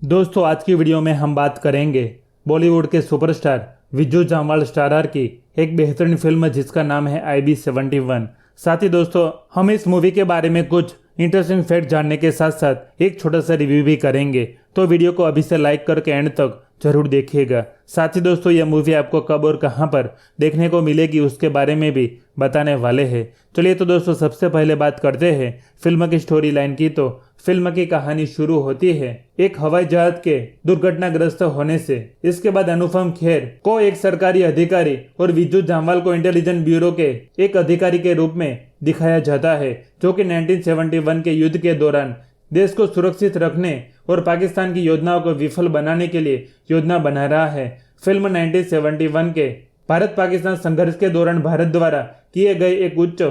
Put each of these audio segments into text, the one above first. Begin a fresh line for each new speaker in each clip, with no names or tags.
दोस्तों आज की वीडियो में हम बात करेंगे बॉलीवुड के सुपरस्टार विज्जू जामवाल स्टारर की एक बेहतरीन फिल्म जिसका नाम है IB71। साथ ही दोस्तों हम इस मूवी के बारे में कुछ इंटरेस्टिंग फैक्ट जानने के साथ साथ एक छोटा सा रिव्यू भी करेंगे, तो वीडियो को अभी से लाइक करके एंड तक जरूर देखिएगा। साथ ही दोस्तों यह मूवी आपको कब और कहां पर देखने को मिलेगी उसके बारे में भी बताने वाले हैं। चलिए तो दोस्तों सबसे पहले बात करते हैं फिल्म की स्टोरी लाइन की। तो फिल्म की कहानी शुरू होती है एक हवाई जहाज के दुर्घटनाग्रस्त होने से। इसके बाद अनुपम खेर को एक सरकारी अधिकारी और विज्जू जामवाल को इंटेलिजेंस ब्यूरो के एक अधिकारी के रूप में दिखाया जाता है, जो कि 1971 के युद्ध के दौरान देश को सुरक्षित रखने और पाकिस्तान की योजनाओं को विफल बनाने के लिए योजना बना रहा है। फिल्म 1971 के भारत पाकिस्तान संघर्ष के दौरान भारत द्वारा किए गए एक उच्च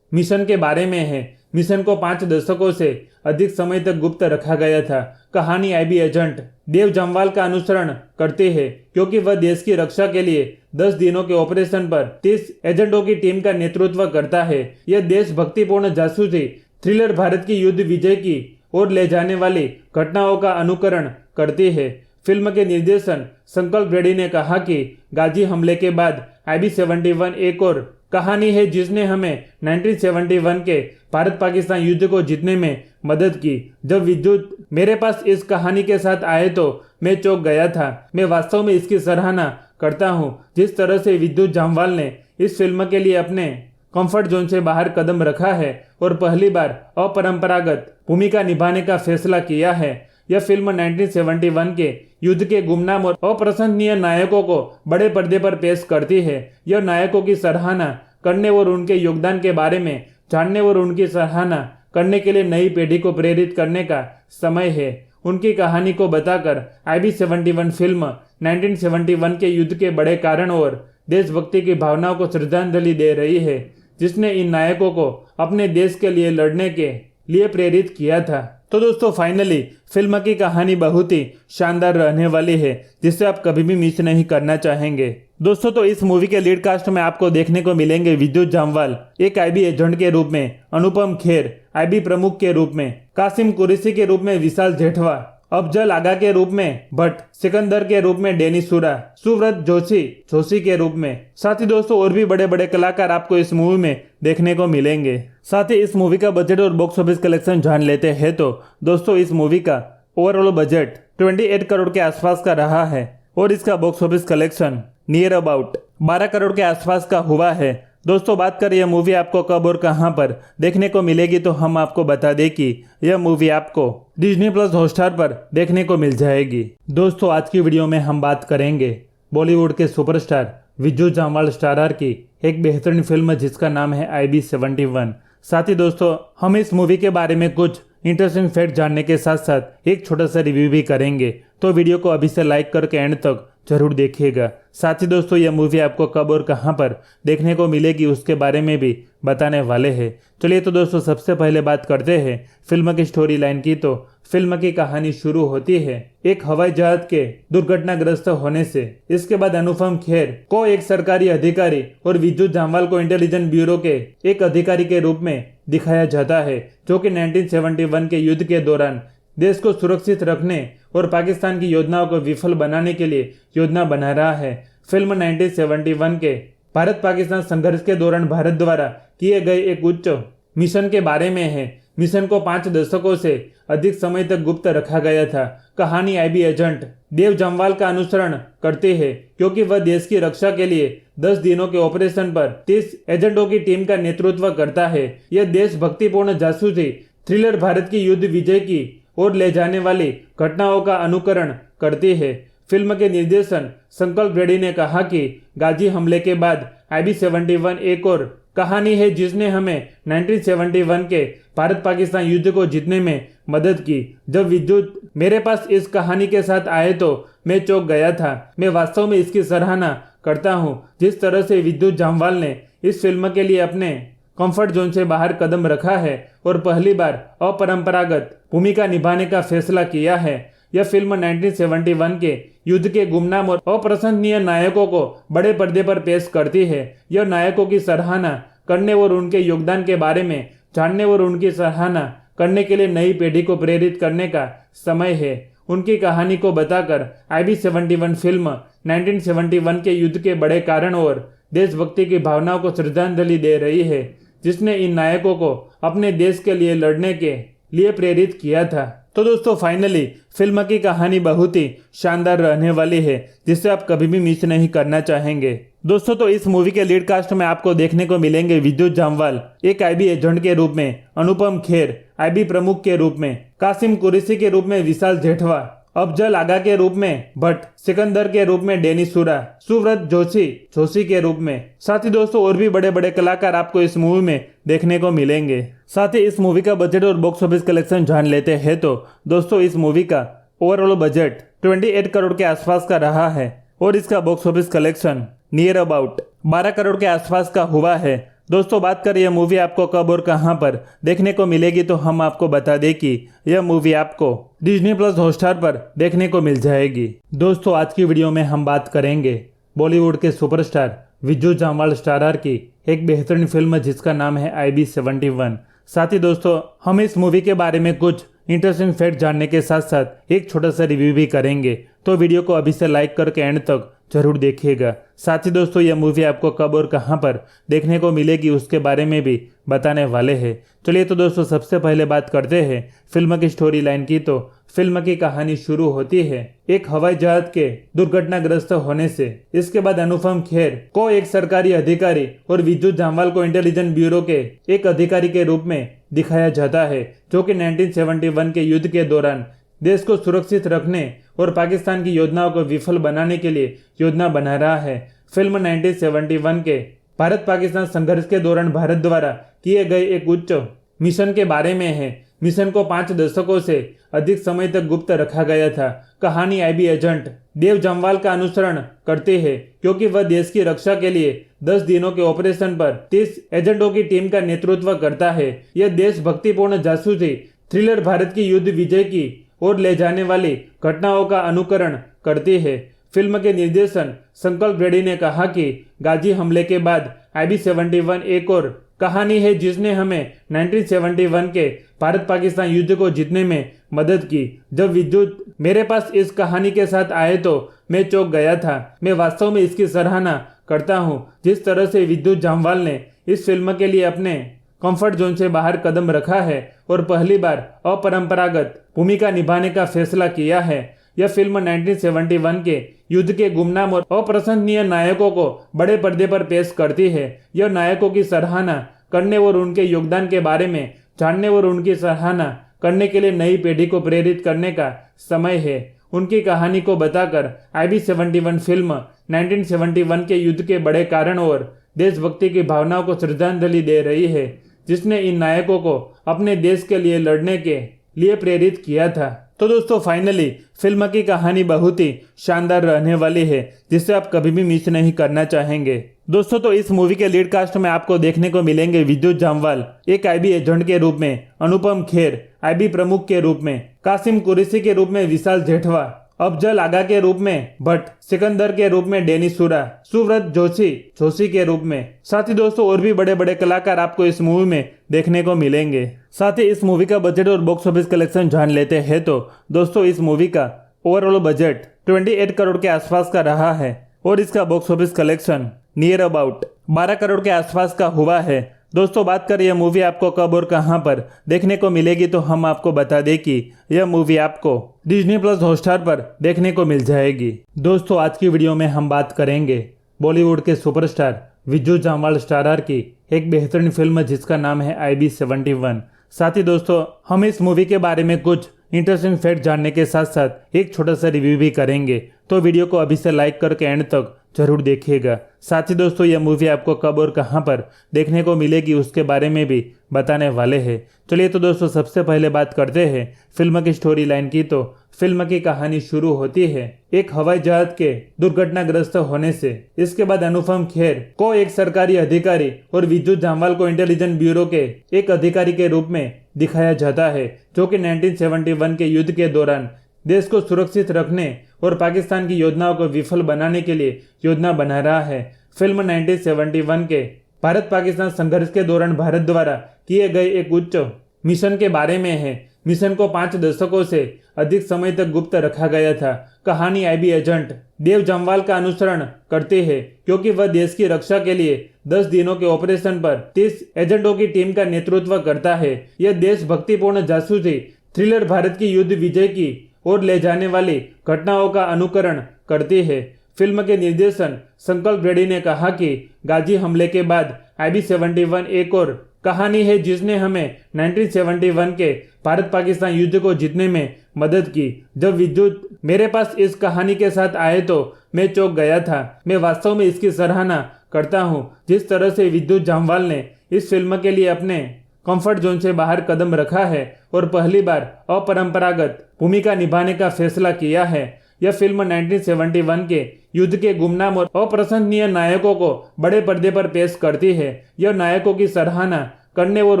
मिशन के बारे में है। मिशन को 5 दशकों से अधिक समय तक गुप्त रखा गया था। कहानी IB एजेंट देव जामवाल का अनुसरण करती है, क्योंकि वह देश की रक्षा के लिए 10 दिनों के ऑपरेशन पर 30 एजेंटों की टीम का नेतृत्व करता है। यह देशभक्तिपूर्ण जासूसी थ्रिलर भारत की युद्ध विजय की ओर ले जाने वाली घटनाओं का अनुकरण करती है। फिल्म के निर्देशन संकल्प रेड्डी ने कहा कि गाजी हमले के बाद IB71 एक और कहानी है जिसने हमें 1971 के भारत पाकिस्तान युद्ध को जीतने में मदद की। जब विद्युत मेरे पास इस कहानी के साथ आए तो मैं चौंक गया था। मैं वास्तव में इसकी सराहना करता हूं जिस तरह से विद्युत जामवाल ने इस फिल्म के लिए अपने कंफर्ट जोन से बाहर कदम रखा है और पहली बार अपरंपरागत भूमिका निभाने का फैसला किया है। यह फिल्म 1971 के युद्ध के गुमनाम और अप्रशंसनीय नायकों को बड़े पर्दे पर पेश करती है। यह नायकों की सराहना करने और उनके योगदान के बारे में जानने और उनकी सराहना करने के लिए नई पीढ़ी को प्रेरित करने का समय है। उनकी कहानी को बताकर IB71 फिल्म 1971 के युद्ध के बड़े कारण और देशभक्ति की भावनाओं को श्रद्धांजलि दे रही है, जिसने इन नायकों को अपने देश के लिए लड़ने के लिए प्रेरित किया था। तो दोस्तों फाइनली फिल्म की कहानी बहुत ही शानदार रहने वाली है, जिसे आप कभी भी मिस नहीं करना चाहेंगे। दोस्तों तो इस मूवी के लीड कास्ट में आपको देखने को मिलेंगे विज्जू जामवाल एक IB एजेंट के रूप में, अनुपम खेर IB प्रमुख के रूप में, कासिम कुरैशी के रूप में विशाल जेठवा, अफजल आगा के रूप में भट्ट, सिकंदर के रूप में डैनी सूरा, सुव्रत जोशी के रूप में। साथ ही दोस्तों और भी बड़े बड़े कलाकार आपको इस मूवी में देखने को मिलेंगे। साथ ही इस मूवी का बजट और बॉक्स ऑफिस कलेक्शन जान लेते हैं तो दोस्तों इस मूवी का ओवरऑल बजट 28 करोड़ के आसपास का रहा है और इसका box office collection near about 12 crore के आसपास का हुआ है। दोस्तों बात करें यह मूवी आपको कब और कहां पर देखने को मिलेगी, तो हम आपको बता दें कि यह मूवी आपको डिज्नी प्लस हॉटस्टार पर देखने को मिल जाएगी। दोस्तों आज की वीडियो में हम बात करेंगे बॉलीवुड के सुपरस्टार विज्जू जामवाल स्टारर की एक बेहतरीन फिल्म जिसका नाम है IB71। साथ ही दोस्तों हम इस मूवी के बारे में कुछ इंटरेस्टिंग फैक्ट जानने के साथ साथ एक छोटा सा रिव्यू भी करेंगे, तो वीडियो को अभी से लाइक करके एंड तक जरूर देखिएगा। साथ ही दोस्तों यह मूवी आपको कब और कहां पर देखने को मिलेगी उसके बारे में भी बताने वाले हैं। चलिए तो दोस्तों सबसे पहले बात करते हैं फिल्म की स्टोरी लाइन की। तो फिल्म की कहानी शुरू होती है एक हवाई जहाज के दुर्घटनाग्रस्त होने से। इसके बाद अनुपम खेर को एक सरकारी अधिकारी और विज्जू जामवाल को इंटेलिजेंस ब्यूरो के एक अधिकारी के रूप में दिखाया जाता है, जो कि 1971 के युद्ध के दौरान देश को सुरक्षित रखने और पाकिस्तान की योजनाओं को विफल बनाने के लिए योजना बना रहा है। फिल्म 1971 के भारत पाकिस्तान संघर्ष के दौरान भारत द्वारा किए गए एक उच्च मिशन के बारे में है। मिशन को 5 दशकों से अधिक समय तक गुप्त रखा गया था। कहानी IB एजेंट देव जामवाल का अनुसरण करती है, क्योंकि वह देश की रक्षा के लिए 10 दिनों के ऑपरेशन पर 30 एजेंटों की टीम का नेतृत्व करता है। यह देशभक्तिपूर्ण जासूसी थ्रिलर भारत की युद्ध विजय की और ले जाने वाली घटनाओं का अनुकरण करती है। फिल्म के निर्देशन संकल्प रेड्डी ने कहा कि गाजी हमले के बाद IB71 एक और कहानी है जिसने हमें 1971 के भारत पाकिस्तान युद्ध को जीतने में मदद की। जब विद्युत मेरे पास इस कहानी के साथ आए तो मैं चौंक गया था। मैं वास्तव में इसकी सराहना करता हूं जिस तरह से विद्युत जामवाल ने इस फिल्म के लिए अपने कंफर्ट जोन से बाहर कदम रखा है और पहली बार अपरंपरागत भूमिका निभाने का फैसला किया है। यह फिल्म 1971 के युद्ध के गुमनाम और अप्रशंसनीय नायकों को बड़े पर्दे पर पेश करती है। यह नायकों की सराहना करने और उनके योगदान के बारे में जानने और उनकी सराहना करने के लिए नई पीढ़ी को प्रेरित करने का समय है। उनकी कहानी को बताकर IB-71 फिल्म 1971 के युद्ध के बड़े कारण और देशभक्ति की भावनाओं को श्रद्धांजलि दे रही है, जिसने इन नायकों को अपने देश के लिए लड़ने के लिए प्रेरित किया था। तो दोस्तों फाइनली फिल्म की कहानी बहुत ही शानदार रहने वाली है, जिसे आप कभी भी मिस नहीं करना चाहेंगे। दोस्तों तो इस मूवी के लीड कास्ट में आपको देखने को मिलेंगे विद्युत जामवाल एक IB एजेंट के रूप में, अनुपम खेर IB प्रमुख के रूप में, कासिम कुरैशी के रूप में विशाल जेठवा, अफजल आगा के रूप में भट्ट, सिकंदर के रूप में डेनिस सूरा, सुव्रत जोशी के रूप में। साथ ही दोस्तों और भी बड़े बड़े कलाकार आपको इस मूवी में देखने को मिलेंगे। साथ ही इस मूवी का बजट और बॉक्स ऑफिस कलेक्शन जान लेते हैं तो दोस्तों इस मूवी का ओवरऑल बजट 28 करोड़ के आसपास का रहा है और इसका box office collection near about 12 crore के आसपास का हुआ है। दोस्तों बात करें यह मूवी आपको कब और कहां पर देखने को मिलेगी तो हम आपको बता दें कि यह मूवी आपको डिज्नी प्लस हॉटस्टार पर देखने को मिल जाएगी। दोस्तों आज की वीडियो में हम बात करेंगे बॉलीवुड के सुपरस्टार विद्युत जामवाल स्टारर की एक बेहतरीन फिल्म जिसका नाम है IB-71। साथ ही दोस्तों हम इस मूवी के बारे में कुछ इंटरेस्टिंग फैक्ट जानने के साथ साथ एक छोटा सा रिव्यू भी करेंगे, तो वीडियो को अभी से लाइक करके एंड तक जरूर देखिएगा। साथ ही दोस्तों यह मूवी आपको कब और कहां पर देखने को मिलेगी उसके बारे में भी बताने वाले हैं। चलिए तो दोस्तों सबसे पहले बात करते हैं फिल्म की स्टोरी लाइन की। तो फिल्म की कहानी शुरू होती है एक हवाई जहाज के दुर्घटनाग्रस्त होने से। इसके बाद अनुपम खेर को एक सरकारी अधिकारी और विद्युत जामवाल को इंटेलिजेंस ब्यूरो के एक अधिकारी के रूप में दिखाया जाता है, जो कि 1971 के युद्ध के दौरान देश को सुरक्षित रखने और पाकिस्तान की योजनाओं को विफल बनाने के लिए योजना बना रहा है। फिल्म 1971 के भारत पाकिस्तान संघर्ष के दौरान भारत द्वारा किए गए एक उच्च मिशन के बारे में है। मिशन को 5 दशकों से अधिक समय तक गुप्त रखा गया था। कहानी IB एजेंट देव जामवाल का अनुसरण करती है, क्योंकि वह देश की रक्षा के लिए 10 दिनों के ऑपरेशन पर 30 एजेंटों की टीम का नेतृत्व करता है। यह देशभक्तिपूर्ण जासूसी थ्रिलर भारत की युद्ध विजय की और ले जाने वाली घटनाओं का अनुकरण करती है। फिल्म के निर्देशन संकल्प रेड्डी ने कहा कि गाजी हमले के बाद IB-71 एक और कहानी है जिसने हमें 1971 के भारत पाकिस्तान युद्ध को जीतने में मदद की। जब विद्युत मेरे पास इस कहानी के साथ आए तो मैं चौंक गया था। मैं वास्तव में इसकी सराहना करता हूं जिस तरह से विद्युत जामवाल ने इस फिल्म के लिए अपने कंफर्ट जोन से बाहर कदम रखा है और पहली बार अपरंपरागत भूमिका निभाने का फैसला किया है। यह फिल्म 1971 के युद्ध के गुमनाम और अप्रशंसनीय नायकों को बड़े पर्दे पर पेश करती है। यह नायकों की सराहना करने और उनके योगदान के बारे में जानने और उनकी सराहना करने के लिए नई पीढ़ी को प्रेरित करने का समय है। उनकी कहानी को बताकर IB-71 फिल्म 1971 के युद्ध के बड़े कारण और देशभक्ति की भावनाओं को श्रद्धांजलि दे रही है, जिसने इन नायकों को अपने देश के लिए लड़ने के लिए प्रेरित किया था। तो दोस्तों फाइनली फिल्म की कहानी बहुत ही शानदार रहने वाली है, जिसे आप कभी भी मिस नहीं करना चाहेंगे। दोस्तों तो इस मूवी के लीड कास्ट में आपको देखने को मिलेंगे विद्युत जामवाल एक IB एजेंट के रूप में, अनुपम खेर IB प्रमुख के रूप में, कासिम कुरैशी के रूप में विशाल जेठवा, अफजल आगा के रूप में भट्ट, सिकंदर के रूप में डेनिस सूरा, सुव्रत जोशी के रूप में। साथ ही दोस्तों और भी बड़े बड़े कलाकार आपको इस मूवी में देखने को मिलेंगे। साथ ही इस मूवी का बजट और बॉक्स ऑफिस कलेक्शन जान लेते हैं तो दोस्तों इस मूवी का ओवरऑल बजट 28 करोड़ के आसपास का रहा है और इसका box office collection near about 12 crore के आसपास का हुआ है। दोस्तों बात करें यह मूवी आपको कब और कहां पर देखने को मिलेगी तो हम आपको बता दें कि यह मूवी आपको डिज्नी प्लस हॉटस्टार पर देखने को मिल जाएगी। दोस्तों आज की वीडियो में हम बात करेंगे बॉलीवुड के सुपरस्टार विद्युत जामवाल स्टारर की एक बेहतरीन फिल्म जिसका नाम है IB-71। साथ ही दोस्तों हम इस मूवी के बारे में कुछ इंटरेस्टिंग फैक्ट जानने के साथ साथ एक छोटा सा रिव्यू भी करेंगे, तो वीडियो को अभी से लाइक करके एंड तक जरूर देखिएगा। साथ ही दोस्तों यह मूवी आपको कब और कहां पर देखने को मिलेगी उसके बारे में भी बताने वाले हैं। चलिए तो दोस्तों सबसे पहले बात करते हैं फिल्म की स्टोरी लाइन की। तो फिल्म की कहानी शुरू होती है एक हवाई जहाज के दुर्घटनाग्रस्त होने से। इसके बाद अनुपम खेर को एक सरकारी अधिकारी और विद्युत जामवाल को इंटेलिजेंस ब्यूरो के एक अधिकारी के रूप में दिखाया जाता है, जो कि 1971 के युद्ध के दौरान देश को सुरक्षित रखने और पाकिस्तान की योजनाओं को विफल बनाने के लिए योजना बना रहा है। फिल्म 1971 के भारत पाकिस्तान संघर्ष के दौरान भारत द्वारा किए गए एक उच्च मिशन के बारे में है। मिशन को 5 दशकों से अधिक समय तक गुप्त रखा गया था। कहानी आईबी एजेंट देव जम्वाल का अनुसरण करती है, क्योंकि वह देश की रक्षा के लिए 10 दिनों के ऑपरेशन पर 30 एजेंटों की टीम का नेतृत्व करता है। यह देशभक्तिपूर्ण जासूसी थ्रिलर भारत की युद्ध विजय की ओर ले जाने वाली घटनाओं का अनुकरण करती है। फिल्म के निर्देशन संकल्प रेड्डी ने कहा कि गाजी हमले के बाद IB-71 एक और कहानी है जिसने हमें 1971 के भारत पाकिस्तान युद्ध को जीतने में मदद की। जब विद्युत मेरे पास इस कहानी के साथ आए तो मैं चौंक गया था। मैं वास्तव में इसकी सराहना करता हूं जिस तरह से विद्युत जामवाल ने इस फिल्म के लिए अपने कंफर्ट जोन से बाहर कदम रखा है और पहली बार अपरंपरागत भूमिका निभाने का फैसला किया है। यह फिल्म 1971 के युद्ध के गुमनाम और अप्रशंसनीय नायकों को बड़े पर्दे पर पेश करती है। यह नायकों की सराहना करने और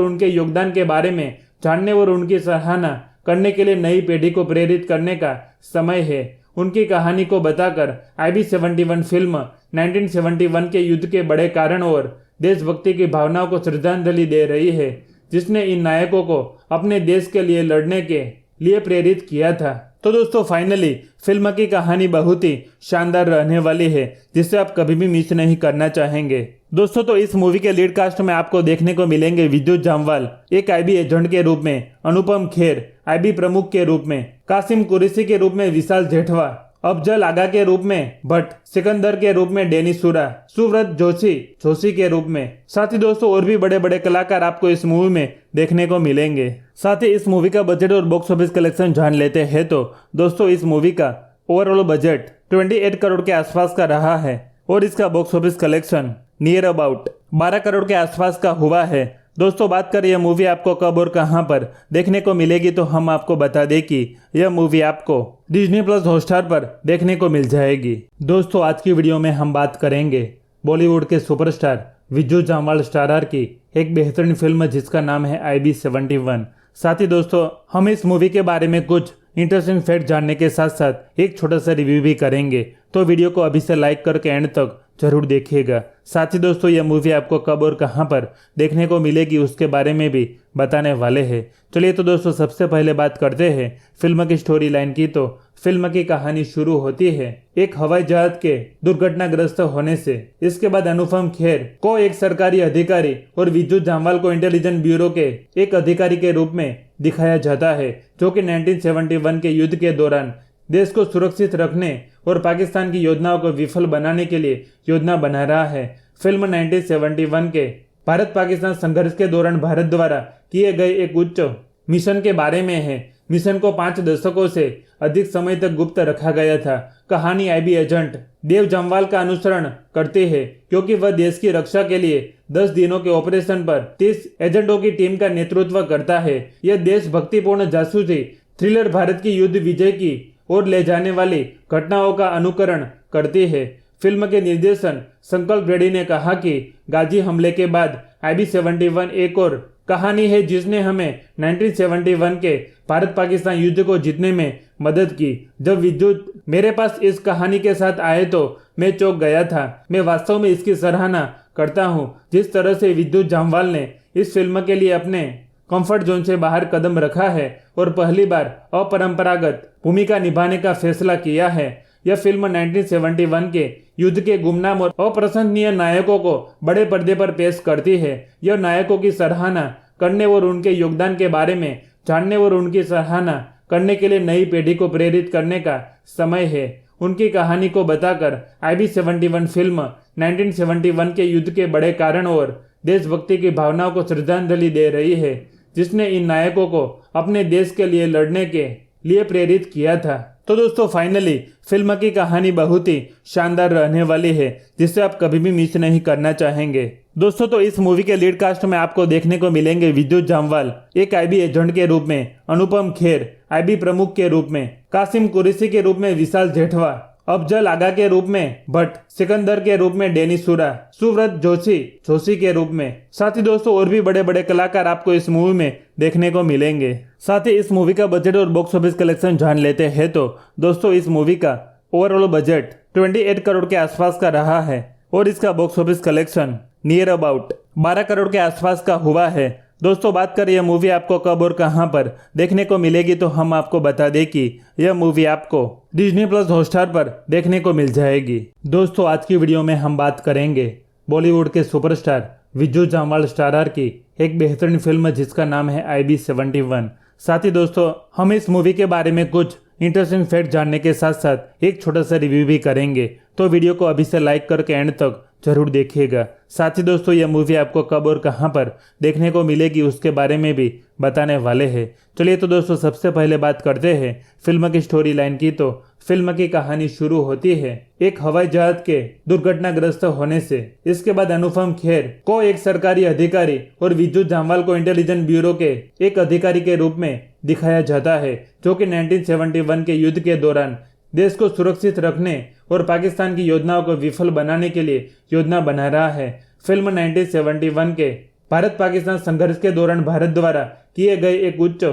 उनके योगदान के बारे में जानने और उनकी सराहना करने के लिए नई पीढ़ी को प्रेरित करने का समय है। उनकी कहानी को बताकर IB-71 फिल्म 1971 के युद्ध के बड़े कारण और देशभक्ति की भावनाओं को श्रद्धांजलि दे रही है, जिसने इन नायकों को अपने देश के लिए लड़ने के लिए प्रेरित किया था। तो दोस्तों फाइनली फिल्म की कहानी बहुत ही शानदार रहने वाली है, जिसे आप कभी भी मिस नहीं करना चाहेंगे। दोस्तों तो इस मूवी के लीड कास्ट में आपको देखने को मिलेंगे विद्युत जामवाल एक IB एजेंट के रूप में, अनुपम खेर IB प्रमुख के रूप में, कासिम कुरैशी के रूप में विशाल जेठवा, अफजल आगा के रूप में भट्ट, सिकंदर के रूप में डेनिस सूरा, सुव्रत जोशी के रूप में। साथ ही दोस्तों और भी बड़े बड़े कलाकार आपको इस मूवी में देखने को मिलेंगे। साथ ही इस मूवी का बजट और बॉक्स ऑफिस कलेक्शन जान लेते हैं तो दोस्तों इस मूवी का ओवरऑल बजट 28 करोड़ के आसपास का रहा है और इसका box office collection near about 12 crore के आसपास का हुआ है। दोस्तों बात करें यह मूवी आपको कब और कहां पर देखने को मिलेगी तो हम आपको बता दें कि यह मूवी आपको डिज्नी प्लस हॉटस्टार पर देखने को मिल जाएगी। दोस्तों आज की वीडियो में हम बात करेंगे बॉलीवुड के सुपरस्टार विद्युत जामवाल स्टारर की एक बेहतरीन फिल्म जिसका नाम है IB-71। साथ ही दोस्तों हम इस मूवी के बारे में कुछ इंटरेस्टिंग फैक्ट जानने के साथ साथ एक छोटा सा रिव्यू भी करेंगे, तो वीडियो को अभी से लाइक करके एंड तक जरूर देखिएगा। साथ ही दोस्तों यह मूवी आपको कब और कहां पर देखने को मिलेगी उसके बारे में भी बताने वाले हैं। चलिए तो दोस्तों सबसे पहले बात करते हैं फिल्म की स्टोरी लाइन की। तो फिल्म की कहानी शुरू होती है एक हवाई जहाज के दुर्घटनाग्रस्त होने से। इसके बाद अनुपम खेर को एक सरकारी अधिकारी और विद्युत जामवाल को इंटेलिजेंस ब्यूरो के एक अधिकारी के रूप में दिखाया जाता है, जो कि 1971 के युद्ध के दौरान देश को सुरक्षित रखने और पाकिस्तान की योजनाओं को विफल बनाने के लिए योजना बना रहा है। फिल्म 1971 के भारत पाकिस्तान संघर्ष के दौरान भारत द्वारा किए गए एक उच्च मिशन के बारे में है। मिशन को 5 दशकों से अधिक समय तक गुप्त रखा गया था। कहानी IB एजेंट देव जम्वाल का अनुसरण करती है, क्योंकि वह देश की रक्षा के लिए 10 दिनों के ऑपरेशन पर 30 एजेंटों की टीम का नेतृत्व करता है। यह देशभक्तिपूर्ण जासूसी थ्रिलर भारत की युद्ध विजय की और ले जाने वाली घटनाओं का अनुकरण करती है। फिल्म के निर्देशन संकल्प रेड्डी ने कहा कि गाजी हमले के बाद IB-71 एक और कहानी है जिसने हमें 1971 के भारत पाकिस्तान युद्ध को जीतने में मदद की। जब विद्युत मेरे पास इस कहानी के साथ आए तो मैं चौंक गया था। मैं वास्तव में इसकी सराहना करता हूं जिस तरह से विद्युत जामवाल ने इस फिल्म के लिए अपने कंफर्ट जोन से बाहर कदम रखा है और पहली बार अपरंपरागत भूमिका निभाने का फैसला किया है। यह फिल्म 1971 के युद्ध के गुमनाम और अप्रशंसनीय नायकों को बड़े पर्दे पर पेश करती है। यह नायकों की सराहना करने और उनके योगदान के बारे में जानने और उनकी सराहना करने के लिए नई पीढ़ी को प्रेरित करने का समय है। उनकी कहानी को बताकर IB-71 फिल्म 1971 के युद्ध के बड़े कारण और देशभक्ति की भावनाओं को श्रद्धांजलि दे रही है, जिसने इन नायकों को अपने देश के लिए लड़ने के लिए प्रेरित किया था। तो दोस्तों फाइनली फिल्म की कहानी बहुत ही शानदार रहने वाली है, जिसे आप कभी भी मिस नहीं करना चाहेंगे। दोस्तों तो इस मूवी के लीड कास्ट में आपको देखने को मिलेंगे विद्युत जामवाल एक IB एजेंट के रूप में, अनुपम खेर IB प्रमुख के रूप में, कासिम कुरैशी के रूप में विशाल जेठवा, अफजल आगा के रूप में भट्ट, सिकंदर के रूप में डेनिस सूरा, सुव्रत जोशी के रूप में। साथ ही दोस्तों और भी बड़े बड़े कलाकार आपको इस मूवी में देखने को मिलेंगे। साथ ही इस मूवी का बजट और बॉक्स ऑफिस कलेक्शन जान लेते हैं तो दोस्तों इस मूवी का ओवरऑल बजट 28 करोड़ के आसपास का रहा है और इसका box office collection near about 12 crore के आसपास का हुआ है। दोस्तों बात करें यह मूवी आपको कब और कहां पर देखने को मिलेगी तो हम आपको बता दें कि यह मूवी आपको डिज्नी प्लस हॉटस्टार पर देखने को मिल जाएगी। दोस्तों आज की वीडियो में हम बात करेंगे बॉलीवुड के सुपरस्टार विजू जामवाल स्टारर की एक बेहतरीन फिल्म जिसका नाम है IB71। साथ ही दोस्तों हम इस मूवी के बारे में कुछ इंटरेस्टिंग फैक्ट जानने के साथ साथ एक छोटा सा रिव्यू भी करेंगे, तो वीडियो को अभी से लाइक करके एंड तक जरूर देखिएगा। साथ ही दोस्तों यह मूवी आपको कब और कहां पर देखने को मिलेगी उसके बारे में भी बताने वाले हैं। चलिए तो दोस्तों सबसे पहले बात करते हैं फिल्म की स्टोरी लाइन की। तो फिल्म की कहानी शुरू होती है एक हवाई जहाज के दुर्घटनाग्रस्त होने से। इसके बाद अनुपम खेर को एक सरकारी अधिकारी और विजू जामवाल को इंटेलिजेंस ब्यूरो के एक अधिकारी के रूप में दिखाया जाता है, जो कि 1971 के युद्ध के दौरान देश को सुरक्षित रखने और पाकिस्तान की योजनाओं को विफल बनाने के लिए योजना बना रहा है। फिल्म 1971 के भारत पाकिस्तान संघर्ष के दौरान भारत द्वारा किए गए एक उच्च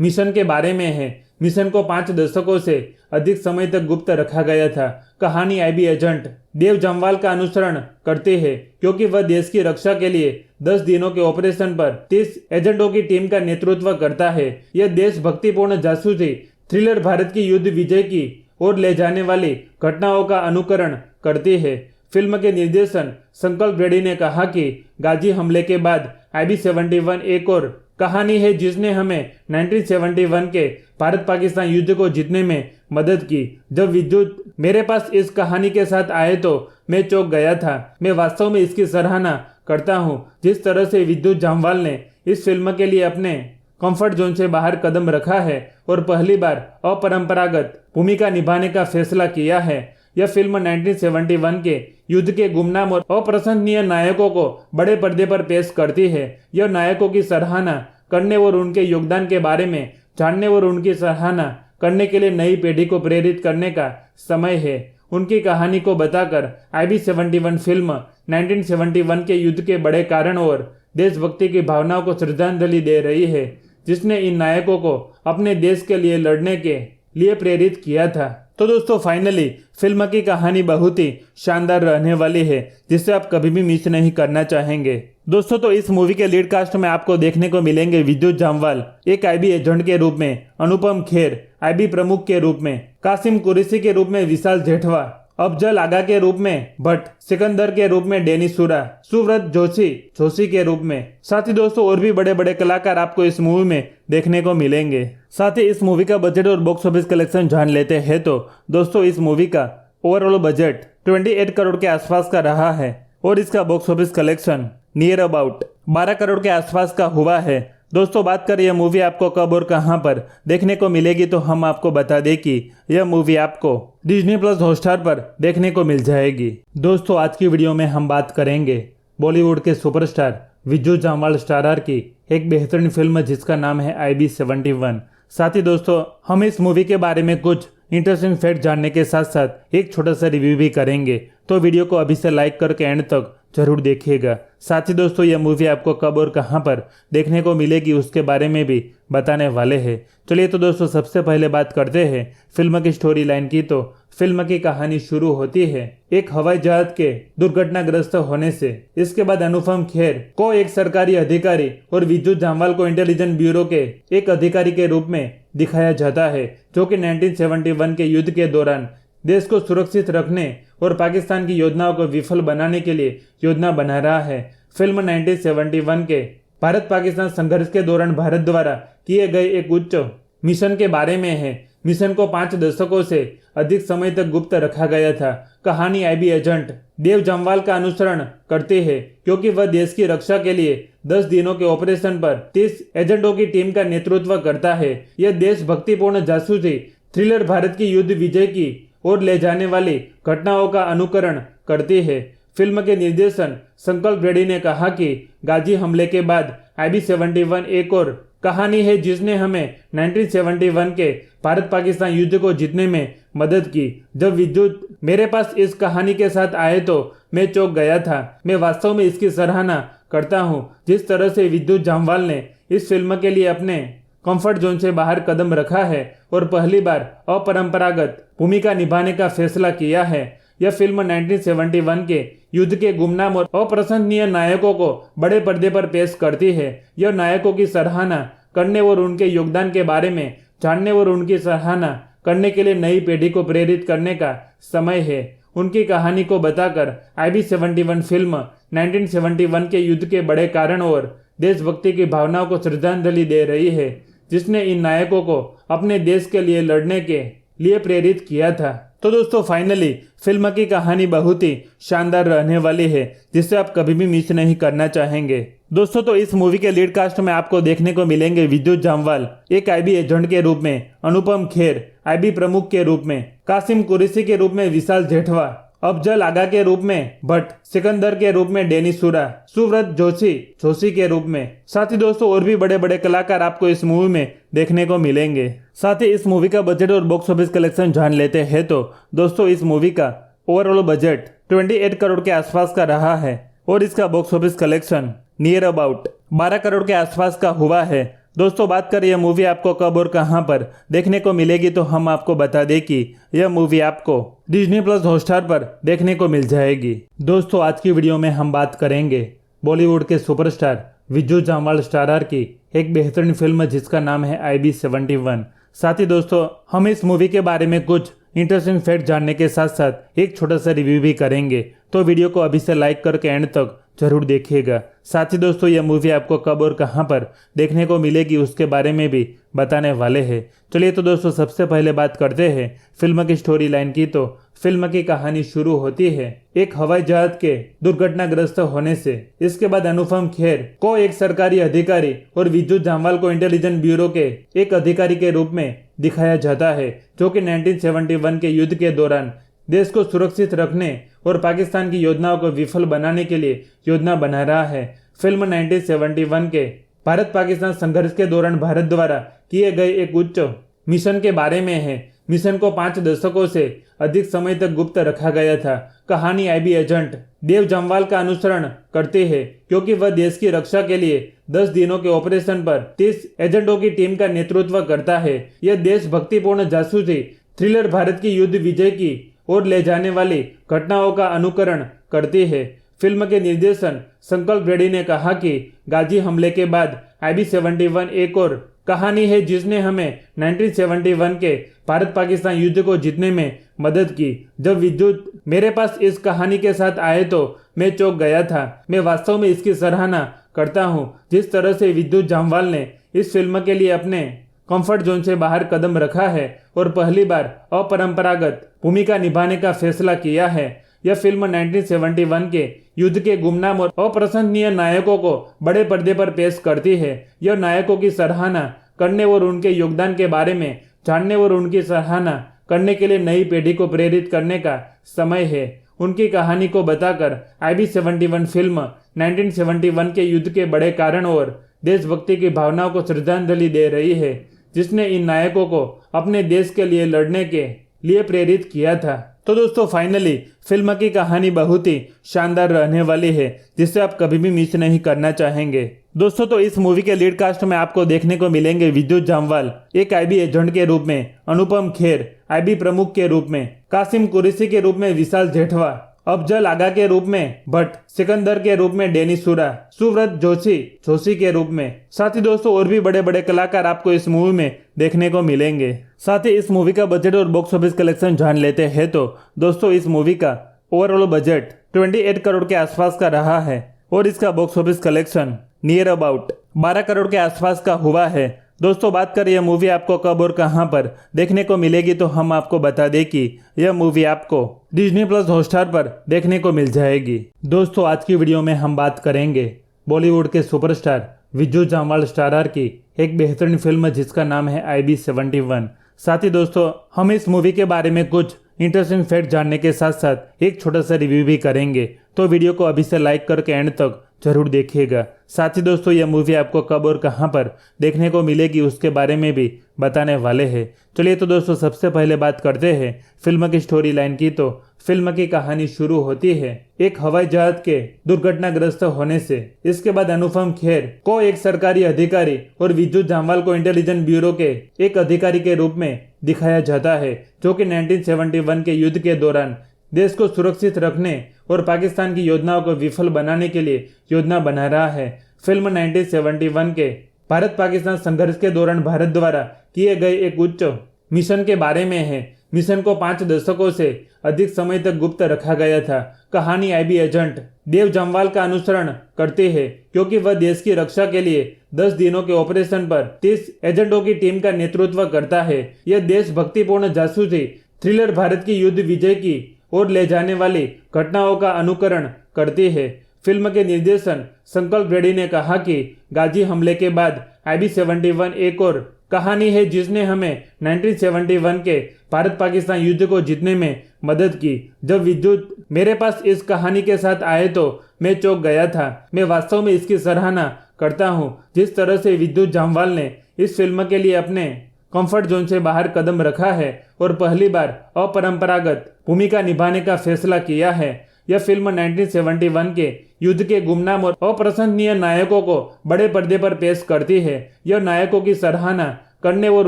मिशन के बारे में है। मिशन को 5 दशकों से अधिक समय तक गुप्त रखा गया था। कहानी IB एजेंट देव जामवाल का अनुसरण करती है, क्योंकि वह देश की रक्षा के लिए 10 दिनों के ऑपरेशन पर 30 एजेंटों की टीम का नेतृत्व करता है। यह देशभक्तिपूर्ण जासूसी थ्रिलर भारत की युद्ध विजय की ओर ले जाने वाली घटनाओं का अनुकरण करती है। फिल्म के निर्देशन संकल्प रेड्डी ने कहा कि गाजी हमले के बाद IB71 एक और कहानी है जिसने हमें 1971 के भारत पाकिस्तान युद्ध को जीतने में मदद की। जब विद्युत मेरे पास इस कहानी के साथ आए तो मैं चौंक गया था। मैं वास्तव में इसकी सराहना करता हूं जिस तरह से विद्युत जामवाल ने इस फिल्म के लिए अपने कंफर्ट जोन से बाहर कदम रखा है और पहली बार अपरंपरागत भूमिका निभाने का फैसला किया है। यह फिल्म 1971 के युद्ध के गुमनाम और अप्रशंसनीय नायकों को बड़े पर्दे पर पेश करती है। यह नायकों की सराहना करने और उनके योगदान के बारे में जानने और उनकी सराहना करने के लिए नई पीढ़ी को प्रेरित करने का समय है। उनकी कहानी को बताकर IB71 फिल्म 1971 के युद्ध के बड़े कारण और देशभक्ति की भावनाओं को श्रद्धांजलि दे रही है, जिसने इन नायकों को अपने देश के लिए लड़ने के लिए प्रेरित किया था। तो दोस्तों फाइनली फिल्म की कहानी बहुत ही शानदार रहने वाली है, जिसे आप कभी भी मिस नहीं करना चाहेंगे। दोस्तों तो इस मूवी के लीड कास्ट में आपको देखने को मिलेंगे विजू जामवाल एक IB एजेंट के रूप में, अनुपम खेर IB प्रमुख के रूप में, कासिम कुरैशी के रूप में विशाल जेठवा, अफजल आगा के रूप में भट्ट, सिकंदर के रूप में डैनी सुरा, सुव्रत जोशी के रूप में। साथ ही दोस्तों और भी बड़े बड़े कलाकार आपको इस मूवी में देखने को मिलेंगे। साथ ही इस मूवी का बजट और बॉक्स ऑफिस कलेक्शन जान लेते हैं तो दोस्तों इस मूवी का ओवरऑल बजट 28 करोड़ के आसपास का रहा है और इसका box office collection near about 12 crore के आसपास का हुआ है। दोस्तों बात करें यह मूवी आपको कब और कहां पर देखने को मिलेगी तो हम आपको बता दें कि यह मूवी आपको डिज्नी प्लस हॉटस्टार पर देखने को मिल जाएगी। दोस्तों आज की वीडियो में हम बात करेंगे बॉलीवुड के सुपरस्टार विजू जामवाल स्टारर की एक बेहतरीन फिल्म जिसका नाम है IB71। साथ ही दोस्तों हम इस मूवी के बारे में कुछ इंटरेस्टिंग फैक्ट जानने के साथ साथ एक छोटा सा रिव्यू भी करेंगे, तो वीडियो को अभी से लाइक करके एंड तक जरूर देखिएगा। साथ ही दोस्तों यह मूवी आपको कब और कहां पर देखने को मिलेगी उसके बारे में भी बताने वाले हैं। चलिए तो दोस्तों सबसे पहले बात करते हैं फिल्म की स्टोरी लाइन की। तो फिल्म की कहानी शुरू होती है एक हवाई जहाज के दुर्घटनाग्रस्त होने से। इसके बाद अनुपम खेर को एक सरकारी अधिकारी और विजू जामवाल को इंटेलिजेंस ब्यूरो के एक अधिकारी के रूप में दिखाया जाता है, जो कि 1971 के युद्ध के दौरान देश को सुरक्षित रखने और पाकिस्तान की योजनाओं को विफल बनाने के लिए योजना बना रहा है। फिल्म 1971 के भारत पाकिस्तान संघर्ष के दौरान भारत द्वारा किए गए एक उच्च मिशन के बारे में है। मिशन को 5 दशकों से अधिक समय तक गुप्त रखा गया था। कहानी IB एजेंट देव जामवाल का अनुसरण करती है, क्योंकि वह देश की रक्षा के लिए 10 दिनों के ऑपरेशन पर 30 एजेंटों की टीम का नेतृत्व करता है। यह देशभक्तिपूर्ण जासूसी थ्रिलर भारत की युद्ध विजय की ओर ले जाने वाली घटनाओं का अनुकरण करती है। फिल्म के निर्देशन संकल्प रेड्डी ने कहा कि गाजी हमले के बाद IB71 एक और कहानी है जिसने हमें 1971 के भारत पाकिस्तान युद्ध को जीतने में मदद की। जब विद्युत मेरे पास इस कहानी के साथ आए तो मैं चौंक गया था। मैं वास्तव में इसकी सराहना करता हूं जिस तरह से विद्युत जामवाल ने इस फिल्म के लिए अपने कंफर्ट जोन से बाहर कदम रखा है और पहली बार अपरंपरागत भूमिका निभाने का फैसला किया है। यह फिल्म 1971 के युद्ध के गुमनाम और अप्रशंसनीय नायकों को बड़े पर्दे पर पेश करती है। यह नायकों की सराहना करने और उनके योगदान के बारे में जानने और उनकी सराहना करने के लिए नई पीढ़ी को प्रेरित करने का समय है। उनकी कहानी को बताकर IB-71 फिल्म 1971 के युद्ध के बड़े कारण और देशभक्ति की भावनाओं को श्रद्धांजलि दे रही है, जिसने इन नायकों को अपने देश के लिए लड़ने के लिए प्रेरित किया था। तो दोस्तों फाइनली फिल्म की कहानी बहुत ही शानदार रहने वाली है, जिसे आप कभी भी मिस नहीं करना चाहेंगे। दोस्तों तो इस मूवी के लीड कास्ट में आपको देखने को मिलेंगे विद्युत जामवाल एक IB एजेंट के रूप में, अनुपम खेर IB प्रमुख के रूप में, कासिम कुरैशी के रूप में विशाल जेठवा, अफजल आगा के रूप में भट्ट, सिकंदर के रूप में डेनिस सूरा, सुव्रत जोशी के रूप में। साथ ही दोस्तों और भी बड़े बड़े कलाकार आपको इस मूवी में देखने को मिलेंगे। साथ ही इस मूवी का बजट और बॉक्स ऑफिस कलेक्शन जान लेते हैं तो दोस्तों इस मूवी का ओवरऑल बजट 28 करोड़ के आसपास का रहा है और इसका box office collection near about 12 crore के आसपास का हुआ है। दोस्तों बात करें यह मूवी आपको कब और कहां पर देखने को मिलेगी, तो हम आपको बता दें कि यह मूवी आपको डिज्नी प्लस हॉटस्टार पर देखने को मिल जाएगी। दोस्तों आज की वीडियो में हम बात करेंगे बॉलीवुड के सुपरस्टार विद्युत जामवाल स्टारर की एक बेहतरीन फिल्म जिसका नाम है IB-71। साथ ही दोस्तों हम इस मूवी के बारे में कुछ इंटरेस्टिंग फैक्ट जानने के साथ साथ एक छोटा सा रिव्यू भी करेंगे, तो वीडियो को अभी से लाइक करके एंड तक जरूर देखिएगा। साथ ही दोस्तों यह मूवी आपको कब और कहां पर देखने को मिलेगी उसके बारे में भी बताने वाले हैं। चलिए तो दोस्तों सबसे पहले बात करते हैं फिल्म की स्टोरी लाइन की। तो फिल्म की कहानी शुरू होती है एक हवाई जहाज के दुर्घटनाग्रस्त होने से। इसके बाद अनुपम खेर को एक सरकारी अधिकारी और विद्युत जामवाल को इंटेलिजेंस ब्यूरो के एक अधिकारी के रूप में दिखाया जाता है, जो कि 1971 के युद्ध के दौरान देश को सुरक्षित रखने और पाकिस्तान की योजनाओं को विफल बनाने के लिए योजना बना रहा है। फिल्म 1971 के भारत पाकिस्तान संघर्ष के दौरान भारत द्वारा किए गए एक उच्च मिशन के बारे में है। मिशन को 5 दशकों से अधिक समय तक गुप्त रखा गया था। कहानी IB एजेंट देव जामवाल का अनुसरण करती है, क्योंकि वह देश की रक्षा के लिए 10 दिनों के ऑपरेशन पर 30 एजेंटों की टीम का नेतृत्व करता है। यह देशभक्तिपूर्ण जासूसी थ्रिलर भारत की युद्ध विजय की और ले जाने वाली घटनाओं का अनुकरण करती है। फिल्म के निर्देशन संकल्प रेड्डी ने कहा कि गाजी हमले के बाद IB-71 एक और कहानी है जिसने हमें 1971 के भारत पाकिस्तान युद्ध को जीतने में मदद की। जब विद्युत मेरे पास इस कहानी के साथ आए तो मैं चौंक गया था। मैं वास्तव में इसकी सराहना करता हूं जिस तरह से विद्युत जामवाल ने इस फिल्म के लिए अपने कंफर्ट जोन से बाहर कदम रखा है और पहली बार अपरंपरागत भूमिका निभाने का फैसला किया है। यह फिल्म 1971 के युद्ध के गुमनाम और अप्रशंसनीय नायकों को बड़े पर्दे पर पेश करती है। यह नायकों की सराहना करने और उनके योगदान के बारे में जानने और उनकी सराहना करने के लिए नई पीढ़ी को प्रेरित करने का समय है। उनकी कहानी को बताकर IB-71 फिल्म 1971 के युद्ध के बड़े कारण और देशभक्ति की भावनाओं को श्रद्धांजलि दे रही है, जिसने इन नायकों को अपने देश के लिए लड़ने के लिए प्रेरित किया था। तो दोस्तों फाइनली फिल्म की कहानी बहुत ही शानदार रहने वाली है, जिसे आप कभी भी मिस नहीं करना चाहेंगे। दोस्तों तो इस मूवी के लीड कास्ट में आपको देखने को मिलेंगे विद्युत जामवाल एक IB एजेंट के रूप में, अनुपम खेर IB प्रमुख के रूप में, कासिम कुरैशी के रूप में विशाल जेठवा, अफजल आगा के रूप में भट्ट, सिकंदर के रूप में डेनिस सूरा, सुव्रत जोशी के रूप में। साथ ही दोस्तों और भी बड़े बड़े कलाकार आपको इस मूवी में देखने को मिलेंगे। साथ ही इस मूवी का बजट और बॉक्स ऑफिस कलेक्शन जान लेते हैं तो दोस्तों इस मूवी का ओवरऑल बजट 28 करोड़ के आसपास का रहा है और इसका box office collection near about 12 crore के आसपास का हुआ है। दोस्तों बात करें यह मूवी आपको कब और कहां पर देखने को मिलेगी, तो हम आपको बता दें कि यह मूवी आपको डिज्नी प्लस हॉटस्टार पर देखने को मिल जाएगी। दोस्तों आज की वीडियो में हम बात करेंगे बॉलीवुड के सुपरस्टार विद्युत जामवाल स्टारर की एक बेहतरीन फिल्म जिसका नाम है IB-71। साथ ही दोस्तों हम इस मूवी के बारे में कुछ इंटरेस्टिंग फैक्ट जानने के साथ साथ एक छोटा सा रिव्यू भी करेंगे, तो वीडियो को अभी से लाइक करके एंड तक जरूर देखिएगा। साथ ही दोस्तों यह मूवी आपको कब और कहां पर देखने को मिलेगी उसके बारे में भी बताने वाले हैं। चलिए तो दोस्तों सबसे पहले बात करते हैं फिल्म की स्टोरी लाइन की। तो फिल्म की कहानी शुरू होती है एक हवाई जहाज के दुर्घटनाग्रस्त होने से। इसके बाद अनुपम खेर को एक सरकारी अधिकारी और विद्युत जामवाल को इंटेलिजेंस ब्यूरो के एक अधिकारी के रूप में दिखाया जाता है, जो कि 1971 के युद्ध के दौरान देश को सुरक्षित रखने और पाकिस्तान की योजनाओं को विफल बनाने के लिए योजना बना रहा है। फिल्म 1971 के भारत पाकिस्तान संघर्ष के दौरान भारत द्वारा किए गए एक उच्च मिशन के बारे में है। मिशन को 5 दशकों से अधिक समय तक गुप्त रखा गया था। कहानी आईबी एजेंट देव जम्वाल का अनुसरण करती है, क्योंकि वह देश की रक्षा के लिए 10 दिनों के ऑपरेशन पर 30 एजेंटों की टीम का नेतृत्व करता है। यह देशभक्तिपूर्ण जासूसी थ्रिलर भारत की युद्ध विजय की ओर ले जाने वाली घटनाओं का अनुकरण करती है। फिल्म के निर्देशन संकल्प रेड्डी ने कहा कि गाजी हमले के बाद IB-71 एक और कहानी है जिसने हमें 1971 के भारत पाकिस्तान युद्ध को जीतने में मदद की। जब विद्युत मेरे पास इस कहानी के साथ आए तो मैं चौंक गया था। मैं वास्तव में इसकी सराहना करता हूं जिस तरह से विद्युत जामवाल ने इस फिल्म के लिए अपने कंफर्ट जोन से बाहर कदम रखा है और पहली बार अपरंपरागत भूमिका निभाने का फैसला किया है। यह फिल्म 1971 के युद्ध के गुमनाम और अप्रशंसनीय नायकों को बड़े पर्दे पर पेश करती है। यह नायकों की सराहना करने और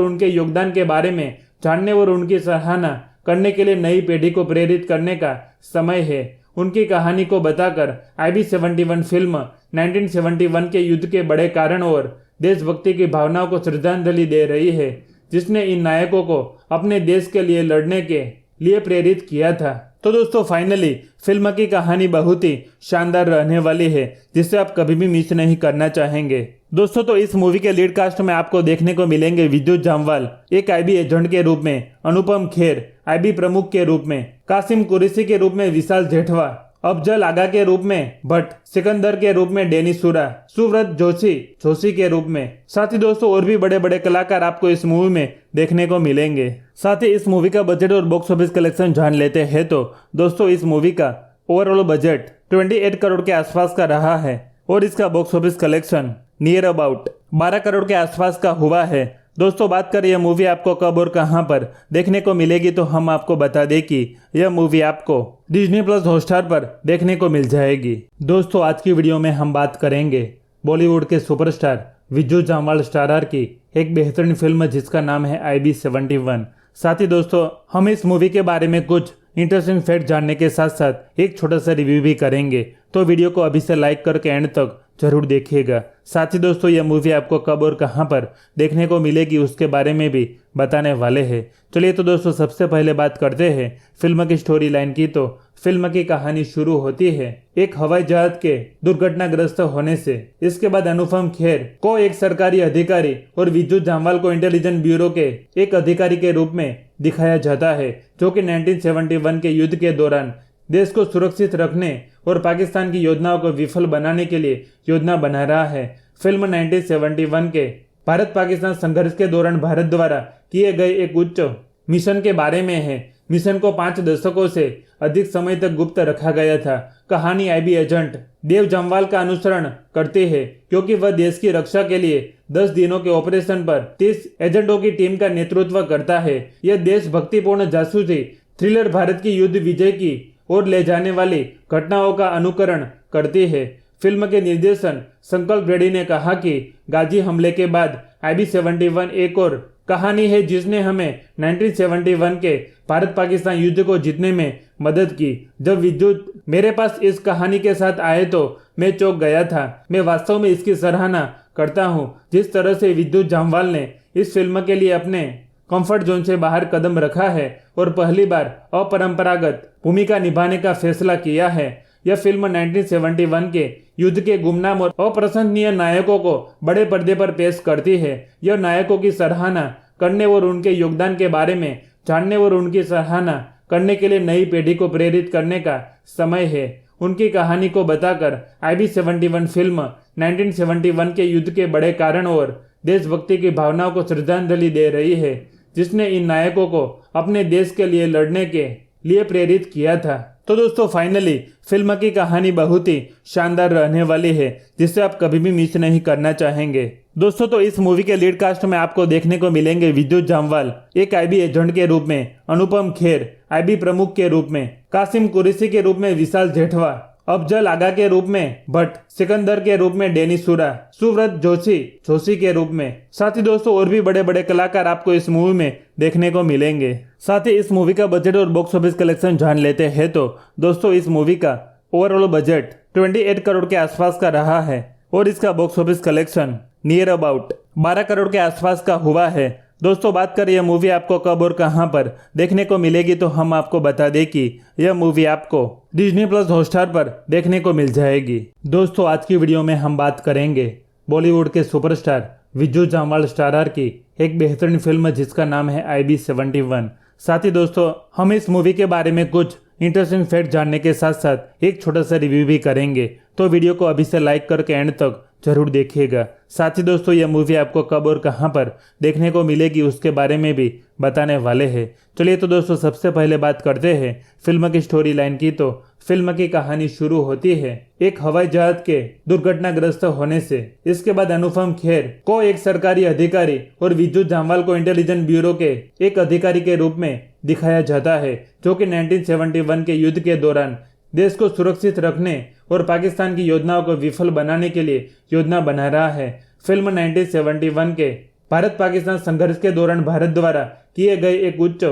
उनके योगदान के बारे में जानने और उनकी सराहना करने के लिए नई पीढ़ी को प्रेरित करने का समय है। उनकी कहानी को बताकर IB-71 फिल्म 1971 के युद्ध के बड़े कारण और देशभक्ति की भावनाओं को श्रद्धांजलि दे रही है, जिसने इन नायकों को अपने देश के लिए लड़ने के लिए प्रेरित किया था। तो दोस्तों फाइनली फिल्म की कहानी बहुत ही शानदार रहने वाली है, जिसे आप कभी भी मिस नहीं करना चाहेंगे। दोस्तों तो इस मूवी के लीड कास्ट में आपको देखने को मिलेंगे विद्युत जामवाल एक IB एजेंट के रूप में, अनुपम खेर IB प्रमुख के रूप में, कासिम कुरैशी के रूप में विशाल जेठवा, अफजल आगा के रूप में भट्ट, सिकंदर के रूप में डेनिस सूरा, सुव्रत जोशी के रूप में। साथ ही दोस्तों और भी बड़े बड़े कलाकार आपको इस मूवी में देखने को मिलेंगे। साथ ही इस मूवी का बजट और बॉक्स ऑफिस कलेक्शन जान लेते हैं तो दोस्तों इस मूवी का ओवरऑल बजट 28 करोड़ के आसपास का रहा है और इसका box office collection near about 12 crore के आसपास का हुआ है। दोस्तों बात करें यह मूवी आपको कब और कहां पर देखने को मिलेगी तो हम आपको बता दें कि यह मूवी आपको डिज्नी प्लस हॉटस्टार पर देखने को मिल जाएगी। दोस्तों आज की वीडियो में हम बात करेंगे बॉलीवुड के सुपरस्टार विद्युत जामवाल स्टारर की एक बेहतरीन फिल्म जिसका नाम है IB-71। साथ ही दोस्तों हम इस मूवी के बारे में कुछ इंटरेस्टिंग फैक्ट जानने के साथ साथ एक छोटा सा रिव्यू भी करेंगे, तो वीडियो को अभी से लाइक करके एंड तक जरूर देखिएगा। साथ ही दोस्तों यह मूवी आपको कब और कहां पर देखने को मिलेगी उसके बारे में भी बताने वाले हैं। चलिए तो दोस्तों सबसे पहले बात करते हैं फिल्म की स्टोरी लाइन की। तो फिल्म की कहानी शुरू होती है एक हवाई जहाज के दुर्घटनाग्रस्त होने से। इसके बाद अनुपम खेर को एक सरकारी अधिकारी और विद्युत जामवाल को इंटेलिजेंस ब्यूरो के एक अधिकारी के रूप में दिखाया जाता है, जो कि 1971 के युद्ध के दौरान देश को सुरक्षित रखने और पाकिस्तान की योजनाओं को विफल बनाने के लिए योजना बना रहा है। फिल्म 1971 के भारत पाकिस्तान संघर्ष के दौरान भारत द्वारा किए गए एक उच्च मिशन के बारे में है। मिशन को 5 दशकों से अधिक समय तक गुप्त रखा गया था। कहानी IB एजेंट देव जम्वाल का अनुसरण करती है, क्योंकि वह देश की रक्षा के लिए 10 दिनों के ऑपरेशन पर 30 एजेंटों की टीम का नेतृत्व करता है। यह देशभक्तिपूर्ण जासूसी थ्रिलर भारत की युद्ध विजय की और ले जाने वाली घटनाओं का अनुकरण करती है। फिल्म के निर्देशन संकल्प रेड्डी ने कहा कि गाजी हमले के बाद IB-71 एक और कहानी है जिसने हमें 1971 के भारत पाकिस्तान युद्ध को जीतने में मदद की। जब विद्युत मेरे पास इस कहानी के साथ आए तो मैं चौंक गया था। मैं वास्तव में इसकी सराहना करता हूं जिस तरह से विद्युत जामवाल ने इस फिल्म के लिए अपने कंफर्ट जोन से बाहर कदम रखा है और पहली बार अपरंपरागत भूमिका निभाने का फैसला किया है। यह फिल्म 1971 के युद्ध के गुमनाम और अप्रशंसनीय नायकों को बड़े पर्दे पर पेश करती है। यह नायकों की सराहना करने और उनके योगदान के बारे में जानने और उनकी सराहना करने के लिए नई पीढ़ी को प्रेरित करने का समय है। उनकी कहानी को बताकर IB-71 फिल्म 1971 के युद्ध के बड़े कारण और देशभक्ति की भावनाओं को श्रद्धांजलि दे रही है, जिसने इन नायकों को अपने देश के लिए लड़ने के लिए प्रेरित किया था। तो दोस्तों फाइनली फिल्म की कहानी बहुत ही शानदार रहने वाली है, जिसे आप कभी भी मिस नहीं करना चाहेंगे। दोस्तों तो इस मूवी के लीड कास्ट में आपको देखने को मिलेंगे विद्युत जामवाल एक IB एजेंट के रूप में, अनुपम खेर IB प्रमुख के रूप में, कासिम कुरैशी के रूप में विशाल जेठवा, अफजल आगा के रूप में भट्ट, सिकंदर के रूप में डेनिस सूरा, सुव्रत जोशी के रूप में। साथ ही दोस्तों और भी बड़े बड़े कलाकार आपको इस मूवी में देखने को मिलेंगे। साथ ही इस मूवी का बजट और बॉक्स ऑफिस कलेक्शन जान लेते हैं तो दोस्तों इस मूवी का ओवरऑल बजट 28 करोड़ के आसपास का रहा है और इसका box office collection near about 12 crore के आसपास का हुआ है। दोस्तों बात करें यह मूवी आपको कब और कहां पर देखने को मिलेगी तो हम आपको बता दें कि यह मूवी आपको डिज्नी प्लस हॉटस्टार पर देखने को मिल जाएगी। दोस्तों आज की वीडियो में हम बात करेंगे बॉलीवुड के सुपरस्टार विजू जामवाल स्टारर की एक बेहतरीन फिल्म जिसका नाम है IB71। साथ ही दोस्तों हम इस मूवी के बारे में कुछ इंटरेस्टिंग फैक्ट जानने के साथ साथ एक छोटा सा रिव्यू भी करेंगे, तो वीडियो को अभी से लाइक करके एंड तक जरूर देखिएगा। साथ ही दोस्तों यह मूवी आपको कब और कहां पर देखने को मिलेगी उसके बारे में भी बताने वाले हैं। चलिए तो दोस्तों सबसे पहले बात करते हैं फिल्म की स्टोरी लाइन की। तो फिल्म की कहानी शुरू होती है एक हवाई जहाज के दुर्घटनाग्रस्त होने से। इसके बाद अनुपम खेर को एक सरकारी अधिकारी और विजू जामवाल को इंटेलिजेंस ब्यूरो के एक अधिकारी के रूप में दिखाया जाता है, जो कि 1971 के युद्ध के दौरान देश को सुरक्षित रखने और पाकिस्तान की योजनाओं को विफल बनाने के लिए योजना बना रहा है। फिल्म 1971 के भारत पाकिस्तान संघर्ष के दौरान भारत द्वारा किए गए एक उच्च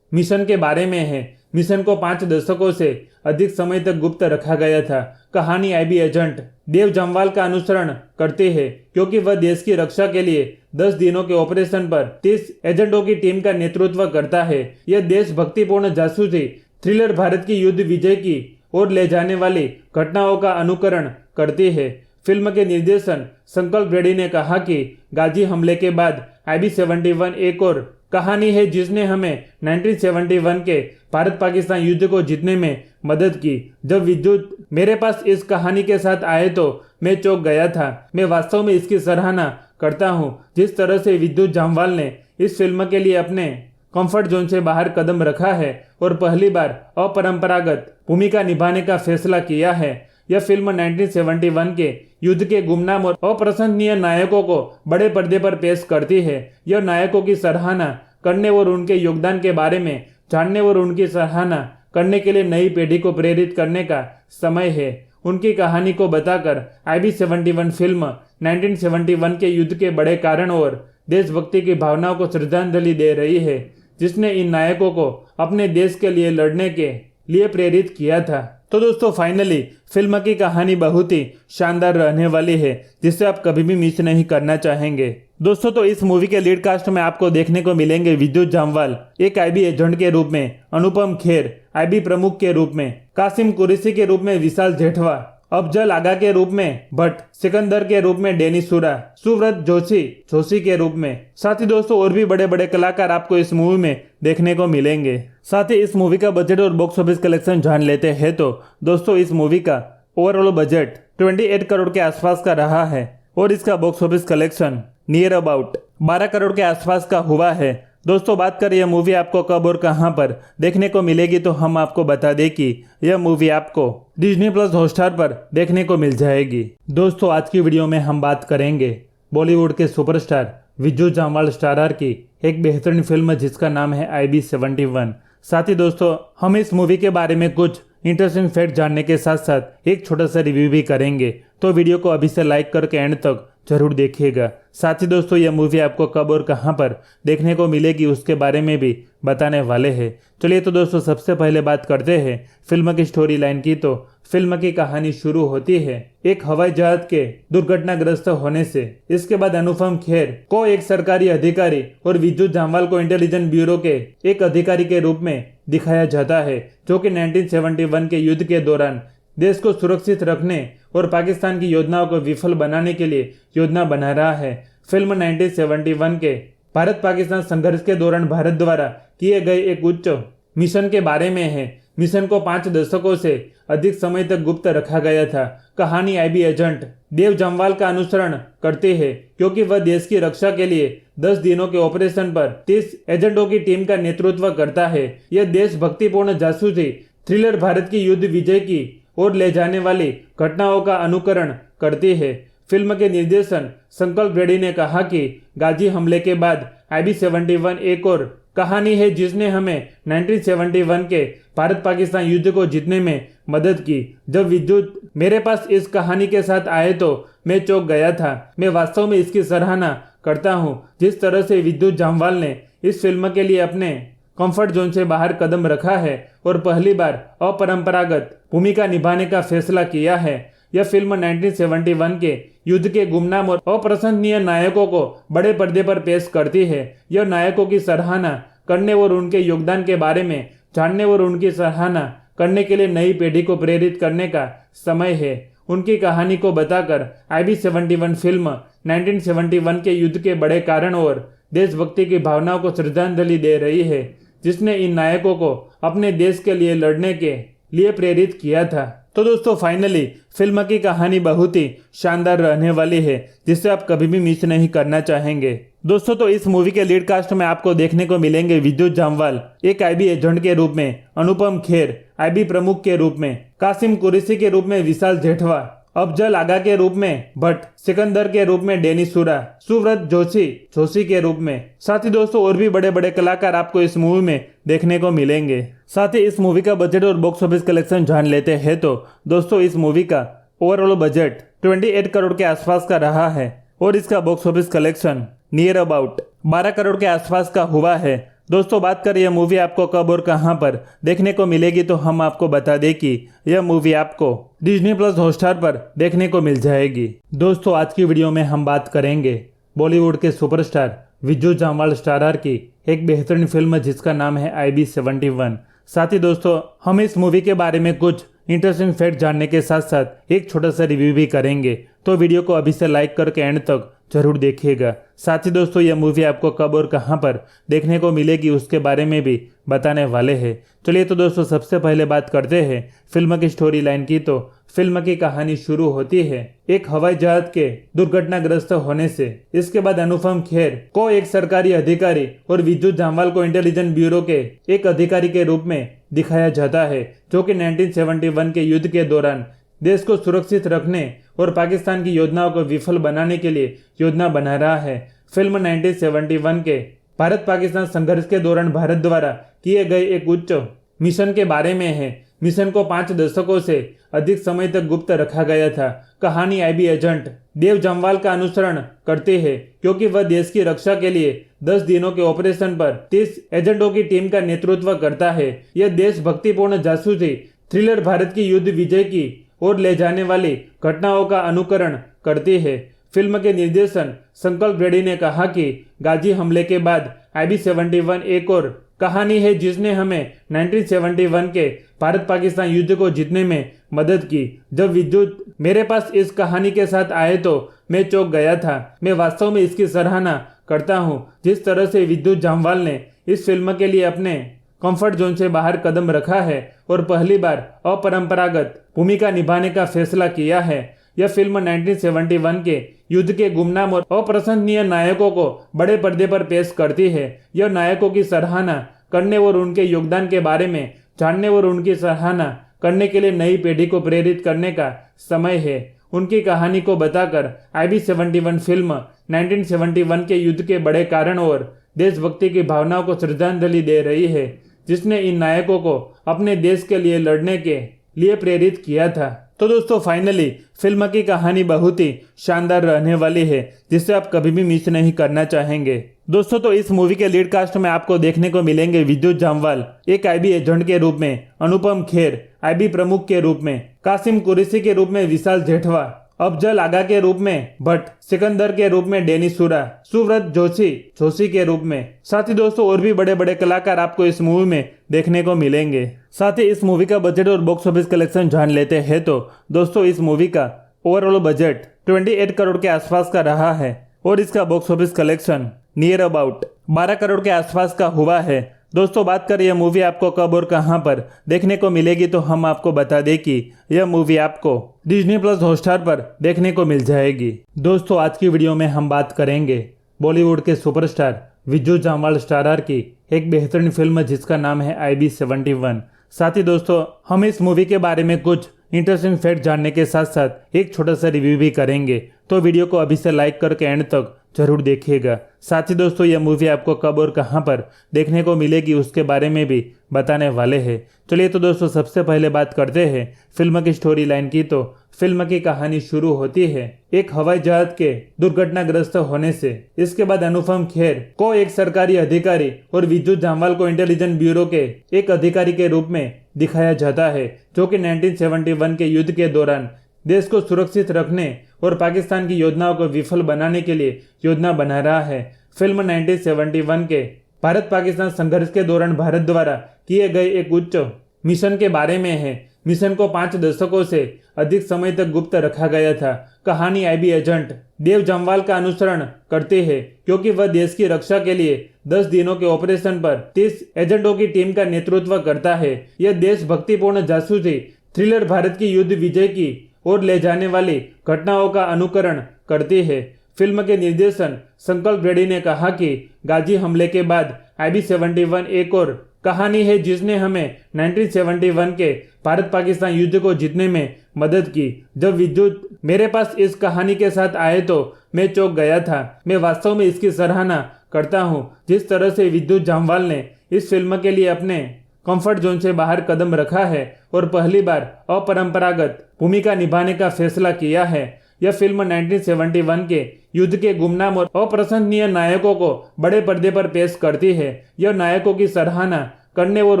मिशन के बारे में है। मिशन को 5 दशकों से अधिक समय तक गुप्त रखा गया था। कहानी IB एजेंट देव जामवाल का अनुसरण करती है, क्योंकि वह देश की रक्षा के लिए 10 दिनों के ऑपरेशन पर 30 एजेंटों की टीम का नेतृत्व करता है। यह देशभक्तिपूर्ण जासूसी थ्रिलर भारत की युद्ध विजय की ओर ले जाने वाली घटनाओं का अनुकरण करती है। फिल्म के निर्देशन संकल्प रेड्डी ने कहा कि गाजी हमले के बाद IB71 एक और कहानी है जिसने हमें 1971 के भारत पाकिस्तान युद्ध को जीतने में मदद की। जब विद्युत मेरे पास इस कहानी के साथ आए तो मैं चौंक गया था। मैं वास्तव में इसकी सराहना करता हूं जिस तरह से विद्युत जामवाल ने इस फिल्म के लिए अपने कंफर्ट जोन से बाहर कदम रखा है और पहली बार अपरंपरागत भूमिका निभाने का फैसला किया है। यह फिल्म 1971 के युद्ध के गुमनाम और अप्रशंसनीय नायकों को बड़े पर्दे पर पेश करती है। यह नायकों की सराहना करने और उनके योगदान के बारे में जानने और उनकी सराहना करने के लिए नई पीढ़ी को प्रेरित करने का समय है। उनकी कहानी को बताकर IB71 फिल्म 1971 के युद्ध के बड़े कारण और देशभक्ति की भावनाओं को श्रद्धांजलि दे रही है, जिसने इन नायकों को अपने देश के लिए लड़ने के लिए प्रेरित किया था। तो दोस्तों फाइनली फिल्म की कहानी बहुत ही शानदार रहने वाली है, जिसे आप कभी भी मिस नहीं करना चाहेंगे। दोस्तों तो इस मूवी के लीड कास्ट में आपको देखने को मिलेंगे विद्युत जामवाल एक IB एजेंट के रूप में, अनुपम खेर IB प्रमुख के रूप में, कासिम कुरैशी के रूप में विशाल जेठवा, अफजल आगा के रूप में भट्ट, सिकंदर के रूप में डैनी सुरा, सुव्रत जोशी के रूप में। साथ ही दोस्तों और भी बड़े बड़े कलाकार आपको इस मूवी में देखने को मिलेंगे। साथ ही इस मूवी का बजट और बॉक्स ऑफिस कलेक्शन जान लेते हैं तो दोस्तों इस मूवी का ओवरऑल बजट 28 करोड़ के आसपास का रहा है और इसका box office collection near about 12 crore के आसपास का हुआ है। दोस्तों बात करें यह मूवी आपको कब और कहां पर देखने को मिलेगी तो हम आपको बता दें कि यह मूवी आपको डिज्नी प्लस हॉटस्टार पर देखने को मिल जाएगी। दोस्तों आज की वीडियो में हम बात करेंगे बॉलीवुड के सुपरस्टार विजू जामवाल स्टारर की एक बेहतरीन फिल्म जिसका नाम है IB71। साथ ही दोस्तों हम इस मूवी के बारे में कुछ इंटरेस्टिंग फैक्ट जानने के साथ साथ एक छोटा सा रिव्यू भी करेंगे, तो वीडियो को अभी से लाइक करके एंड तक जरूर देखिएगा। साथ ही दोस्तों यह मूवी आपको कब और कहां पर देखने को मिलेगी उसके बारे में भी बताने वाले हैं। चलिए तो दोस्तों सबसे पहले बात करते हैं फिल्म की स्टोरी लाइन की। तो फिल्म की कहानी शुरू होती है एक हवाई जहाज के दुर्घटनाग्रस्त होने से। इसके बाद अनुपम खेर को एक सरकारी अधिकारी और विद्युत जामवाल को इंटेलिजेंस ब्यूरो के एक अधिकारी के रूप में दिखाया जाता है, जो कि 1971 के युद्ध के दौरान देश को सुरक्षित रखने और पाकिस्तान की योजनाओं को विफल बनाने के लिए योजना बना रहा है। फिल्म 1971 के भारत पाकिस्तान संघर्ष के दौरान भारत द्वारा किए गए एक उच्च मिशन के बारे में है। मिशन को 5 दशकों से अधिक समय तक गुप्त रखा गया था। कहानी IB एजेंट देव जामवाल का अनुसरण करती है, क्योंकि वह देश की रक्षा के लिए 10 दिनों के ऑपरेशन पर 30 एजेंटों की टीम का नेतृत्व करता है। यह देशभक्तिपूर्ण जासूसी थ्रिलर भारत की युद्ध विजय की ओर ले जाने वाली घटनाओं का अनुकरण करती है। फिल्म के निर्देशन संकल्प रेड्डी ने कहा कि गाजी हमले के बाद IB71 एक और कहानी है जिसने हमें 1971 के भारत पाकिस्तान युद्ध को जीतने में मदद की। जब विद्युत मेरे पास इस कहानी के साथ आए तो मैं चौंक गया था। मैं वास्तव में इसकी सराहना करता हूं जिस तरह से विद्युत जामवाल ने इस फिल्म के लिए अपने कंफर्ट जोन से बाहर कदम रखा है और पहली बार अपरंपरागत भूमिका निभाने का फैसला किया है। यह फिल्म 1971 के युद्ध के गुमनाम और अप्रशंसनीय नायकों को बड़े पर्दे पर पेश करती है। यह नायकों की सराहना करने और उनके योगदान के बारे में जानने और उनकी सराहना करने के लिए नई पीढ़ी को प्रेरित करने का समय है। उनकी कहानी को बताकर IB-71 फिल्म 1971 के युद्ध के बड़े कारण और देशभक्ति की भावनाओं को श्रद्धांजलि दे रही है, जिसने इन नायकों को अपने देश के लिए लड़ने के लिए प्रेरित किया था। तो दोस्तों फाइनली फिल्म की कहानी बहुत ही शानदार रहने वाली है, जिसे आप कभी भी मिस नहीं करना चाहेंगे। दोस्तों तो इस मूवी के लीड कास्ट में आपको देखने को मिलेंगे विद्युत जामवाल एक IB एजेंट के रूप में, अनुपम खेर IB प्रमुख के रूप में, कासिम कुरैशी के रूप में विशाल जेठवा, अफजल आगा के रूप में भट्ट, सिकंदर के रूप में डेनिस सूरा, सुव्रत जोशी के रूप में। साथ ही दोस्तों और भी बड़े बड़े कलाकार आपको इस मूवी में देखने को मिलेंगे। साथ ही इस मूवी का बजट और बॉक्स ऑफिस कलेक्शन जान लेते हैं तो दोस्तों इस मूवी का ओवरऑल बजट 28 करोड़ के आसपास का रहा है और इसका box office collection near about 12 crore के आसपास का हुआ है। दोस्तों बात करें यह मूवी आपको कब और कहां पर देखने को मिलेगी तो हम आपको बता दें कि यह मूवी आपको डिज्नी प्लस हॉटस्टार पर देखने को मिल जाएगी। दोस्तों आज की वीडियो में हम बात करेंगे बॉलीवुड के सुपरस्टार विद्युत जामवाल स्टारर की एक बेहतरीन फिल्म जिसका नाम है IB-71। साथ ही दोस्तों हम इस मूवी के बारे में कुछ इंटरेस्टिंग फैक्ट जानने के साथ साथ एक छोटा सा रिव्यू भी करेंगे, तो वीडियो को अभी से लाइक करके एंड तक जरूर देखिएगा। साथ ही दोस्तों यह मूवी आपको कब और कहां पर देखने को मिलेगी उसके बारे में भी बताने वाले हैं। चलिए तो दोस्तों सबसे पहले बात करते हैं फिल्म की स्टोरी लाइन की। तो फिल्म की कहानी शुरू होती है एक हवाई जहाज के दुर्घटनाग्रस्त होने से। इसके बाद अनुपम खेर को एक सरकारी अधिकारी और विद्युत जामवाल को इंटेलिजेंस ब्यूरो के एक अधिकारी के रूप में दिखाया जाता है, जो कि 1971 के युद्ध के दौरान देश को सुरक्षित रखने और पाकिस्तान की योजनाओं को विफल बनाने के लिए योजना बना रहा है। फिल्म 1971 के भारत पाकिस्तान संघर्ष के दौरान भारत द्वारा किए गए एक उच्च मिशन के बारे में है। मिशन को 5 दशकों से अधिक समय तक गुप्त रखा गया था। कहानी IB एजेंट देव जामवाल का अनुसरण करती है, क्योंकि वह देश की रक्षा के लिए 10 दिनों के ऑपरेशन पर 30 एजेंटों की टीम का नेतृत्व करता है। यह देशभक्तिपूर्ण जासूसी थ्रिलर भारत की युद्ध विजय की और ले जाने वाली घटनाओं का अनुकरण करती है। फिल्म के निर्देशन संकल्प रेड्डी ने कहा कि गाजी हमले के बाद IB-71 एक और कहानी है जिसने हमें 1971 के भारत पाकिस्तान युद्ध को जीतने में मदद की। जब विद्युत मेरे पास इस कहानी के साथ आए तो मैं चौंक गया था। मैं वास्तव में इसकी सराहना करता हूं जिस तरह से विद्युत जामवाल ने इस फिल्म के लिए अपने कंफर्ट जोन से बाहर कदम रखा है और पहली बार अपरंपरागत भूमिका निभाने का फैसला किया है। यह फिल्म 1971 के युद्ध के गुमनाम और अप्रशंसनीय नायकों को बड़े पर्दे पर पेश करती है। यह नायकों की सराहना करने और उनके योगदान के बारे में जानने और उनकी सराहना करने के लिए नई पीढ़ी को प्रेरित करने का समय है। उनकी कहानी को बताकर IB-71 फिल्म 1971 के युद्ध के बड़े कारण और देशभक्ति की भावनाओं को श्रद्धांजलि दे रही है, जिसने इन नायकों को अपने देश के लिए लड़ने के लिए प्रेरित किया था। तो दोस्तों फाइनली फिल्म की कहानी बहुत ही शानदार रहने वाली है, जिसे आप कभी भी मिस नहीं करना चाहेंगे। दोस्तों तो इस मूवी के लीड कास्ट में आपको देखने को मिलेंगे विद्युत जामवाल एक IB एजेंट के रूप में, अनुपम खेर IB प्रमुख के रूप में, कासिम कुरैशी के रूप में विशाल जेठवा, अफजल आगा के रूप में भट्ट, सिकंदर के रूप में डेनिस सूरा, सुव्रत जोशी के रूप में। साथ ही दोस्तों और भी बड़े बड़े कलाकार आपको इस मूवी में देखने को मिलेंगे। साथ ही इस मूवी का बजट और बॉक्स ऑफिस कलेक्शन जान लेते हैं तो दोस्तों इस मूवी का ओवरऑल बजट 28 करोड़ के आसपास का रहा है और इसका box office collection near about 12 crore के आसपास का हुआ है। दोस्तों बात करें यह मूवी आपको कब और कहां पर देखने को मिलेगी तो हम आपको बता दें कि यह मूवी आपको डिज्नी प्लस हॉटस्टार पर देखने को मिल जाएगी। दोस्तों आज की वीडियो में हम बात करेंगे बॉलीवुड के सुपरस्टार विद्युत जामवाल स्टारर की एक बेहतरीन फिल्म जिसका नाम है IB-71। साथ ही दोस्तों हम इस मूवी के बारे में कुछ इंटरेस्टिंग फैक्ट जानने के साथ साथ एक छोटा सा रिव्यू भी करेंगे, तो वीडियो को अभी से लाइक करके एंड तक जरूर देखिएगा। साथ ही दोस्तों यह मूवी आपको कब और कहां पर देखने को मिलेगी उसके बारे में भी बताने वाले हैं। चलिए तो दोस्तों सबसे पहले बात करते हैं फिल्म की स्टोरी लाइन की। तो फिल्म की कहानी शुरू होती है एक हवाई जहाज के दुर्घटनाग्रस्त होने से। इसके बाद अनुपम खेर को एक सरकारी अधिकारी और विद्युत जामवाल को इंटेलिजेंस ब्यूरो के एक अधिकारी के रूप में दिखाया जाता है, जो कि 1971 के युद्ध के दौरान देश को सुरक्षित रखने और पाकिस्तान की योजनाओं को विफल बनाने के लिए योजना बना रहा है। फिल्म 1971 के भारत पाकिस्तान संघर्ष के दौरान भारत द्वारा किए गए एक उच्च मिशन के बारे में है। मिशन को 5 दशकों से अधिक समय तक गुप्त रखा गया था। कहानी आईबी एजेंट देव जामवाल का अनुसरण करती है, क्योंकि वह देश की रक्षा के लिए 10 दिनों के ऑपरेशन पर 30 एजेंटों की टीम का नेतृत्व करता है। यह देशभक्तिपूर्ण जासूसी थ्रिलर भारत की युद्ध विजय की ओर ले जाने वाली घटनाओं का अनुकरण करती है। फिल्म के निर्देशन संकल्प रेड्डी ने कहा कि गाजी हमले के बाद IB-71 एक और कहानी है जिसने हमें 1971 के भारत पाकिस्तान युद्ध को जीतने में मदद की। जब विद्युत मेरे पास इस कहानी के साथ आए तो मैं चौंक गया था। मैं वास्तव में इसकी सराहना करता हूं जिस तरह से विद्युत जामवाल ने इस फिल्म के लिए अपने कंफर्ट जोन से बाहर कदम रखा है और पहली बार अपरंपरागत भूमिका निभाने का फैसला किया है। यह फिल्म 1971 के युद्ध के गुमनाम और अप्रशंसनीय नायकों को बड़े पर्दे पर पेश करती है। यह नायकों की सराहना करने और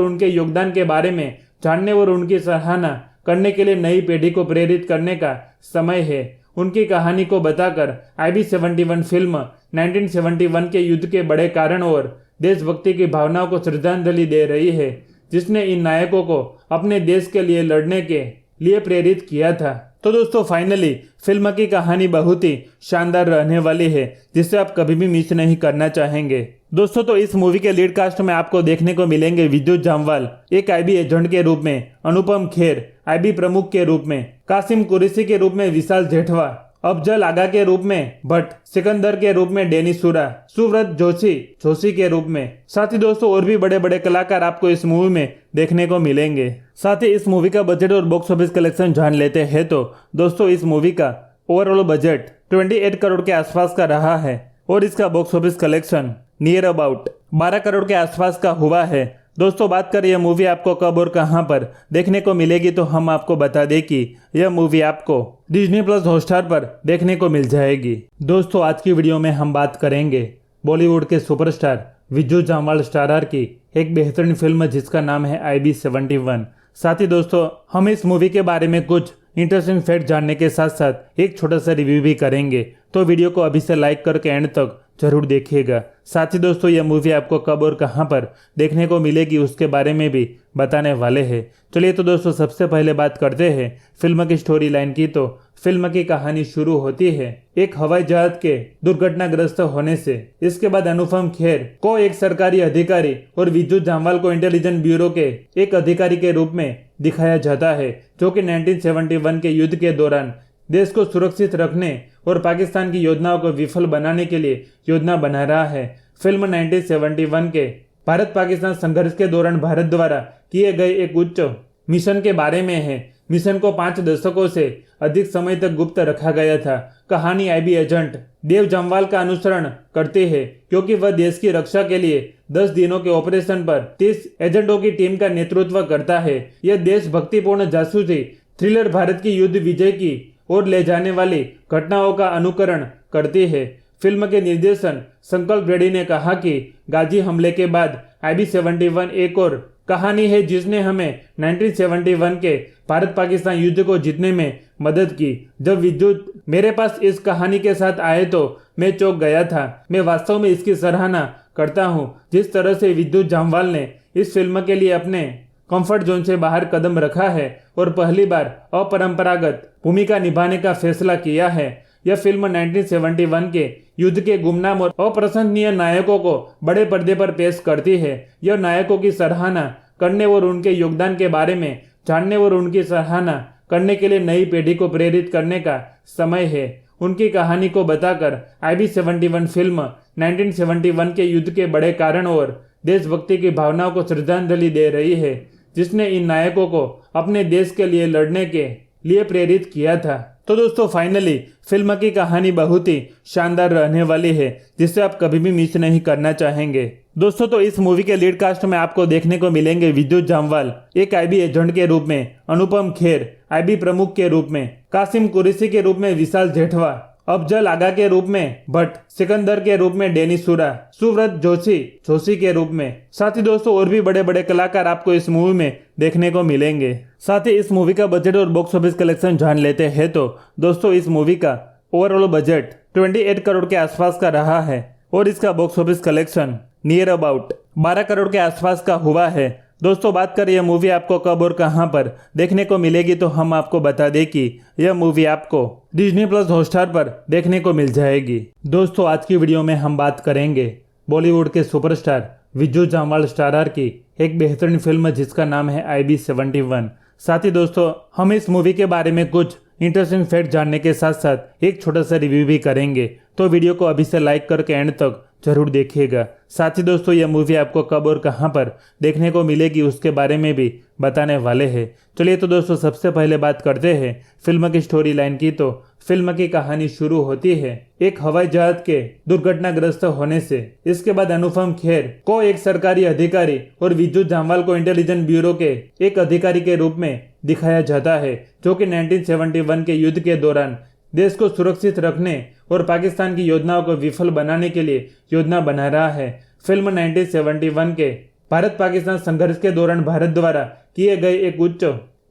उनके योगदान के बारे में जानने और उनकी सराहना करने के लिए नई पीढ़ी को प्रेरित करने का समय है। उनकी कहानी को बताकर IB-71 फिल्म 1971 के युद्ध के बड़े कारण और देशभक्ति की भावनाओं को श्रद्धांजलि दे रही है, जिसने इन नायकों को अपने देश के लिए लड़ने के लिए प्रेरित किया था। तो दोस्तों फाइनली फिल्म की कहानी बहुत ही शानदार रहने वाली है, जिसे आप कभी भी मिस नहीं करना चाहेंगे। दोस्तों तो इस मूवी के लीड कास्ट में आपको देखने को मिलेंगे विद्युत जामवाल एक IB एजेंट के रूप में, अनुपम खेर IB प्रमुख के रूप में, कासिम कुरैशी के रूप में विशाल जेठवा, अफजल आगा के रूप में भट्ट, सिकंदर के रूप में डेनिस सूरा, सुव्रत जोशी के रूप में। साथ ही दोस्तों और भी बड़े बड़े कलाकार आपको इस मूवी में देखने को मिलेंगे। साथ ही इस मूवी का बजट और बॉक्स ऑफिस कलेक्शन जान लेते हैं तो दोस्तों इस मूवी का ओवरऑल बजट 28 करोड़ के आसपास का रहा है और इसका box office collection near about 12 crore के आसपास का हुआ है। दोस्तों बात करें यह मूवी आपको कब और कहां पर देखने को मिलेगी, तो हम आपको बता दें कि यह मूवी आपको डिज्नी प्लस हॉटस्टार पर देखने को मिल जाएगी। दोस्तों आज की वीडियो में हम बात करेंगे बॉलीवुड के सुपरस्टार विद्युत जामवाल स्टारर की एक बेहतरीन फिल्म जिसका नाम है IB-71। साथ ही दोस्तों हम इस मूवी के बारे में कुछ इंटरेस्टिंग फैक्ट जानने के साथ साथ एक छोटा सा रिव्यू भी करेंगे, तो वीडियो को अभी से लाइक करके एंड तक जरूर देखिएगा। साथ ही दोस्तों यह मूवी आपको कब और कहां पर देखने को मिलेगी उसके बारे में भी बताने वाले हैं। चलिए तो दोस्तों सबसे पहले बात करते हैं फिल्म की स्टोरी लाइन की। तो फिल्म की कहानी शुरू होती है एक हवाई जहाज के दुर्घटनाग्रस्त होने से। इसके बाद अनुपम खेर को एक सरकारी अधिकारी और विद्युत जामवाल को इंटेलिजेंस ब्यूरो के एक अधिकारी के रूप में दिखाया जाता है, जो कि 1971 के युद्ध के दौरान देश को सुरक्षित रखने और पाकिस्तान की योजनाओं को विफल बनाने के लिए योजना बना रहा है। फिल्म 1971 के भारत पाकिस्तान संघर्ष के दौरान भारत द्वारा किए गए एक उच्च मिशन के बारे में है। मिशन को 5 दशकों से अधिक समय तक गुप्त रखा गया था। कहानी IB एजेंट देव जामवाल का अनुसरण करती है, क्योंकि वह देश की रक्षा के लिए 10 दिनों के ऑपरेशन पर 30 एजेंटों की टीम का नेतृत्व करता है। यह देशभक्तिपूर्ण जासूसी थ्रिलर भारत की युद्ध विजय की और ले जाने वाली घटनाओं का अनुकरण करती है। फिल्म के निर्देशन संकल्प रेड्डी ने कहा कि गाजी हमले के बाद IB-71 एक और कहानी है जिसने हमें 1971 के भारत पाकिस्तान युद्ध को जीतने में मदद की। जब विद्युत मेरे पास इस कहानी के साथ आए तो मैं चौंक गया था। मैं वास्तव में इसकी सराहना करता हूं जिस तरह से विद्युत जामवाल ने इस फिल्म के लिए अपने कंफर्ट जोन से बाहर कदम रखा है और पहली बार अपरंपरागत भूमिका निभाने का फैसला किया है। यह फिल्म 1971 के युद्ध के गुमनाम और अप्रशंसनीय नायकों को बड़े पर्दे पर पेश करती है। यह नायकों की सराहना करने और उनके योगदान के बारे में जानने और उनकी सराहना करने के लिए नई पीढ़ी को प्रेरित करने का समय है। उनकी कहानी को बताकर IB-71 फिल्म 1971 के युद्ध के बड़े कारण और देशभक्ति की भावनाओं को श्रद्धांजलि दे रही है, जिसने इन नायकों को अपने देश के लिए लड़ने के लिए प्रेरित किया था। तो दोस्तों फाइनली फिल्म की कहानी बहुत ही शानदार रहने वाली है, जिसे आप कभी भी मिस नहीं करना चाहेंगे। दोस्तों तो इस मूवी के लीड कास्ट में आपको देखने को मिलेंगे विद्युत जामवाल एक आईबी एजेंट के रूप में, अनुपम खेर आईबी प्रमुख के रूप में, कासिम कुरैशी के रूप में विशाल जेठवा, अफजल आगा के रूप में भट्ट, सिकंदर के रूप में डेनिस सूरा, सुव्रत जोशी के रूप में। साथ ही दोस्तों और भी बड़े बड़े कलाकार आपको इस मूवी में देखने को मिलेंगे। साथ ही इस मूवी का बजट और बॉक्स ऑफिस कलेक्शन जान लेते हैं तो दोस्तों इस मूवी का ओवरऑल बजट 28 करोड़ के आसपास का रहा है और इसका box office collection near about 12 crore के आसपास का हुआ है। दोस्तों बात करें यह मूवी आपको कब और कहां पर देखने को मिलेगी तो हम आपको बता दें कि यह मूवी आपको डिज्नी प्लस हॉटस्टार पर देखने को मिल जाएगी। दोस्तों आज की वीडियो में हम बात करेंगे बॉलीवुड के सुपरस्टार विद्युत जामवाल स्टारर की एक बेहतरीन फिल्म जिसका नाम है IB-71। साथ ही दोस्तों हम इस मूवी के बारे में कुछ इंटरेस्टिंग फैक्ट जानने के साथ साथ एक छोटा सा रिव्यू भी करेंगे, तो वीडियो को अभी से लाइक करके एंड तक जरूर देखिएगा। साथ ही दोस्तों यह मूवी आपको कब और कहां पर देखने को मिलेगी उसके बारे में भी बताने वाले हैं। चलिए तो दोस्तों सबसे पहले बात करते हैं फिल्म की स्टोरी लाइन की। तो फिल्म की कहानी शुरू होती है एक हवाई जहाज के दुर्घटनाग्रस्त होने से। इसके बाद अनुपम खेर को एक सरकारी अधिकारी और विद्युत जामवाल को इंटेलिजेंस ब्यूरो के एक अधिकारी के रूप में दिखाया जाता है, जो कि 1971 के युद्ध के दौरान देश को सुरक्षित रखने और पाकिस्तान की योजनाओं को विफल बनाने के लिए योजना बना रहा है। फिल्म 1971 के भारत पाकिस्तान संघर्ष के दौरान भारत द्वारा किए गए एक उच्च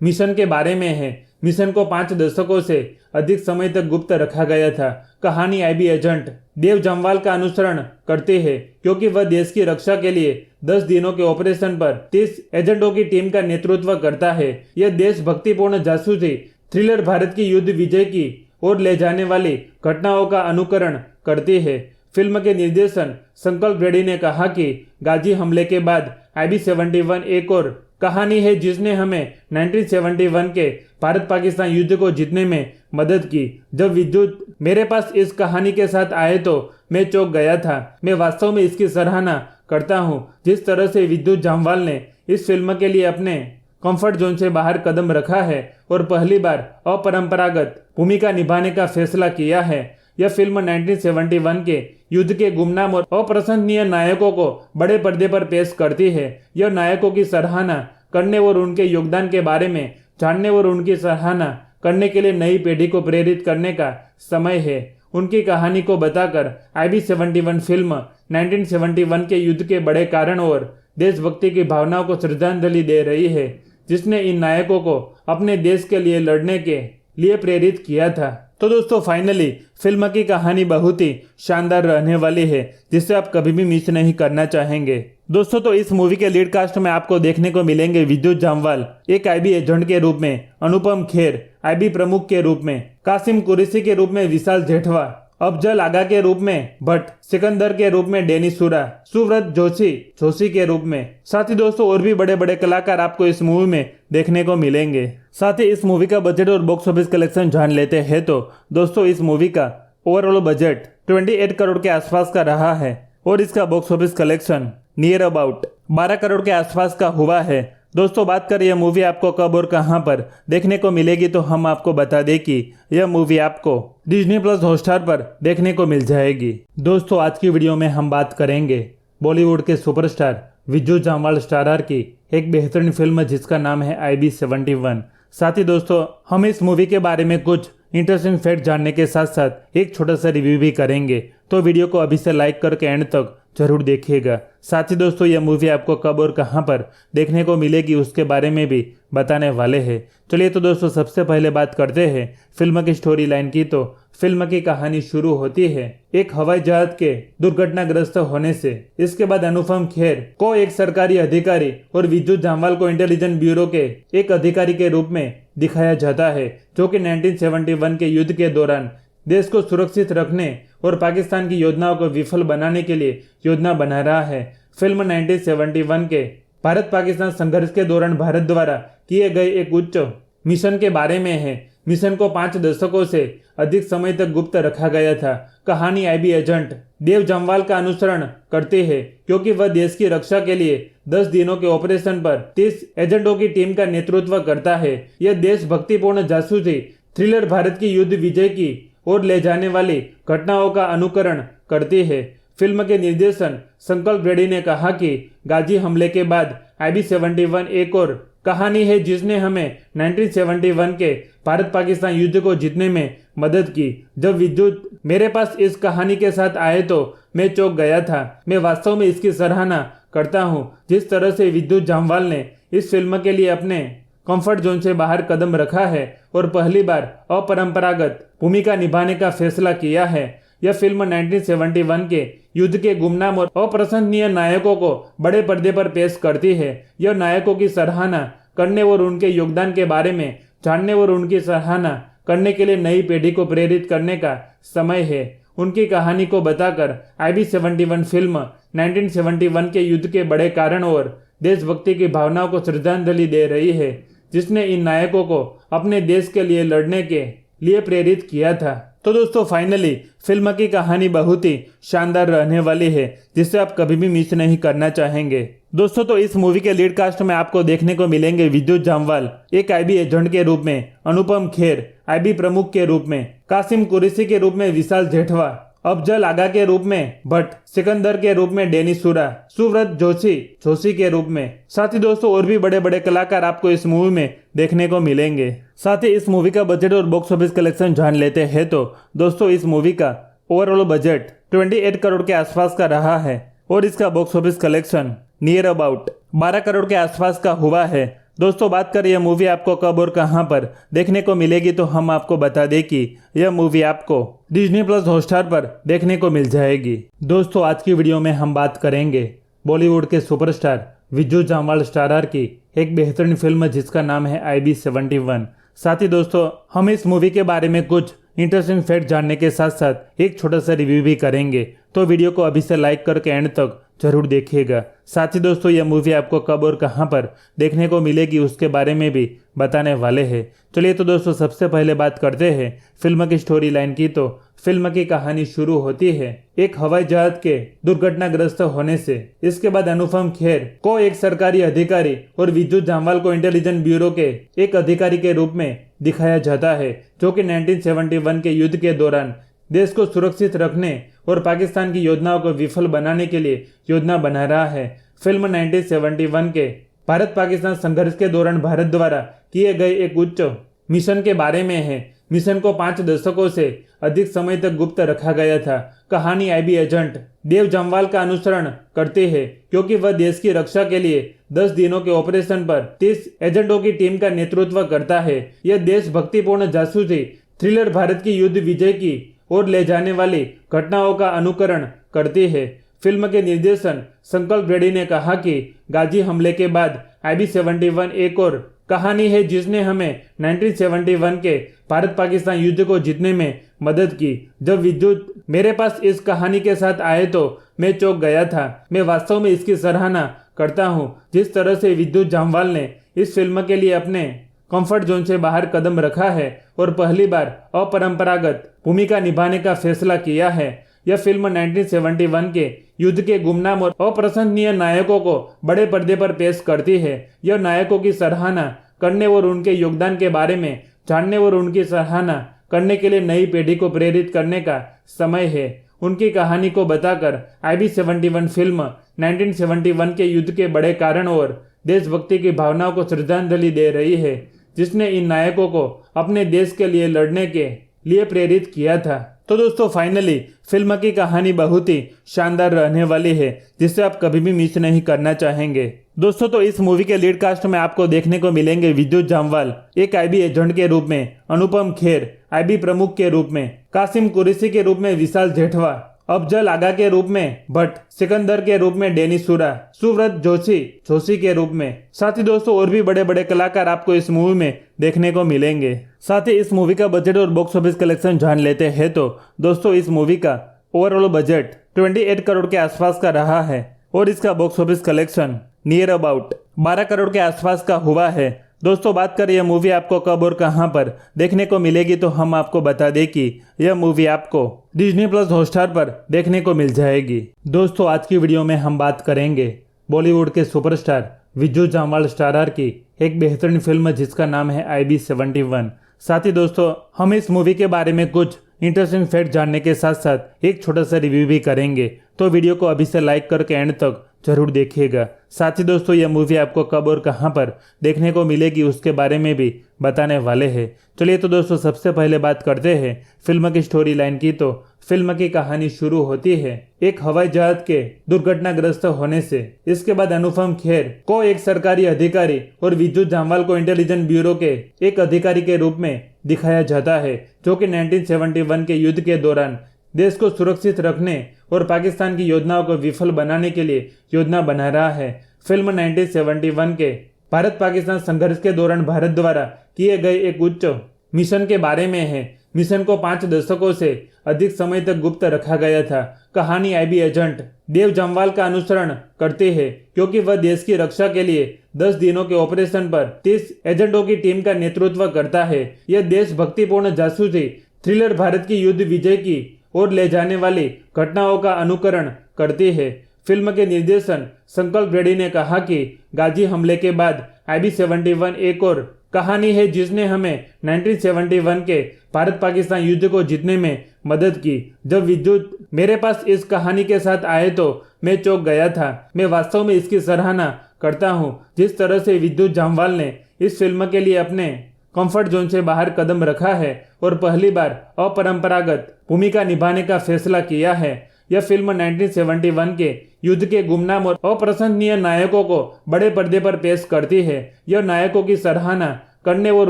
मिशन के बारे में है। मिशन को 5 दशकों से अधिक समय तक गुप्त रखा गया था। कहानी आईबी एजेंट देव जामवाल का अनुसरण करती है, क्योंकि वह देश की रक्षा के लिए 10 दिनों के ऑपरेशन पर 30 एजेंटों की टीम का नेतृत्व करता है। यह देशभक्तिपूर्ण जासूसी थ्रिलर भारत की युद्ध विजय की ओर ले जाने वाली घटनाओं का अनुकरण करती है। फिल्म के निर्देशन संकल्प रेड्डी ने कहा कि गाजी हमले के बाद IB-71 एक और कहानी है जिसने हमें 1971 के भारत पाकिस्तान युद्ध को जीतने में मदद की। जब विद्युत मेरे पास इस कहानी के साथ आए तो मैं चौंक गया था। मैं वास्तव में इसकी सराहना करता हूं जिस तरह से विद्युत जामवाल ने इस फिल्म के लिए अपने कंफर्ट जोन से बाहर कदम रखा है और पहली बार अपरंपरागत भूमिका निभाने का फैसला किया है। यह फिल्म 1971 के युद्ध के गुमनाम और अप्रशंसनीय नायकों को बड़े पर्दे पर पेश करती है। यह नायकों की सराहना करने और उनके योगदान के बारे में जानने और उनकी सराहना करने के लिए नई पीढ़ी को प्रेरित करने का समय है। उनकी कहानी को बताकर IB-71 फिल्म 1971 के युद्ध के बड़े कारण और देशभक्ति की भावनाओं को श्रद्धांजलि दे रही है, जिसने इन नायकों को अपने देश के लिए लड़ने के लिए प्रेरित किया था। तो दोस्तों फाइनली फिल्म की कहानी बहुत ही शानदार रहने वाली है, जिसे आप कभी भी मिस नहीं करना चाहेंगे। दोस्तों तो इस मूवी के लीड कास्ट में आपको देखने को मिलेंगे विद्युत जामवाल एक आईबी एजेंट के रूप में, अनुपम खेर आईबी प्रमुख के रूप में, कासिम कुरैशी के रूप में विशाल जेठवा, अफजल आगा के रूप में भट्ट, सिकंदर के रूप में डेनिस सूरा, सुव्रत जोशी के रूप में। साथ ही दोस्तों और भी बड़े बड़े कलाकार आपको इस मूवी में देखने को मिलेंगे। साथ ही इस मूवी का बजट और बॉक्स ऑफिस कलेक्शन जान लेते हैं तो दोस्तों इस मूवी का ओवरऑल बजट 28 करोड़ के आसपास का रहा है और इसका box office collection near about 12 crore के आसपास का हुआ है। दोस्तों बात करें यह मूवी आपको कब और कहां पर देखने को मिलेगी तो हम आपको बता दें कि यह मूवी आपको डिज्नी प्लस हॉटस्टार पर देखने को मिल जाएगी। दोस्तों आज की वीडियो में हम बात करेंगे बॉलीवुड के सुपरस्टार विद्युत जामवाल स्टारर की एक बेहतरीन फिल्म जिसका नाम है IB-71। साथ ही दोस्तों हम इस मूवी के बारे में कुछ इंटरेस्टिंग फैक्ट जानने के साथ साथ एक छोटा सा रिव्यू भी करेंगे, तो वीडियो को अभी से लाइक करके एंड तक जरूर देखिएगा। साथ ही दोस्तों यह मूवी आपको कब और कहां पर देखने को मिलेगी उसके बारे में भी बताने वाले हैं। चलिए तो दोस्तों सबसे पहले बात करते हैं फिल्म की स्टोरी लाइन की। तो फिल्म की कहानी शुरू होती है एक हवाई जहाज के दुर्घटनाग्रस्त होने से। इसके बाद अनुपम खेर को एक सरकारी अधिकारी और विद्युत जामवाल को इंटेलिजेंस ब्यूरो के एक अधिकारी के रूप में दिखाया जाता है, जो कि 1971 के युद्ध के दौरान देश को सुरक्षित रखने और पाकिस्तान की योजनाओं को विफल बनाने के लिए योजना बना रहा है। फिल्म 1971 के भारत पाकिस्तान संघर्ष के दौरान भारत द्वारा किए गए एक उच्च मिशन के बारे में है। मिशन को 5 दशकों से अधिक समय तक गुप्त रखा गया था। कहानी आईबी एजेंट देव जामवाल का अनुसरण करती है, क्योंकि वह देश की रक्षा के लिए 10 दिनों के ऑपरेशन पर 30 एजेंटों की टीम का नेतृत्व करता है। यह देशभक्तिपूर्ण जासूसी थ्रिलर भारत की युद्ध विजय की ओर ले जाने वाली घटनाओं का अनुकरण करती है। फिल्म के निर्देशन संकल्प रेड्डी ने कहा कि गाजी हमले के बाद IB-71 एक और कहानी है जिसने हमें 1971 के भारत पाकिस्तान युद्ध को जीतने में मदद की। जब विद्युत मेरे पास इस कहानी के साथ आए तो मैं चौंक गया था। मैं वास्तव में इसकी सराहना करता हूं जिस तरह से विद्युत जामवाल ने इस फिल्म के लिए अपने कंफर्ट जोन से बाहर कदम रखा है और पहली बार अपरंपरागत भूमिका निभाने का फैसला किया है। यह फिल्म 1971 के युद्ध के गुमनाम और अप्रशंसनीय नायकों को बड़े पर्दे पर पेश करती है। यह नायकों की सराहना करने और उनके योगदान के बारे में जानने और उनकी सराहना करने के लिए नई पीढ़ी को प्रेरित करने का समय है। उनकी कहानी को बताकर IB-71 फिल्म 1971 के युद्ध के बड़े कारण और देशभक्ति की भावनाओं को श्रद्धांजलि दे रही है, जिसने इन नायकों को अपने देश के लिए लड़ने के लिए प्रेरित किया था। तो दोस्तों फाइनली फिल्म की कहानी बहुत ही शानदार रहने वाली है, जिसे आप कभी भी मिस नहीं करना चाहेंगे। दोस्तों तो इस मूवी के लीड कास्ट में आपको देखने को मिलेंगे विद्युत जामवाल एक IB एजेंट के रूप में, अनुपम खेर IB प्रमुख के रूप में, कासिम कुरैशी के रूप में विशाल जेठवा, अफजल आगा के रूप में भट्ट, सिकंदर के रूप में डेनिस सूरा, सुव्रत जोशी के रूप में। साथ ही दोस्तों और भी बड़े बड़े कलाकार आपको इस मूवी में देखने को मिलेंगे। साथ ही इस मूवी का बजट और बॉक्स ऑफिस कलेक्शन जान लेते हैं तो दोस्तों इस मूवी का ओवरऑल बजट 28 करोड़ के आसपास का रहा है और इसका box office collection near about 12 crore के आसपास का हुआ है। दोस्तों बात करें यह मूवी आपको कब और कहां पर देखने को मिलेगी तो हम आपको बता दें कि यह मूवी आपको डिज्नी प्लस हॉटस्टार पर देखने को मिल जाएगी। दोस्तों आज की वीडियो में हम बात करेंगे बॉलीवुड के सुपरस्टार विद्युत जामवाल स्टारर की एक बेहतरीन फिल्म जिसका नाम है IB-71। साथ ही दोस्तों हम इस मूवी के बारे में कुछ इंटरेस्टिंग फैक्ट जानने के साथ साथ एक छोटा सा रिव्यू भी करेंगे, तो वीडियो को अभी से लाइक करके एंड तक जरूर देखिएगा। साथ ही दोस्तों यह मूवी आपको कब और कहां पर देखने को मिलेगी उसके बारे में भी बताने वाले हैं। चलिए तो दोस्तों सबसे पहले बात करते हैं फिल्म की स्टोरी लाइन की। तो फिल्म की कहानी शुरू होती है एक हवाई जहाज के दुर्घटनाग्रस्त होने से। इसके बाद अनुपम खेर को एक सरकारी अधिकारी और विद्युत जामवाल को इंटेलिजेंस ब्यूरो के एक अधिकारी के रूप में दिखाया जाता है, जो कि 1971 के युद्ध के दौरान देश को सुरक्षित रखने और पाकिस्तान की योजनाओं को विफल बनाने के लिए योजना बना रहा है। फिल्म 1971 के भारत पाकिस्तान संघर्ष के दौरान भारत द्वारा किए गए एक उच्च मिशन के बारे में है। मिशन को 5 दशकों से अधिक समय तक गुप्त रखा गया था। कहानी IB एजेंट देव जामवाल का अनुसरण करती है, क्योंकि वह देश की रक्षा के लिए 10 दिनों के ऑपरेशन पर 30 एजेंटों की टीम का नेतृत्व करता है। यह देशभक्तिपूर्ण जासूसी थ्रिलर भारत की युद्ध विजय की ओर ले जाने वाली घटनाओं का अनुकरण करती है। फिल्म के निर्देशन संकल्प रेड्डी ने कहा कि गाजी हमले के बाद IB-71 एक और कहानी है जिसने हमें 1971 के भारत पाकिस्तान युद्ध को जीतने में मदद की। जब विद्युत मेरे पास इस कहानी के साथ आए तो मैं चौंक गया था। मैं वास्तव में इसकी सराहना करता हूं जिस तरह से विद्युत जामवाल ने इस फिल्म के लिए अपने कंफर्ट जोन से बाहर कदम रखा है और पहली बार अपरंपरागत भूमिका निभाने का फैसला किया है। यह फिल्म 1971 के युद्ध के गुमनाम और अप्रशंसनीय नायकों को बड़े पर्दे पर पेश करती है। यह नायकों की सराहना करने और उनके योगदान के बारे में जानने और उनकी सराहना करने के लिए नई पीढ़ी को प्रेरित करने का समय है। उनकी कहानी को बताकर IB-71 फिल्म 1971 के युद्ध के बड़े कारण और देशभक्ति की भावनाओं को श्रद्धांजलि दे रही है, जिसने इन नायकों को अपने देश के लिए लड़ने के लिए प्रेरित किया था। तो दोस्तों फाइनली फिल्म की कहानी बहुत ही शानदार रहने वाली है, जिसे आप कभी भी मिस नहीं करना चाहेंगे। दोस्तों तो इस मूवी के लीड कास्ट में आपको देखने को मिलेंगे विद्युत जामवाल एक IB एजेंट के रूप में, अनुपम खेर IB प्रमुख के रूप में, कासिम कुरैशी के रूप में विशाल जेठवा, अफजल आगा के रूप में भट्ट, सिकंदर के रूप में डेनिस सूरा, सुव्रत जोशी के रूप में। साथ ही दोस्तों और भी बड़े बड़े कलाकार आपको इस मूवी में देखने को मिलेंगे। साथ ही इस मूवी का बजट और बॉक्स ऑफिस कलेक्शन जान लेते हैं तो दोस्तों इस मूवी का ओवरऑल बजट 28 करोड़ के आसपास का रहा है और इसका box office collection near about 12 crore के आसपास का हुआ है। दोस्तों बात करें यह मूवी आपको कब और कहां पर देखने को मिलेगी तो हम आपको बता दें कि यह मूवी आपको डिज्नी प्लस हॉटस्टार पर देखने को मिल जाएगी। दोस्तों आज की वीडियो में हम बात करेंगे बॉलीवुड के सुपरस्टार विद्युत जामवाल स्टारर की एक बेहतरीन फिल्म जिसका नाम है IB-71। साथ ही दोस्तों हम इस मूवी के बारे में कुछ इंटरेस्टिंग फैक्ट जानने के साथ साथ एक छोटा सा रिव्यू भी करेंगे, तो वीडियो को अभी से लाइक करके एंड तक जरूर देखिएगा। साथ ही दोस्तों यह मूवी आपको कब और कहां पर देखने को मिलेगी उसके बारे में भी बताने वाले हैं। चलिए तो दोस्तों सबसे पहले बात करते हैं फिल्म की स्टोरी लाइन की। तो फिल्म की कहानी शुरू होती है एक हवाई जहाज के दुर्घटनाग्रस्त होने से। इसके बाद अनुपम खेर को एक सरकारी अधिकारी और विद्युत जामवाल को इंटेलिजेंस ब्यूरो के एक अधिकारी के रूप में दिखाया जाता है, जो कि 1971 के युद्ध के दौरान देश को सुरक्षित रखने और पाकिस्तान की योजनाओं को विफल बनाने के लिए योजना बना रहा है। फिल्म 1971 के भारत पाकिस्तान संघर्ष के दौरान भारत द्वारा किए गए एक उच्च मिशन के बारे में है। मिशन को 5 दशकों से अधिक समय तक गुप्त रखा गया था। कहानी आईबी एजेंट देव जामवाल का अनुसरण करती है, क्योंकि वह देश की रक्षा के लिए 10 दिनों के ऑपरेशन पर 30 एजेंटों की टीम का नेतृत्व करता है। यह देशभक्तिपूर्ण जासूसी थ्रिलर भारत की युद्ध विजय की ओर ले जाने वाली घटनाओं का अनुकरण करती है। फिल्म के निर्देशन संकल्प रेड्डी ने कहा कि गाजी हमले के बाद IB-71 एक और कहानी है जिसने हमें 1971 के भारत पाकिस्तान युद्ध को जीतने में मदद की। जब विद्युत मेरे पास इस कहानी के साथ आए तो मैं चौंक गया था। मैं वास्तव में इसकी सराहना करता हूं जिस तरह से विद्युत जामवाल ने इस फिल्म के लिए अपने कंफर्ट जोन से बाहर कदम रखा है और पहली बार अपरंपरागत भूमिका निभाने का फैसला किया है। यह फिल्म 1971 के युद्ध के गुमनाम और अप्रशंसनीय नायकों को बड़े पर्दे पर पेश करती है। यह नायकों की सराहना करने और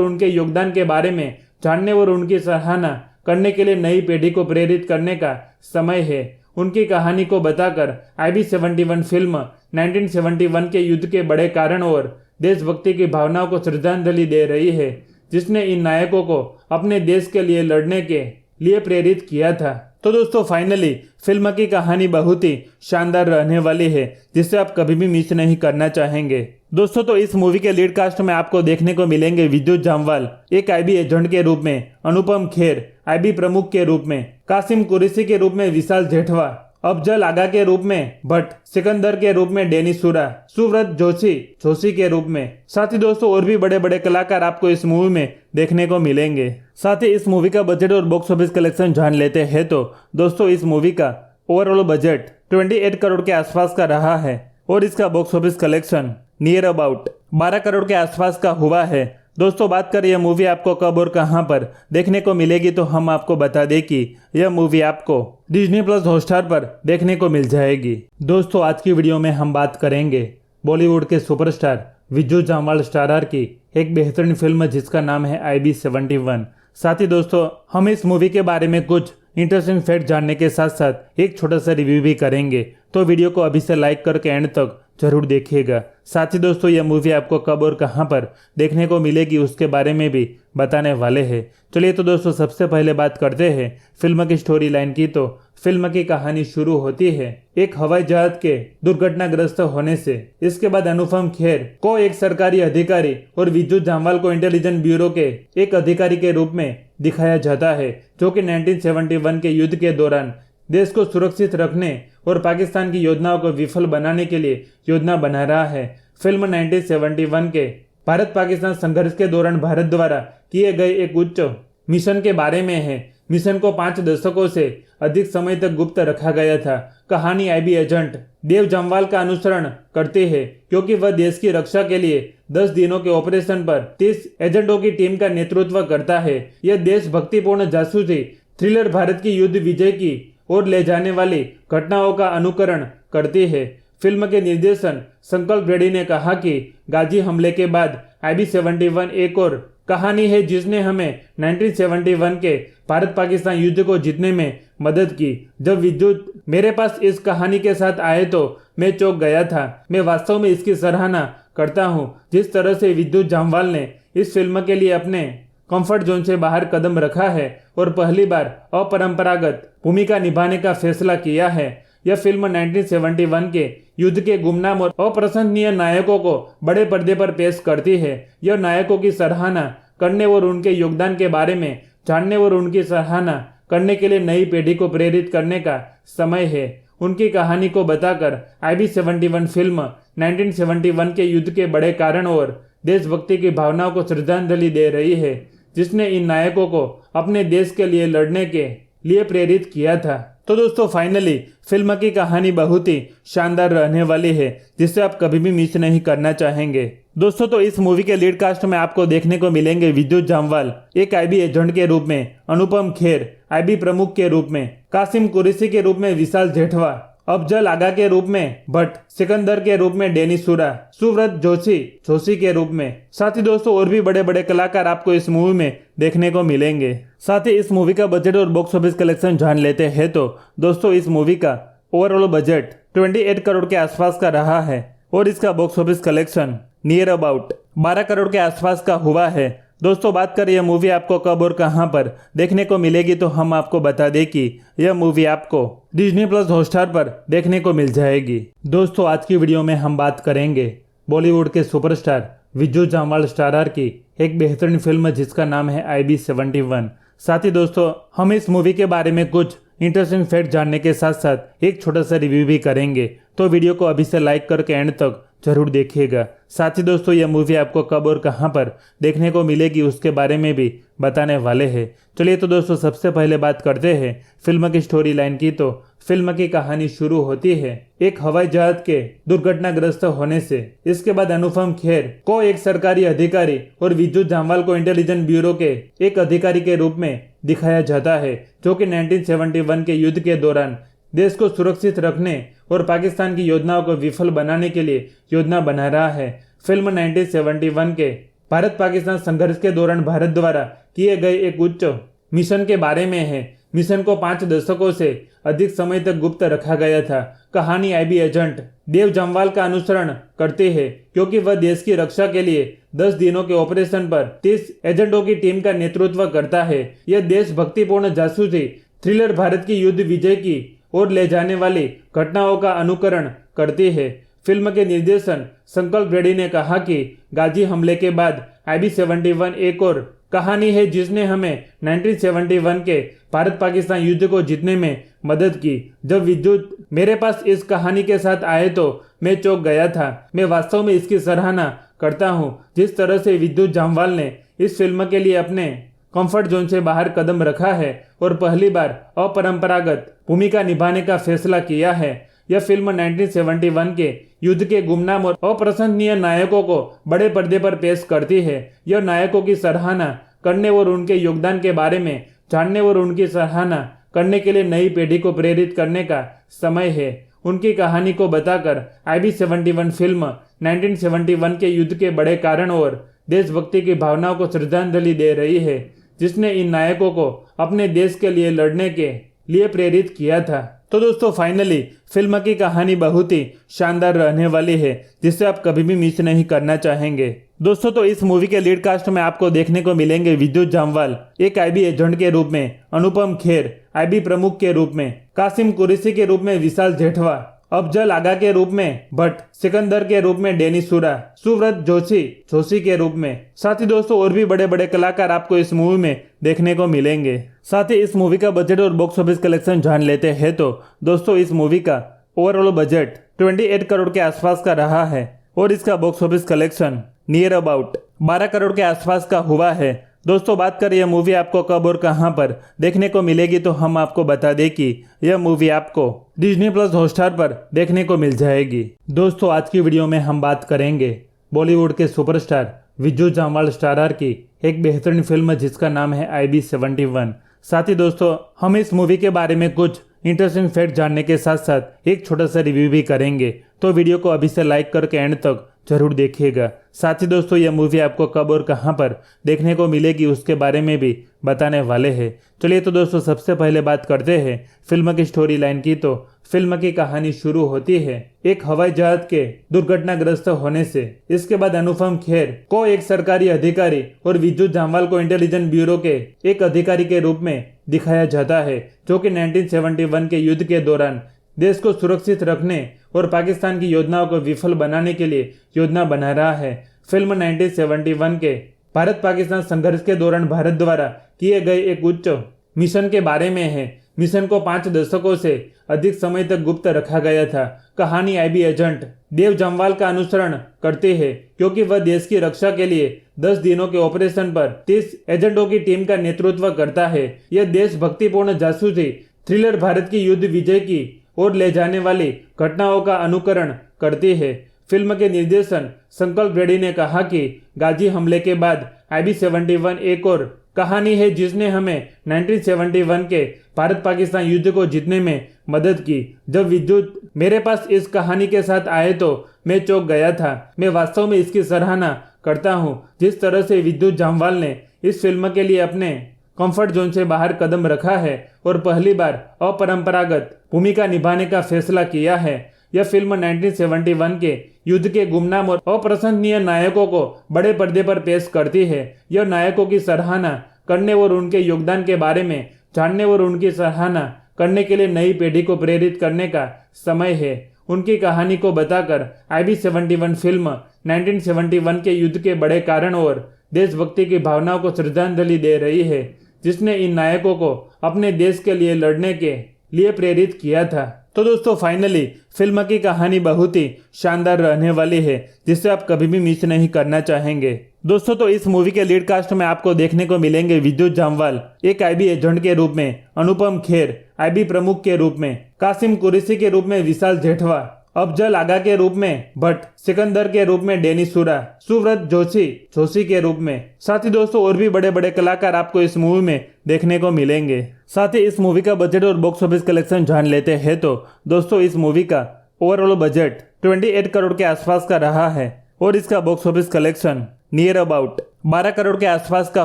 उनके योगदान के बारे में जानने और उनकी सराहना करने के लिए नई पीढ़ी को प्रेरित करने का समय है। उनकी कहानी को बताकर IB-71 फिल्म 1971 के युद्ध के बड़े कारण और देशभक्ति की भावनाओं को श्रद्धांजलि दे रही है, जिसने इन नायकों को अपने देश के लिए लड़ने के लिए प्रेरित किया था। तो दोस्तों फाइनली फिल्म की कहानी बहुत ही शानदार रहने वाली है, जिसे आप कभी भी मिस नहीं करना चाहेंगे। दोस्तों तो इस मूवी के लीड कास्ट में आपको देखने को मिलेंगे विद्युत जामवाल एक IB एजेंट के रूप में, अनुपम खेर IB प्रमुख के रूप में, कासिम कुरैशी के रूप में विशाल जेठवा, अफजल आगा के रूप में भट्ट, सिकंदर के रूप में डेनिस सूरा, सुव्रत जोशी के रूप में। साथ ही दोस्तों और भी बड़े बड़े कलाकार आपको इस मूवी में देखने को मिलेंगे। साथ ही इस मूवी का बजट और बॉक्स ऑफिस कलेक्शन जान लेते हैं तो दोस्तों इस मूवी का ओवरऑल बजट 28 करोड़ के आसपास का रहा है और इसका box office collection near about 12 crore के आसपास का हुआ है। दोस्तों बात करें यह मूवी आपको कब और कहां पर देखने को मिलेगी, तो हम आपको बता दें कि यह मूवी आपको Disney+ हॉटस्टार पर देखने को मिल जाएगी। दोस्तों आज की वीडियो में हम बात करेंगे बॉलीवुड के सुपरस्टार विद्युत जामवाल स्टारर की एक बेहतरीन फिल्म जिसका नाम है IB-71। साथ ही दोस्तों हम इस मूवी के बारे में कुछ इंटरेस्टिंग फैक्ट जानने के साथ साथ एक छोटा सा रिव्यू भी करेंगे, तो वीडियो को अभी से लाइक करके एंड तक जरूर देखिएगा। साथ ही दोस्तों यह मूवी आपको कब और कहां पर देखने को मिलेगी उसके बारे में भी बताने वाले हैं। चलिए तो दोस्तों सबसे पहले बात करते हैं फिल्म की स्टोरी लाइन की। तो फिल्म की कहानी शुरू होती है एक हवाई जहाज के दुर्घटनाग्रस्त होने से। इसके बाद अनुपम खेर को एक सरकारी अधिकारी और विद्युत जामवाल को इंटेलिजेंस ब्यूरो के एक अधिकारी के रूप में दिखाया जाता है, जो कि 1971 के युद्ध के दौरान देश को सुरक्षित रखने और पाकिस्तान की योजनाओं को विफल बनाने के लिए योजना बना रहा है। फिल्म 1971 के भारत पाकिस्तान संघर्ष के दौरान भारत द्वारा किए गए एक उच्च मिशन के बारे में है। मिशन को 5 दशकों से अधिक समय तक गुप्त रखा गया था। कहानी IB एजेंट देव जामवाल का अनुसरण करती है, क्योंकि वह देश की रक्षा के लिए 10 दिनों के ऑपरेशन पर 30 एजेंटों की टीम का नेतृत्व करता है। यह देशभक्तिपूर्ण जासूसी थ्रिलर भारत की युद्ध विजय की और ले जाने वाली घटनाओं का अनुकरण करती है। फिल्म के निर्देशन संकल्प रेड्डी ने कहा कि गाजी हमले के बाद IB-71 एक और कहानी है जिसने हमें 1971 के भारत पाकिस्तान युद्ध को जीतने में मदद की। जब विद्युत मेरे पास इस कहानी के साथ आए तो मैं चौंक गया था। मैं वास्तव में इसकी सराहना करता हूं जिस तरह से विद्युत जामवाल ने इस फिल्म के लिए अपने कंफर्ट जोन से बाहर कदम रखा है और पहली बार अपरंपरागत भूमिका निभाने का फैसला किया है। यह फिल्म 1971 के युद्ध के गुमनाम और अप्रशंसनीय नायकों को बड़े पर्दे पर पेश करती है। यह नायकों की सराहना करने और उनके योगदान के बारे में जानने और उनकी सराहना करने के लिए नई पीढ़ी को प्रेरित करने का समय है। उनकी कहानी को बताकर IB-71 फिल्म 1971 के युद्ध के बड़े कारण और देशभक्ति की भावनाओं को श्रद्धांजलि दे रही है, जिसने इन नायकों को अपने देश के लिए लड़ने के लिए प्रेरित किया था। तो दोस्तों फाइनली फिल्म की कहानी बहुत ही शानदार रहने वाली है, जिसे आप कभी भी मिस नहीं करना चाहेंगे। दोस्तों तो इस मूवी के लीड कास्ट में आपको देखने को मिलेंगे विद्युत जामवाल एक आईबी एजेंट के रूप में, अनुपम खेर आईबी प्रमुख के रूप में, कासिम कुरैशी के रूप में विशाल जेठवा, अफजल आगा के रूप में भट्ट, सिकंदर के रूप में डेनिस सूरा, सुव्रत जोशी के रूप में। साथ ही दोस्तों और भी बड़े बड़े कलाकार आपको इस मूवी में देखने को मिलेंगे। साथ ही इस मूवी का बजट और बॉक्स ऑफिस कलेक्शन जान लेते हैं तो दोस्तों इस मूवी का ओवरऑल बजट 28 करोड़ के आसपास का रहा है और इसका box office collection near about 12 crore के आसपास का हुआ है। दोस्तों बात करें यह मूवी आपको कब और कहां पर देखने को मिलेगी तो हम आपको बता दें कि यह मूवी आपको डिज्नी प्लस हॉटस्टार पर देखने को मिल जाएगी। दोस्तों आज की वीडियो में हम बात करेंगे बॉलीवुड के सुपरस्टार विद्युत जामवाल स्टारर की एक बेहतरीन फिल्म जिसका नाम है IB-71। साथ ही दोस्तों हम इस मूवी के बारे में कुछ इंटरेस्टिंग फैक्ट जानने के साथ साथ एक छोटा सा रिव्यू भी करेंगे, तो वीडियो को अभी से लाइक करके एंड तक जरूर देखिएगा। साथ ही दोस्तों यह मूवी आपको कब और कहां पर देखने को मिलेगी उसके बारे में भी बताने वाले हैं। चलिए तो दोस्तों सबसे पहले बात करते हैं फिल्म की स्टोरी लाइन की। तो फिल्म की कहानी शुरू होती है एक हवाई जहाज के दुर्घटनाग्रस्त होने से। इसके बाद अनुपम खेर को एक सरकारी अधिकारी और विद्युत जामवाल को इंटेलिजेंस ब्यूरो के एक अधिकारी के रूप में दिखाया जाता है, जो कि 1971 के युद्ध के दौरान देश को सुरक्षित रखने और पाकिस्तान की योजनाओं को विफल बनाने के लिए योजना बना रहा है। फिल्म 1971 के भारत पाकिस्तान संघर्ष के दौरान भारत द्वारा किए गए एक उच्च मिशन के बारे में है। मिशन को 5 दशकों से अधिक समय तक गुप्त रखा गया था। कहानी आईबी एजेंट देव जामवाल का अनुसरण करती है, क्योंकि वह देश की रक्षा के लिए 10 दिनों के ऑपरेशन पर 30 एजेंटों की टीम का नेतृत्व करता है। यह देशभक्तिपूर्ण जासूसी थ्रिलर भारत की युद्ध विजय की और ले जाने वाली घटनाओं का अनुकरण करती है। फिल्म के निर्देशन संकल्प रेड्डी ने कहा कि गाजी हमले के बाद IB-71 एक और कहानी है जिसने हमें 1971 के भारत पाकिस्तान युद्ध को जीतने में मदद की। जब विद्युत मेरे पास इस कहानी के साथ आए तो मैं चौंक गया था। मैं वास्तव में इसकी सराहना करता हूं जिस तरह से विद्युत जामवाल ने इस फिल्म के लिए अपने कंफर्ट जोन से बाहर कदम रखा है और पहली बार अपरंपरागत भूमिका निभाने का फैसला किया है। यह फिल्म 1971 के युद्ध के गुमनाम और अप्रशंसनीय नायकों को बड़े पर्दे पर पेश करती है। यह नायकों की सराहना करने और उनके योगदान के बारे में जानने और उनकी सराहना करने के लिए नई पीढ़ी को प्रेरित करने का समय है। उनकी कहानी को बताकर IB-71 फिल्म 1971 के युद्ध के बड़े कारण और देशभक्ति की भावनाओं को श्रद्धांजलि दे रही है, जिसने इन नायकों को अपने देश के लिए लड़ने के लिए प्रेरित किया था। तो दोस्तों फाइनली फिल्म की कहानी बहुत ही शानदार रहने वाली है, जिसे आप कभी भी मिस नहीं करना चाहेंगे। दोस्तों तो इस मूवी के लीड कास्ट में आपको देखने को मिलेंगे विद्युत जामवाल एक आईबी एजेंट के रूप में, अनुपम खेर आईबी प्रमुख के रूप में, कासिम कुरैशी के रूप में विशाल जेठवा, अफजल आगा के रूप में भट्ट, सिकंदर के रूप में डेनिस सूरा, सुव्रत जोशी के रूप में। साथ ही दोस्तों और भी बड़े बड़े कलाकार आपको इस मूवी में देखने को मिलेंगे। साथ ही इस मूवी का बजट और बॉक्स ऑफिस कलेक्शन जान लेते हैं तो दोस्तों इस मूवी का ओवरऑल बजट 28 करोड़ के आसपास का रहा है और इसका box office collection near about 12 crore के आसपास का हुआ है। दोस्तों बात करें यह मूवी आपको कब और कहां पर देखने को मिलेगी तो हम आपको बता दें कि यह मूवी आपको डिज्नी प्लस हॉटस्टार पर देखने को मिल जाएगी। दोस्तों आज की वीडियो में हम बात करेंगे बॉलीवुड के सुपरस्टार विद्युत जामवाल स्टारर की एक बेहतरीन फिल्म जिसका नाम है IB-71। साथ ही दोस्तों हम इस मूवी के बारे में कुछ इंटरेस्टिंग फैक्ट जानने के साथ साथ एक छोटा सा रिव्यू भी करेंगे, तो वीडियो को अभी से लाइक करके एंड तक जरूर देखिएगा। साथ ही दोस्तों यह मूवी आपको कब और कहां पर देखने को मिलेगी उसके बारे में भी बताने वाले हैं। चलिए तो दोस्तों सबसे पहले बात करते हैं फिल्म की स्टोरी लाइन की। तो फिल्म की कहानी शुरू होती है एक हवाई जहाज के दुर्घटनाग्रस्त होने से। इसके बाद अनुपम खेर को एक सरकारी अधिकारी और विद्युत जामवाल को इंटेलिजेंस ब्यूरो के एक अधिकारी के रूप में दिखाया जाता है, जो कि 1971 के युद्ध के दौरान देश को सुरक्षित रखने और पाकिस्तान की योजनाओं को विफल बनाने के लिए योजना बना रहा है। फिल्म 1971 के भारत पाकिस्तान संघर्ष के दौरान भारत द्वारा किए गए एक उच्च मिशन के बारे में है। मिशन को 5 दशकों से अधिक समय तक गुप्त रखा गया था। कहानी आईबी एजेंट देव जामवाल का अनुसरण करती है, क्योंकि वह देश की रक्षा के लिए 10 दिनों के ऑपरेशन पर 30 एजेंटों की टीम का नेतृत्व करता है। यह देशभक्तिपूर्ण जासूसी थ्रिलर भारत की युद्ध विजय की ओर ले जाने वाली घटनाओं का अनुकरण करती है। फिल्म के निर्देशन संकल्प रेड्डी ने कहा कि गाजी हमले के बाद IB-71 एक और कहानी है जिसने हमें 1971 के भारत पाकिस्तान युद्ध को जीतने में मदद की। जब विद्युत मेरे पास इस कहानी के साथ आए तो मैं चौंक गया था। मैं वास्तव में इसकी सराहना करता हूं जिस तरह से विद्युत जामवाल ने इस फिल्म के लिए अपने कंफर्ट जोन से बाहर कदम रखा है और पहली बार अपरंपरागत भूमिका निभाने का फैसला किया है। यह फिल्म 1971 के युद्ध के गुमनाम और अप्रशंसनीय नायकों को बड़े पर्दे पर पेश करती है। यह नायकों की सराहना करने और उनके योगदान के बारे में जानने और उनकी सराहना करने के लिए नई पीढ़ी को प्रेरित करने का समय है। उनकी कहानी को बताकर IB-71 फिल्म 1971 के युद्ध के बड़े कारण और देशभक्ति की भावनाओं को श्रद्धांजलि दे रही है, जिसने इन नायकों को अपने देश के लिए लड़ने के लिए प्रेरित किया था। तो दोस्तों फाइनली फिल्म की कहानी बहुत ही शानदार रहने वाली है, जिसे आप कभी भी मिस नहीं करना चाहेंगे। दोस्तों तो इस मूवी के लीड कास्ट में आपको देखने को मिलेंगे विद्युत जामवाल एक IB एजेंट के रूप में, अनुपम खेर IB प्रमुख के रूप में, कासिम कुरैशी के रूप में विशाल जेठवा, अफजल आगा के रूप में भट्ट, सिकंदर के रूप में डेनिस सूरा, सुव्रत जोशी के रूप में। साथ ही दोस्तों और भी बड़े बड़े कलाकार आपको इस मूवी में देखने को मिलेंगे। साथ ही इस मूवी का बजट और बॉक्स ऑफिस कलेक्शन जान लेते हैं तो दोस्तों इस मूवी का ओवरऑल बजट 28 करोड़ के आसपास का रहा है और इसका box office collection near about 12 crore के आसपास का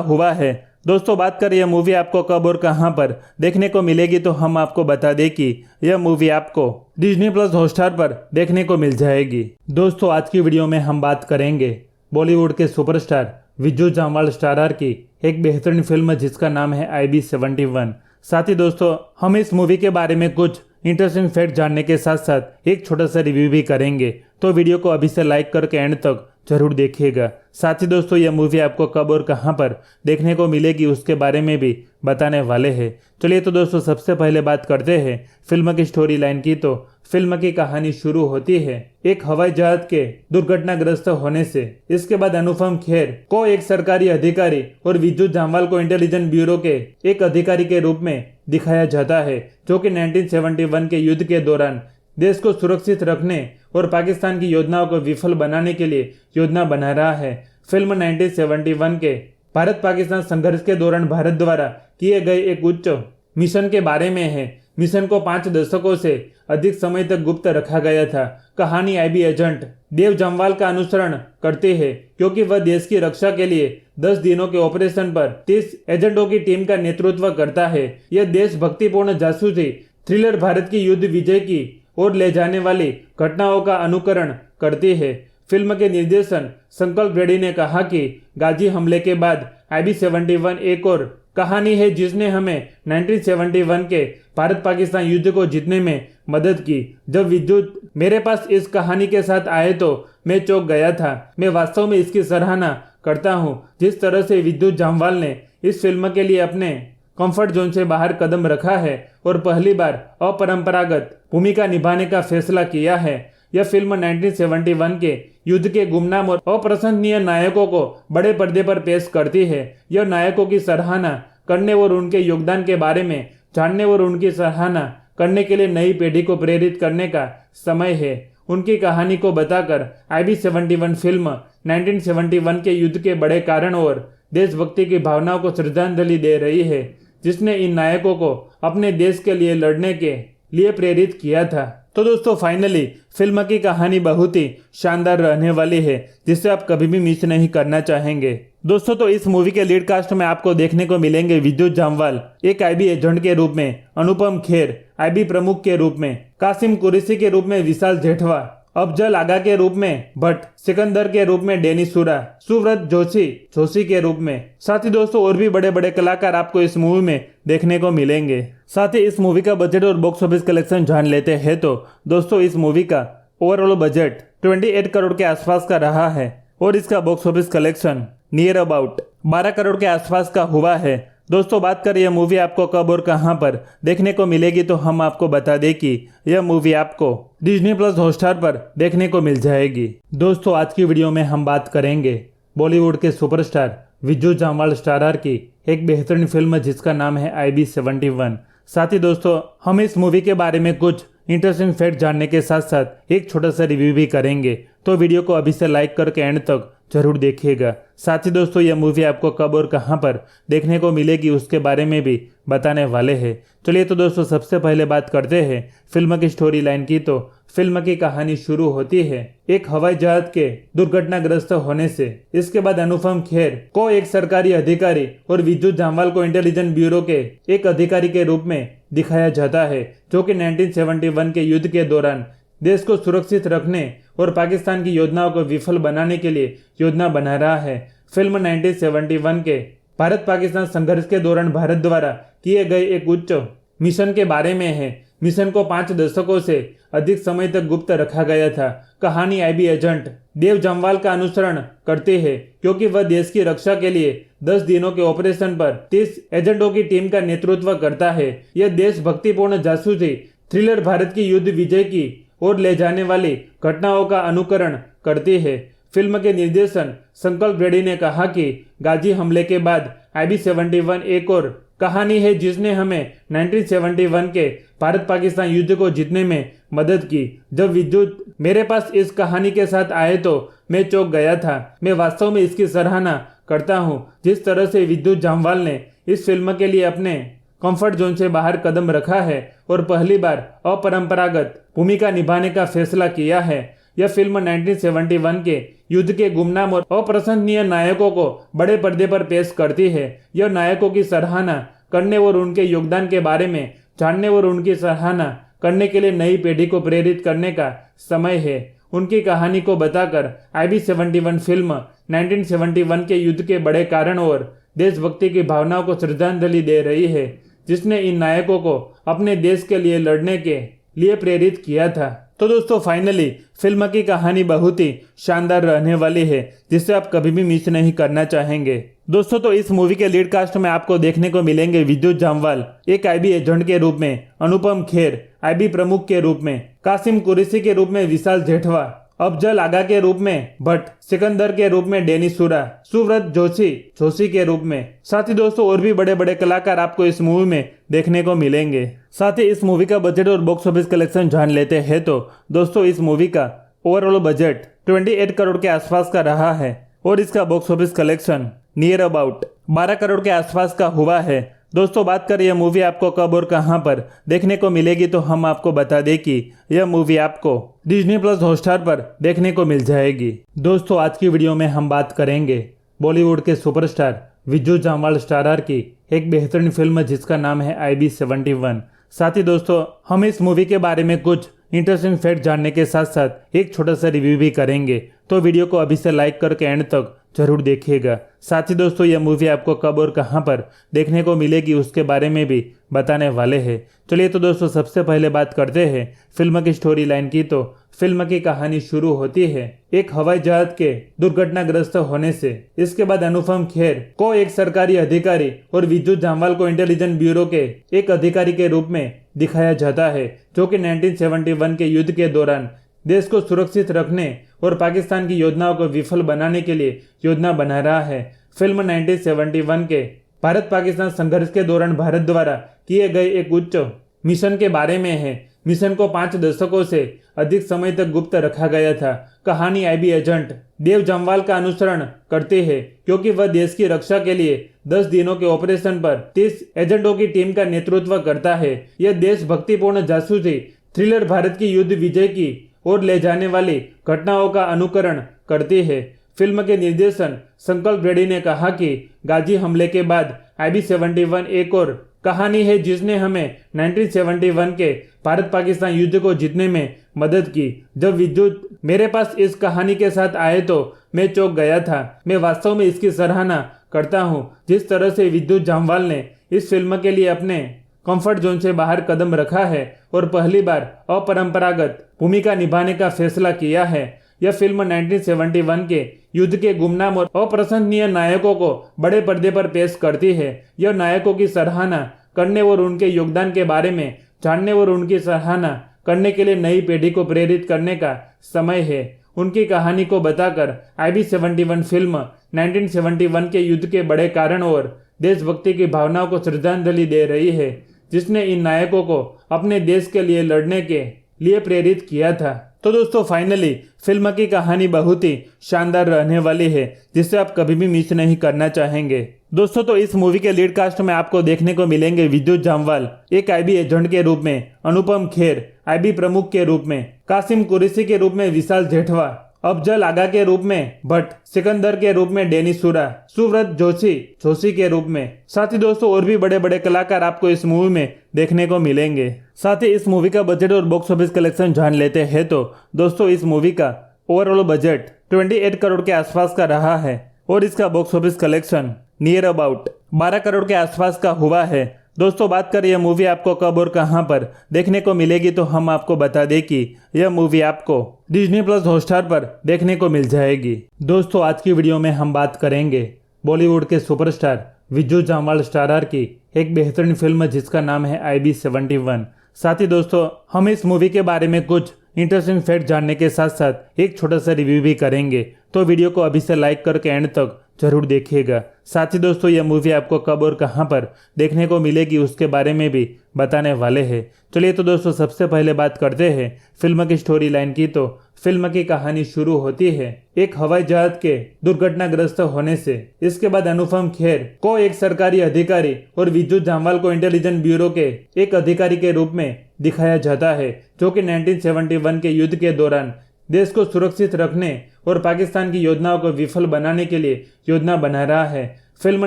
हुआ है। दोस्तों बात करें यह मूवी आपको कब और कहां पर देखने को मिलेगी तो हम आपको बता दें कि यह मूवी आपको डिज्नी प्लस हॉटस्टार पर देखने को मिल जाएगी। दोस्तों आज की वीडियो में हम बात करेंगे बॉलीवुड के सुपरस्टार विद्युत जामवाल स्टारर की एक बेहतरीन फिल्म जिसका नाम है IB-71। साथ ही दोस्तों हम इस मूवी के बारे में कुछ इंटरेस्टिंग फैक्ट जानने के साथ साथ एक छोटा सा रिव्यू भी करेंगे, तो वीडियो को अभी से लाइक करके एंड तक जरूर देखिएगा। साथ ही दोस्तों यह मूवी आपको कब और कहां पर देखने को मिलेगी उसके बारे में भी बताने वाले हैं। चलिए तो दोस्तों सबसे पहले बात करते हैं फिल्म की स्टोरी लाइन की। तो फिल्म की कहानी शुरू होती है एक हवाई जहाज के दुर्घटनाग्रस्त होने से। इसके बाद अनुपम खेर को एक सरकारी अधिकारी और विद्युत जामवाल को इंटेलिजेंस ब्यूरो के एक अधिकारी के रूप में दिखाया जाता है, जो कि 1971 के युद्ध के दौरान देश को सुरक्षित रखने और पाकिस्तान की योजनाओं को विफल बनाने के लिए योजना बना रहा है। फिल्म 1971 के भारत पाकिस्तान संघर्ष के दौरान भारत द्वारा किए गए एक उच्च मिशन के बारे में है। मिशन को 5 दशकों से अधिक समय तक गुप्त रखा गया था। कहानी IB एजेंट देव जामवाल का अनुसरण करती है, क्योंकि वह देश की रक्षा के लिए 10 दिनों के ऑपरेशन पर 30 एजेंटों की टीम का नेतृत्व करता है। यह देशभक्तिपूर्ण जासूसी थ्रिलर भारत की युद्ध विजय की ओर ले जाने वाली घटनाओं का अनुकरण करती है। फिल्म के निर्देशन संकल्प रेड्डी ने कहा कि गाजी हमले के बाद IB-71 एक और कहानी है जिसने हमें 1971 के भारत पाकिस्तान युद्ध को जीतने में मदद की। जब विद्युत मेरे पास इस कहानी के साथ आए तो मैं चौंक गया था। मैं वास्तव में इसकी सराहना करता हूं जिस तरह से विद्युत जामवाल ने इस फिल्म के लिए अपने कंफर्ट जोन से बाहर कदम रखा है और पहली बार अपरंपरागत भूमिका निभाने का फैसला किया है। यह फिल्म 1971 के युद्ध के गुमनाम और अप्रशंसनीय नायकों को बड़े पर्दे पर पेश करती है। यह नायकों की सराहना करने और उनके योगदान के बारे में जानने और उनकी सराहना करने के लिए नई पीढ़ी को प्रेरित करने का समय है। उनकी कहानी को बताकर IB-71 फिल्म 1971 के युद्ध के बड़े कारण और देशभक्ति की भावनाओं को श्रद्धांजलि दे रही है, जिसने इन नायकों को अपने देश के लिए लड़ने के लिए प्रेरित किया था। तो दोस्तों फाइनली फिल्म की कहानी बहुत ही शानदार रहने वाली है, जिसे आप कभी भी मिस नहीं करना चाहेंगे। दोस्तों तो इस मूवी के लीड कास्ट में आपको देखने को मिलेंगे विद्युत जामवाल एक IB एजेंट के रूप में, अनुपम खेर IB प्रमुख के रूप में, कासिम कुरैशी के रूप में विशाल जेठवा, अफजल आगा के रूप में भट्ट, सिकंदर के रूप में डेनिस सूरा, सुव्रत जोशी के रूप में। साथ ही दोस्तों और भी बड़े बड़े कलाकार आपको इस मूवी में देखने को मिलेंगे। साथ ही इस मूवी का बजट और बॉक्स ऑफिस कलेक्शन जान लेते हैं तो दोस्तों इस मूवी का ओवरऑल बजट 28 करोड़ के आसपास का रहा है और इसका box office collection near about 12 crore के आसपास का हुआ है। दोस्तों बात करें यह मूवी आपको कब और कहां पर देखने को मिलेगी तो हम आपको बता दें कि यह मूवी आपको डिज्नी प्लस हॉटस्टार पर देखने को मिल जाएगी। दोस्तों आज की वीडियो में हम बात करेंगे बॉलीवुड के सुपरस्टार विजू जामवाल स्टारर की एक बेहतरीन फिल्म जिसका नाम है IB-71। साथ ही दोस्तों हम इस मूवी के बारे में कुछ इंटरेस्टिंग फैक्ट जानने के साथ साथ एक छोटा सा रिव्यू भी करेंगे, तो वीडियो को अभी से लाइक करके एंड तक जरूर देखिएगा। साथ ही दोस्तों यह मूवी आपको कब और कहां पर देखने को मिलेगी उसके बारे में भी बताने वाले हैं। चलिए तो दोस्तों सबसे पहले बात करते हैं फिल्म की स्टोरी लाइन की। तो फिल्म की कहानी शुरू होती है एक हवाई जहाज के दुर्घटनाग्रस्त होने से। इसके बाद अनुपम खेर को एक सरकारी अधिकारी और विजू जामवाल को इंटेलिजेंस ब्यूरो के एक अधिकारी के रूप में दिखाया जाता है, जो कि 1971 के युद्ध के दौरान देश को सुरक्षित रखने और पाकिस्तान की योजनाओं को विफल बनाने के लिए योजना बना रहा है। फिल्म 1971 के भारत पाकिस्तान संघर्ष के दौरान भारत द्वारा किए गए एक उच्च मिशन के बारे में है। मिशन को 5 दशकों से अधिक समय तक गुप्त रखा गया था। कहानी IB एजेंट देव जामवाल का अनुसरण करती है, क्योंकि वह देश की रक्षा के लिए 10 दिनों के ऑपरेशन पर 30 एजेंटों की टीम का नेतृत्व करता है। यह देशभक्तिपूर्ण जासूसी थ्रिलर भारत की युद्ध विजय की ओर ले जाने वाली घटनाओं का अनुकरण करती है। फिल्म के निर्देशन संकल्प रेड्डी ने कहा कि गाजी हमले के बाद IB-71 एक और कहानी है जिसने हमें 1971 के भारत पाकिस्तान युद्ध को जीतने में मदद की। जब विद्युत मेरे पास इस कहानी के साथ आए तो मैं चौंक गया था। मैं वास्तव में इसकी सराहना करता हूं जिस तरह से विद्युत जामवाल ने इस फिल्म के लिए अपने कंफर्ट जोन से बाहर कदम रखा है और पहली बार अपरंपरागत भूमिका निभाने का फैसला किया है। यह फिल्म 1971 के युद्ध के गुमनाम और अप्रशंसनीय नायकों को बड़े पर्दे पर पेश करती है। यह नायकों की सराहना करने और उनके योगदान के बारे में जानने और उनकी सराहना करने के लिए नई पीढ़ी को प्रेरित करने का समय है। उनकी कहानी को बताकर IB-71 फिल्म 1971 के युद्ध के बड़े कारण और देशभक्ति की भावनाओं को श्रद्धांजलि दे रही है, जिसने इन नायकों को अपने देश के लिए लड़ने के लिए प्रेरित किया था। तो दोस्तों फाइनली फिल्म की कहानी बहुत ही शानदार रहने वाली है, जिसे आप कभी भी मिस नहीं करना चाहेंगे। दोस्तों तो इस मूवी के लीड कास्ट में आपको देखने को मिलेंगे विद्युत जामवाल एक IB एजेंट के रूप में, अनुपम खेर IB प्रमुख के रूप में, कासिम कुरैशी के रूप में विशाल जेठवा, अफजल आगा के रूप में भट्ट, सिकंदर के रूप में डेनिस सूरा, सुव्रत जोशी के रूप में। साथ ही दोस्तों और भी बड़े बड़े कलाकार आपको इस मूवी में देखने को मिलेंगे। साथ ही इस मूवी का बजट और बॉक्स ऑफिस कलेक्शन जान लेते हैं तो दोस्तों इस मूवी का ओवरऑल बजट 28 करोड़ के आसपास का रहा है और इसका box office collection near about 12 crore के आसपास का हुआ है। दोस्तों बात करें यह मूवी आपको कब और कहां पर देखने को मिलेगी, तो हम आपको बता दें कि यह मूवी आपको Disney+ हॉटस्टार पर देखने को मिल जाएगी। दोस्तों आज की वीडियो में हम बात करेंगे बॉलीवुड के सुपरस्टार विजू जामवाल स्टारर की एक बेहतरीन फिल्म जिसका नाम है IB-71। साथ ही दोस्तों हम इस मूवी के बारे में कुछ इंटरेस्टिंग फैक्ट जानने के साथ साथ एक छोटा सा रिव्यू भी करेंगे, तो वीडियो को अभी से लाइक करके एंड तक जरूर देखिएगा। साथ ही दोस्तों यह मूवी आपको कब और कहां पर देखने को मिलेगी उसके बारे में भी बताने वाले हैं। चलिए तो दोस्तों सबसे पहले बात करते हैं फिल्म की स्टोरी लाइन की। तो फिल्म की कहानी शुरू होती है एक हवाई जहाज के दुर्घटनाग्रस्त होने से। इसके बाद अनुपम खेर को एक सरकारी अधिकारी और विद्युत जामवाल को इंटेलिजेंस ब्यूरो के एक अधिकारी के रूप में दिखाया जाता है, जो कि 1971 के युद्ध के दौरान देश को सुरक्षित रखने और पाकिस्तान की योजनाओं को विफल बनाने के लिए योजना बना रहा है। फिल्म 1971 के भारत पाकिस्तान संघर्ष के दौरान भारत द्वारा किए गए एक उच्च मिशन के बारे में है। मिशन को 5 दशकों से अधिक समय तक गुप्त रखा गया था। कहानी IB एजेंट देव जामवाल का अनुसरण करती है, क्योंकि वह देश की रक्षा के लिए 10 दिनों के ऑपरेशन पर 30 एजेंटों की टीम का नेतृत्व करता है। यह देशभक्तिपूर्ण जासूसी थ्रिलर भारत की युद्ध विजय की और ले जाने वाली घटनाओं का अनुकरण करती है। फिल्म के निर्देशन संकल्प रेड्डी ने कहा कि गाजी हमले के बाद IB-71 एक और कहानी है जिसने हमें 1971 के भारत पाकिस्तान युद्ध को जीतने में मदद की। जब विद्युत मेरे पास इस कहानी के साथ आए तो मैं चौंक गया था। मैं वास्तव में इसकी सराहना करता हूं जिस तरह से विद्युत जामवाल ने इस फिल्म के लिए अपने कंफर्ट जोन से बाहर कदम रखा है और पहली बार अपरंपरागत भूमिका निभाने का फैसला किया है। यह फिल्म 1971 के युद्ध के गुमनाम और अप्रशंसनीय नायकों को बड़े पर्दे पर पेश करती है। यह नायकों की सराहना करने और उनके योगदान के बारे में जानने और उनकी सराहना करने के लिए नई पीढ़ी को प्रेरित करने का समय है। उनकी कहानी को बताकर IB-71 फिल्म 1971 के युद्ध के बड़े कारण और देशभक्ति की भावनाओं को श्रद्धांजलि दे रही है, जिसने इन नायकों को अपने देश के लिए लड़ने के लिए प्रेरित किया था। तो दोस्तों फाइनली फिल्म की कहानी बहुत ही शानदार रहने वाली है, जिसे आप कभी भी मिस नहीं करना चाहेंगे। दोस्तों तो इस मूवी के लीड कास्ट में आपको देखने को मिलेंगे विद्युत जामवाल एक आईबी एजेंट के रूप में, अनुपम खेर आईबी प्रमुख के रूप में, कासिम कुरैशी के रूप में विशाल जेठवा, अफजल आगा के रूप में भट्ट, सिकंदर के रूप में डेनिस सूरा, सुव्रत जोशी के रूप में। साथ ही दोस्तों और भी बड़े बड़े कलाकार आपको इस मूवी में देखने को मिलेंगे। साथ ही इस मूवी का बजट और बॉक्स ऑफिस कलेक्शन जान लेते हैं तो दोस्तों इस मूवी का ओवरऑल बजट 28 करोड़ के आसपास का रहा है और इसका box office collection near about 12 crore के आसपास का हुआ है। दोस्तों बात करें यह मूवी आपको कब और कहां पर देखने को मिलेगी तो हम आपको बता दें कि यह मूवी आपको डिज्नी प्लस हॉटस्टार पर देखने को मिल जाएगी। दोस्तों आज की वीडियो में हम बात करेंगे बॉलीवुड के सुपरस्टार विद्युत जामवाल स्टारर की एक बेहतरीन फिल्म जिसका नाम है IB-71। साथ ही दोस्तों हम इस मूवी के बारे में कुछ इंटरेस्टिंग फैक्ट जानने के साथ साथ एक छोटा सा रिव्यू भी करेंगे, तो वीडियो को अभी से लाइक करके एंड तक जरूर देखिएगा। साथ ही दोस्तों यह मूवी आपको कब और कहां पर देखने को मिलेगी उसके बारे में भी बताने वाले हैं। चलिए तो दोस्तों सबसे पहले बात करते हैं फिल्म की स्टोरी लाइन की। तो फिल्म की कहानी शुरू होती है एक हवाई जहाज के दुर्घटनाग्रस्त होने से। इसके बाद अनुपम खेर को एक सरकारी अधिकारी और विद्युत जामवाल को इंटेलिजेंस ब्यूरो के एक अधिकारी के रूप में दिखाया जाता है, जो कि 1971 के युद्ध के दौरान देश को सुरक्षित रखने और पाकिस्तान की योजनाओं को विफल बनाने के लिए योजना बना रहा है। फिल्म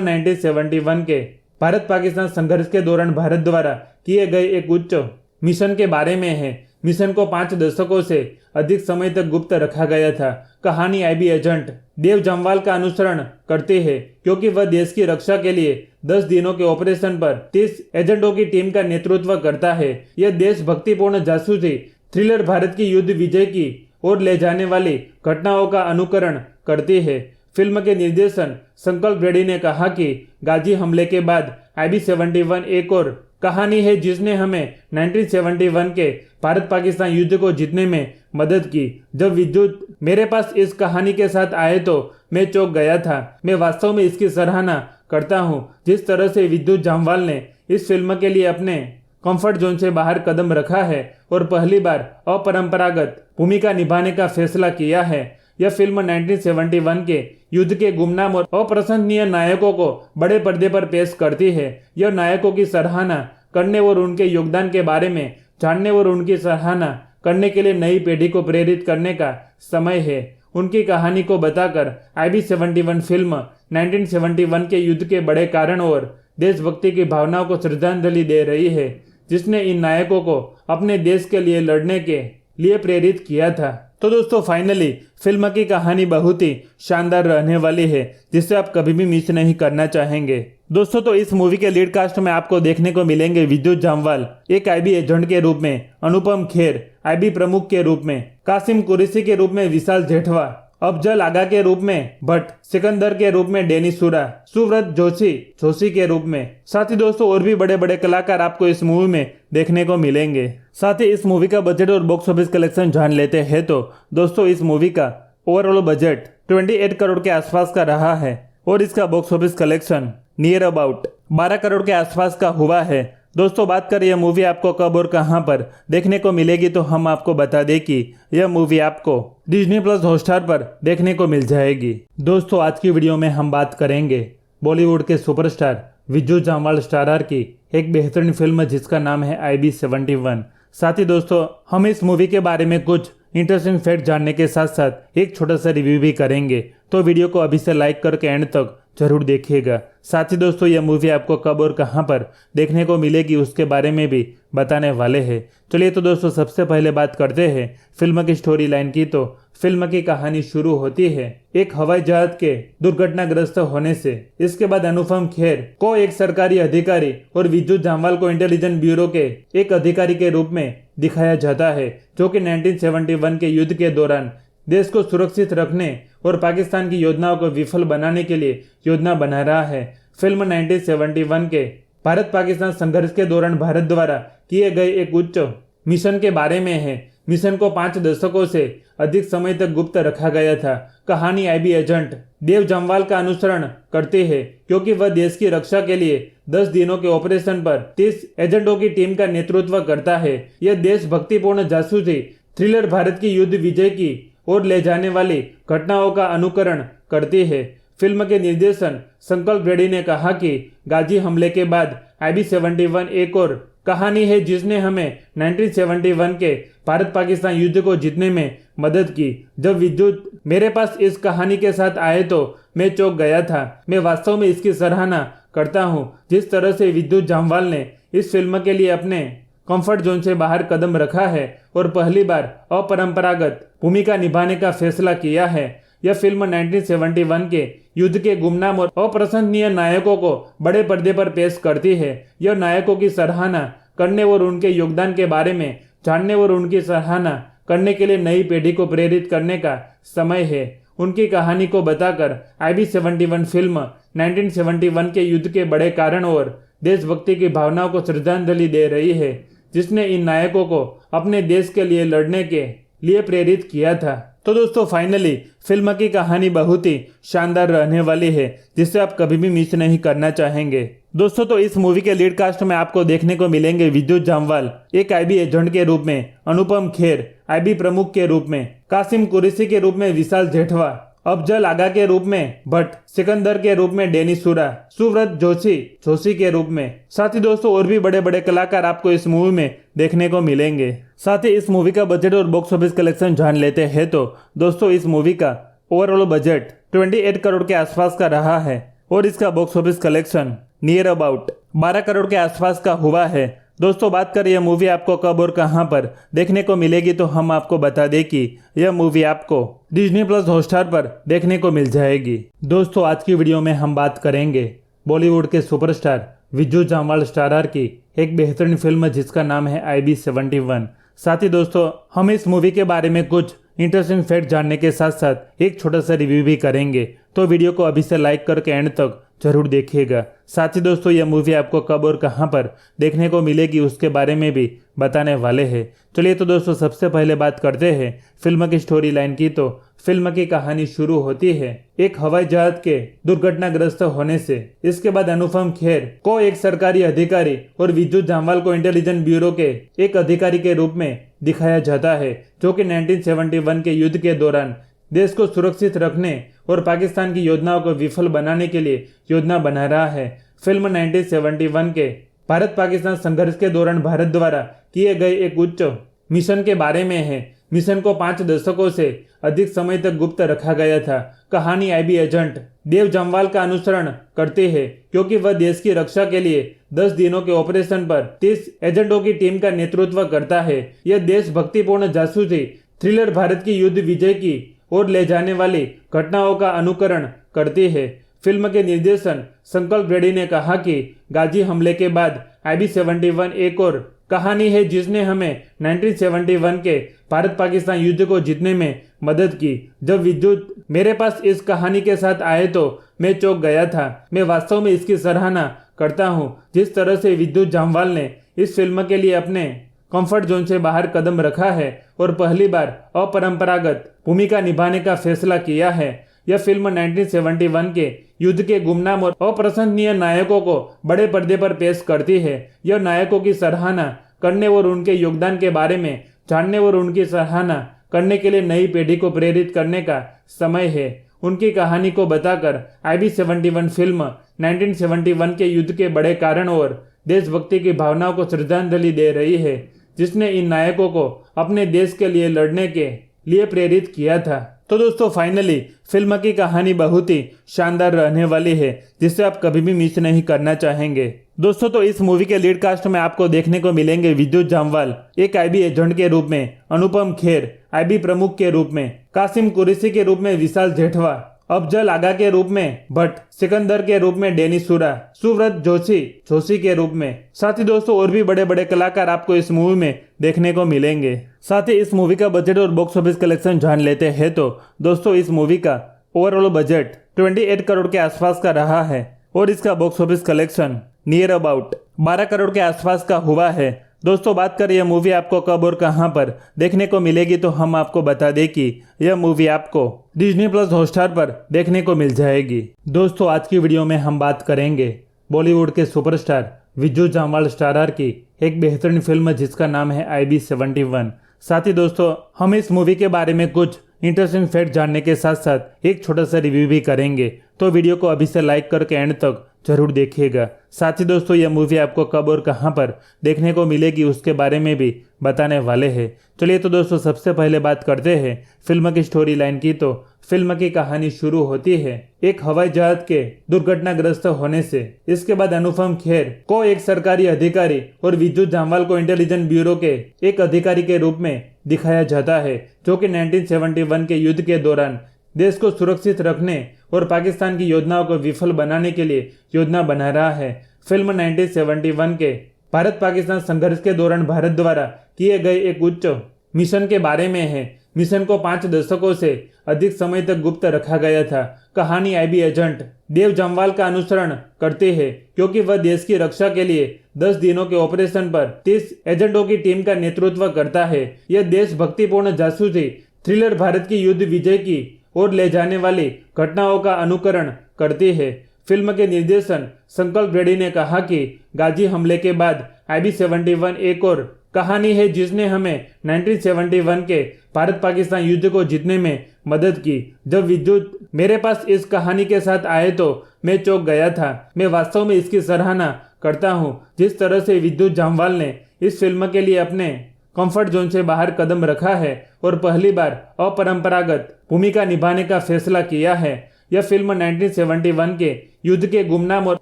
1971 के भारत पाकिस्तान संघर्ष के दौरान भारत द्वारा किए गए एक उच्च मिशन के बारे में है। मिशन को 5 दशकों से अधिक समय तक गुप्त रखा गया था। कहानी आईबी एजेंट देव जामवाल का अनुसरण करती है, क्योंकि वह देश की रक्षा के लिए 10 दिनों के ऑपरेशन पर 30 एजेंटों की टीम का नेतृत्व करता है। यह देशभक्तिपूर्ण जासूसी थ्रिलर भारत की युद्ध विजय की और ले जाने वाली घटनाओं का अनुकरण करती है। फिल्म के निर्देशन संकल्प रेड्डी ने कहा कि गाजी हमले के बाद IB-71 एक और कहानी है जिसने हमें 1971 के भारत पाकिस्तान युद्ध को जीतने में मदद की। जब विद्युत मेरे पास इस कहानी के साथ आए तो मैं चौंक गया था। मैं वास्तव में इसकी सराहना करता हूं जिस तरह से विद्युत जामवाल ने इस फिल्म के लिए अपने कंफर्ट जोन से बाहर कदम रखा है और पहली बार अपरंपरागत भूमिका निभाने का फैसला किया है। यह फिल्म 1971 के युद्ध के गुमनाम और अप्रशंसनीय नायकों को बड़े पर्दे पर पेश करती है। यह नायकों की सराहना करने और उनके योगदान के बारे में जानने और उनकी सराहना करने के लिए नई पीढ़ी को प्रेरित करने का समय है। उनकी कहानी को बताकर IB-71 फिल्म 1971 के युद्ध के बड़े कारण और देशभक्ति की भावनाओं को श्रद्धांजलि दे रही है, जिसने इन नायकों को अपने देश के लिए लड़ने के लिए प्रेरित किया था। तो दोस्तों फाइनली फिल्म की कहानी बहुत ही शानदार रहने वाली है, जिसे आप कभी भी मिस नहीं करना चाहेंगे। दोस्तों तो इस मूवी के लीड कास्ट में आपको देखने को मिलेंगे विद्युत जामवाल एक आईबी एजेंट के रूप में, अनुपम खेर आईबी प्रमुख के रूप में, कासिम कुरैशी के रूप में विशाल जेठवा, अफजल आगा के रूप में भट्ट, सिकंदर के रूप में डेनिस सूरा, सुव्रत जोशी के रूप में। साथ ही दोस्तों और भी बड़े बड़े कलाकार आपको इस मूवी में देखने को मिलेंगे। साथ ही इस मूवी का बजट और बॉक्स ऑफिस कलेक्शन जान लेते हैं तो दोस्तों इस मूवी का ओवरऑल बजट 28 करोड़ के आसपास का रहा है और इसका box office collection near about 12 crore के आसपास का हुआ है। दोस्तों बात करें यह मूवी आपको कब और कहां पर देखने को मिलेगी तो हम आपको बता दें कि यह मूवी आपको डिज्नी प्लस हॉटस्टार पर देखने को मिल जाएगी। दोस्तों आज की वीडियो में हम बात करेंगे बॉलीवुड के सुपरस्टार विद्युत जामवाल स्टारर की एक बेहतरीन फिल्म जिसका नाम है IB-71। साथ ही दोस्तों हम इस मूवी के बारे में कुछ इंटरेस्टिंग फैक्ट जानने के साथ साथ एक छोटा सा रिव्यू भी करेंगे, तो वीडियो को अभी से लाइक करके एंड तक जरूर देखिएगा। साथ ही दोस्तों यह मूवी आपको कब और कहां पर देखने को मिलेगी उसके बारे में भी बताने वाले हैं। चलिए तो दोस्तों सबसे पहले बात करते हैं फिल्म की स्टोरी लाइन की। तो फिल्म की कहानी शुरू होती है एक हवाई जहाज के दुर्घटनाग्रस्त होने से। इसके बाद अनुपम खेर को एक सरकारी अधिकारी और विद्युत जामवाल को इंटेलिजेंस ब्यूरो के एक अधिकारी के रूप में दिखाया जाता है, जो कि 1971 के युद्ध के दौरान देश को सुरक्षित रखने और पाकिस्तान की योजनाओं को विफल बनाने के लिए योजना बना रहा है। फिल्म 1971 के भारत पाकिस्तान संघर्ष के दौरान भारत द्वारा किए गए एक उच्च मिशन के बारे में है, मिशन को 5 दशकों से अधिक समय तक गुप्त रखा गया था। कहानी आईबी एजेंट देव जम्वाल का अनुसरण करती है, क्योंकि वह देश की रक्षा के लिए 10 दिनों के ऑपरेशन पर 30 एजेंटों की टीम का नेतृत्व करता है। यह देशभक्तिपूर्ण जासूसी थ्रिलर भारत की युद्ध विजय की ओर ले जाने वाली घटनाओं का अनुकरण करती है। फिल्म के निर्देशन संकल्प रेड्डी ने कहा कि गाजी हमले के बाद IB-71 एक और कहानी है जिसने हमें 1971 के भारत पाकिस्तान युद्ध को जीतने में मदद की। जब विद्युत मेरे पास इस कहानी के साथ आए तो मैं चौंक गया था। मैं वास्तव में इसकी सराहना करता हूं जिस तरह से विद्युत जामवाल ने इस फिल्म के लिए अपने कंफर्ट जोन से बाहर कदम रखा है और पहली बार अपरंपरागत भूमिका निभाने का फैसला किया है। यह फिल्म 1971 के युद्ध के गुमनाम और अप्रशंसनीय नायकों को बड़े पर्दे पर पेश करती है। यह नायकों की सराहना करने और उनके योगदान के बारे में जानने और उनकी सराहना करने के लिए नई पीढ़ी को प्रेरित करने का समय है। उनकी कहानी को बताकर IB-71 फिल्म 1971 के युद्ध के बड़े कारण और देशभक्ति की भावनाओं को श्रद्धांजलि दे रही है, जिसने इन नायकों को अपने देश के लिए लड़ने के लिए प्रेरित किया था। तो दोस्तों फाइनली फिल्म की कहानी बहुत ही शानदार रहने वाली है, जिसे आप कभी भी मिस नहीं करना चाहेंगे। दोस्तों तो इस मूवी के लीड कास्ट में आपको देखने को मिलेंगे विद्युत जामवाल एक IB एजेंट के रूप में, अनुपम खेर IB प्रमुख के रूप में, कासिम कुरैशी के रूप में विशाल जेठवा, अफजल आगा के रूप में भट्ट, सिकंदर के रूप में डेनिस सूरा, सुव्रत जोशी के रूप में। साथ ही दोस्तों और भी बड़े बड़े कलाकार आपको इस मूवी में देखने को मिलेंगे। साथ ही इस मूवी का बजट और बॉक्स ऑफिस कलेक्शन जान लेते हैं तो दोस्तों इस मूवी का ओवरऑल बजट 28 करोड़ के आसपास का रहा है और इसका box office collection near about 12 crore के आसपास का हुआ है। दोस्तों बात करें यह मूवी आपको कब और कहां पर देखने को मिलेगी तो हम आपको बता दें कि यह मूवी आपको डिज्नी प्लस हॉटस्टार पर देखने को मिल जाएगी। दोस्तों आज की वीडियो में हम बात करेंगे बॉलीवुड के सुपरस्टार विद्युत जामवाल स्टारर की एक बेहतरीन फिल्म जिसका नाम है IB-71। साथ ही दोस्तों हम इस मूवी के बारे में कुछ इंटरेस्टिंग फैक्ट जानने के साथ साथ एक छोटा सा रिव्यू भी करेंगे, तो वीडियो को अभी से लाइक करके एंड तक जरूर देखिएगा। साथ ही दोस्तों यह मूवी आपको कब और कहां पर देखने को मिलेगी उसके बारे में भी बताने वाले हैं। चलिए तो दोस्तों सबसे पहले बात करते हैं फिल्म की स्टोरी लाइन की। तो फिल्म की कहानी शुरू होती है एक हवाई जहाज के दुर्घटनाग्रस्त होने से। इसके बाद अनुपम खेर को एक सरकारी अधिकारी और विद्युत जामवाल को इंटेलिजेंस ब्यूरो के एक अधिकारी के रूप में दिखाया जाता है, जो कि 1971 के युद्ध के दौरान देश को सुरक्षित रखने और पाकिस्तान की योजनाओं को विफल बनाने के लिए योजना बना रहा है। फिल्म 1971 के भारत पाकिस्तान संघर्ष के दौरान भारत द्वारा किए गए एक उच्च मिशन के बारे में है। मिशन को 5 दशकों से अधिक समय तक गुप्त रखा गया था। कहानी IB एजेंट देव जम्वाल का अनुसरण करती है, क्योंकि वह देश की रक्षा के लिए 10 दिनों के ऑपरेशन पर 30 एजेंटों की टीम का नेतृत्व करता है। यह देशभक्तिपूर्ण जासूसी थ्रिलर भारत की युद्ध विजय की ओर ले जाने वाली घटनाओं का अनुकरण करती है। फिल्म के निर्देशन संकल्प रेड्डी ने कहा कि गाजी हमले के बाद IB-71 एक और कहानी है जिसने हमें 1971 के भारत पाकिस्तान युद्ध को जीतने में मदद की। जब विद्युत मेरे पास इस कहानी के साथ आए तो मैं चौंक गया था। मैं वास्तव में इसकी सराहना करता हूं जिस तरह से विद्युत जामवाल ने इस फिल्म के लिए अपने कंफर्ट जोन से बाहर कदम रखा है और पहली बार अपरंपरागत भूमिका निभाने का फैसला किया है। यह फिल्म 1971 के युद्ध के गुमनाम और अप्रशंसनीय नायकों को बड़े पर्दे पर पेश करती है। यह नायकों की सराहना करने और उनके योगदान के बारे में जानने और उनकी सराहना करने के लिए नई पीढ़ी को प्रेरित करने का समय है। उनकी कहानी को बताकर IB-71 फिल्म 1971 के युद्ध के बड़े कारण और देशभक्ति की भावनाओं को श्रद्धांजलि दे रही है, जिसने इन नायकों को अपने देश के लिए लड़ने के लिए प्रेरित किया था। तो दोस्तों फाइनली फिल्म की कहानी बहुत ही शानदार रहने वाली है, जिसे आप कभी भी मिस नहीं करना चाहेंगे। दोस्तों तो इस मूवी के लीड कास्ट में आपको देखने को मिलेंगे विद्युत जामवाल एक IB एजेंट के रूप में, अनुपम खेर IB प्रमुख के रूप में, कासिम कुरैशी के रूप में विशाल जेठवा, अफजल आगा के रूप में भट्ट, सिकंदर के रूप में डेनिस सूरा, सुव्रत जोशी के रूप में। साथ ही दोस्तों और भी बड़े बड़े कलाकार आपको इस मूवी में देखने को मिलेंगे। साथ ही इस मूवी का बजट और बॉक्स ऑफिस कलेक्शन जान लेते हैं तो दोस्तों इस मूवी का ओवरऑल बजट 28 करोड़ के आसपास का रहा है और इसका box office collection near about 12 crore के आसपास का हुआ है। दोस्तों बात करें यह मूवी आपको कब और कहां पर देखने को मिलेगी तो हम आपको बता दें कि यह मूवी आपको डिज्नी प्लस हॉटस्टार पर देखने को मिल जाएगी। दोस्तों आज की वीडियो में हम बात करेंगे बॉलीवुड के सुपरस्टार विजू जामवाल स्टारर की एक बेहतरीन फिल्म जिसका नाम है IB71। साथ ही दोस्तों हम इस मूवी के बारे में कुछ इंटरेस्टिंग फैक्ट जानने के साथ साथ एक छोटा सा रिव्यू भी करेंगे, तो वीडियो को अभी से लाइक करके एंड तक जरूर देखिएगा। साथ ही दोस्तों यह मूवी आपको कब और कहां पर देखने को मिलेगी उसके बारे में भी बताने वाले हैं। चलिए तो दोस्तों सबसे पहले बात करते हैं फिल्म की स्टोरी लाइन की। तो फिल्म की कहानी शुरू होती है एक हवाई जहाज के दुर्घटनाग्रस्त होने से। इसके बाद अनुपम खेर को एक सरकारी अधिकारी और विजू जामवाल को इंटेलिजेंस ब्यूरो के एक अधिकारी के रूप में दिखाया जाता है, जो कि 1971 के युद्ध के दौरान देश को सुरक्षित रखने और पाकिस्तान की योजनाओं को विफल बनाने के लिए योजना बना रहा है। फिल्म 1971 के भारत पाकिस्तान संघर्ष के दौरान भारत द्वारा किए गए एक उच्च मिशन के बारे में है। मिशन को 5 दशकों से अधिक समय तक गुप्त रखा गया था। कहानी IB एजेंट देव जामवाल का अनुसरण करती है, क्योंकि वह देश की रक्षा के लिए 10 दिनों के ऑपरेशन पर 30 एजेंटों की टीम का नेतृत्व करता है। यह देशभक्तिपूर्ण जासूसी थ्रिलर भारत की युद्ध विजय की ओर ले जाने वाली घटनाओं का अनुकरण करती है। फिल्म के निर्देशन संकल्प रेड्डी ने कहा कि गाजी हमले के बाद IB71 एक और कहानी है जिसने हमें 1971 के भारत पाकिस्तान युद्ध को जीतने में मदद की। जब विद्युत मेरे पास इस कहानी के साथ आए तो मैं चौंक गया था। मैं वास्तव में इसकी सराहना करता हूं जिस तरह से विद्युत जामवाल ने इस फिल्म के लिए अपने कंफर्ट जोन से बाहर कदम रखा है और पहली बार अपरंपरागत भूमिका निभाने का फैसला किया है। यह फिल्म 1971 के युद्ध के गुमनाम और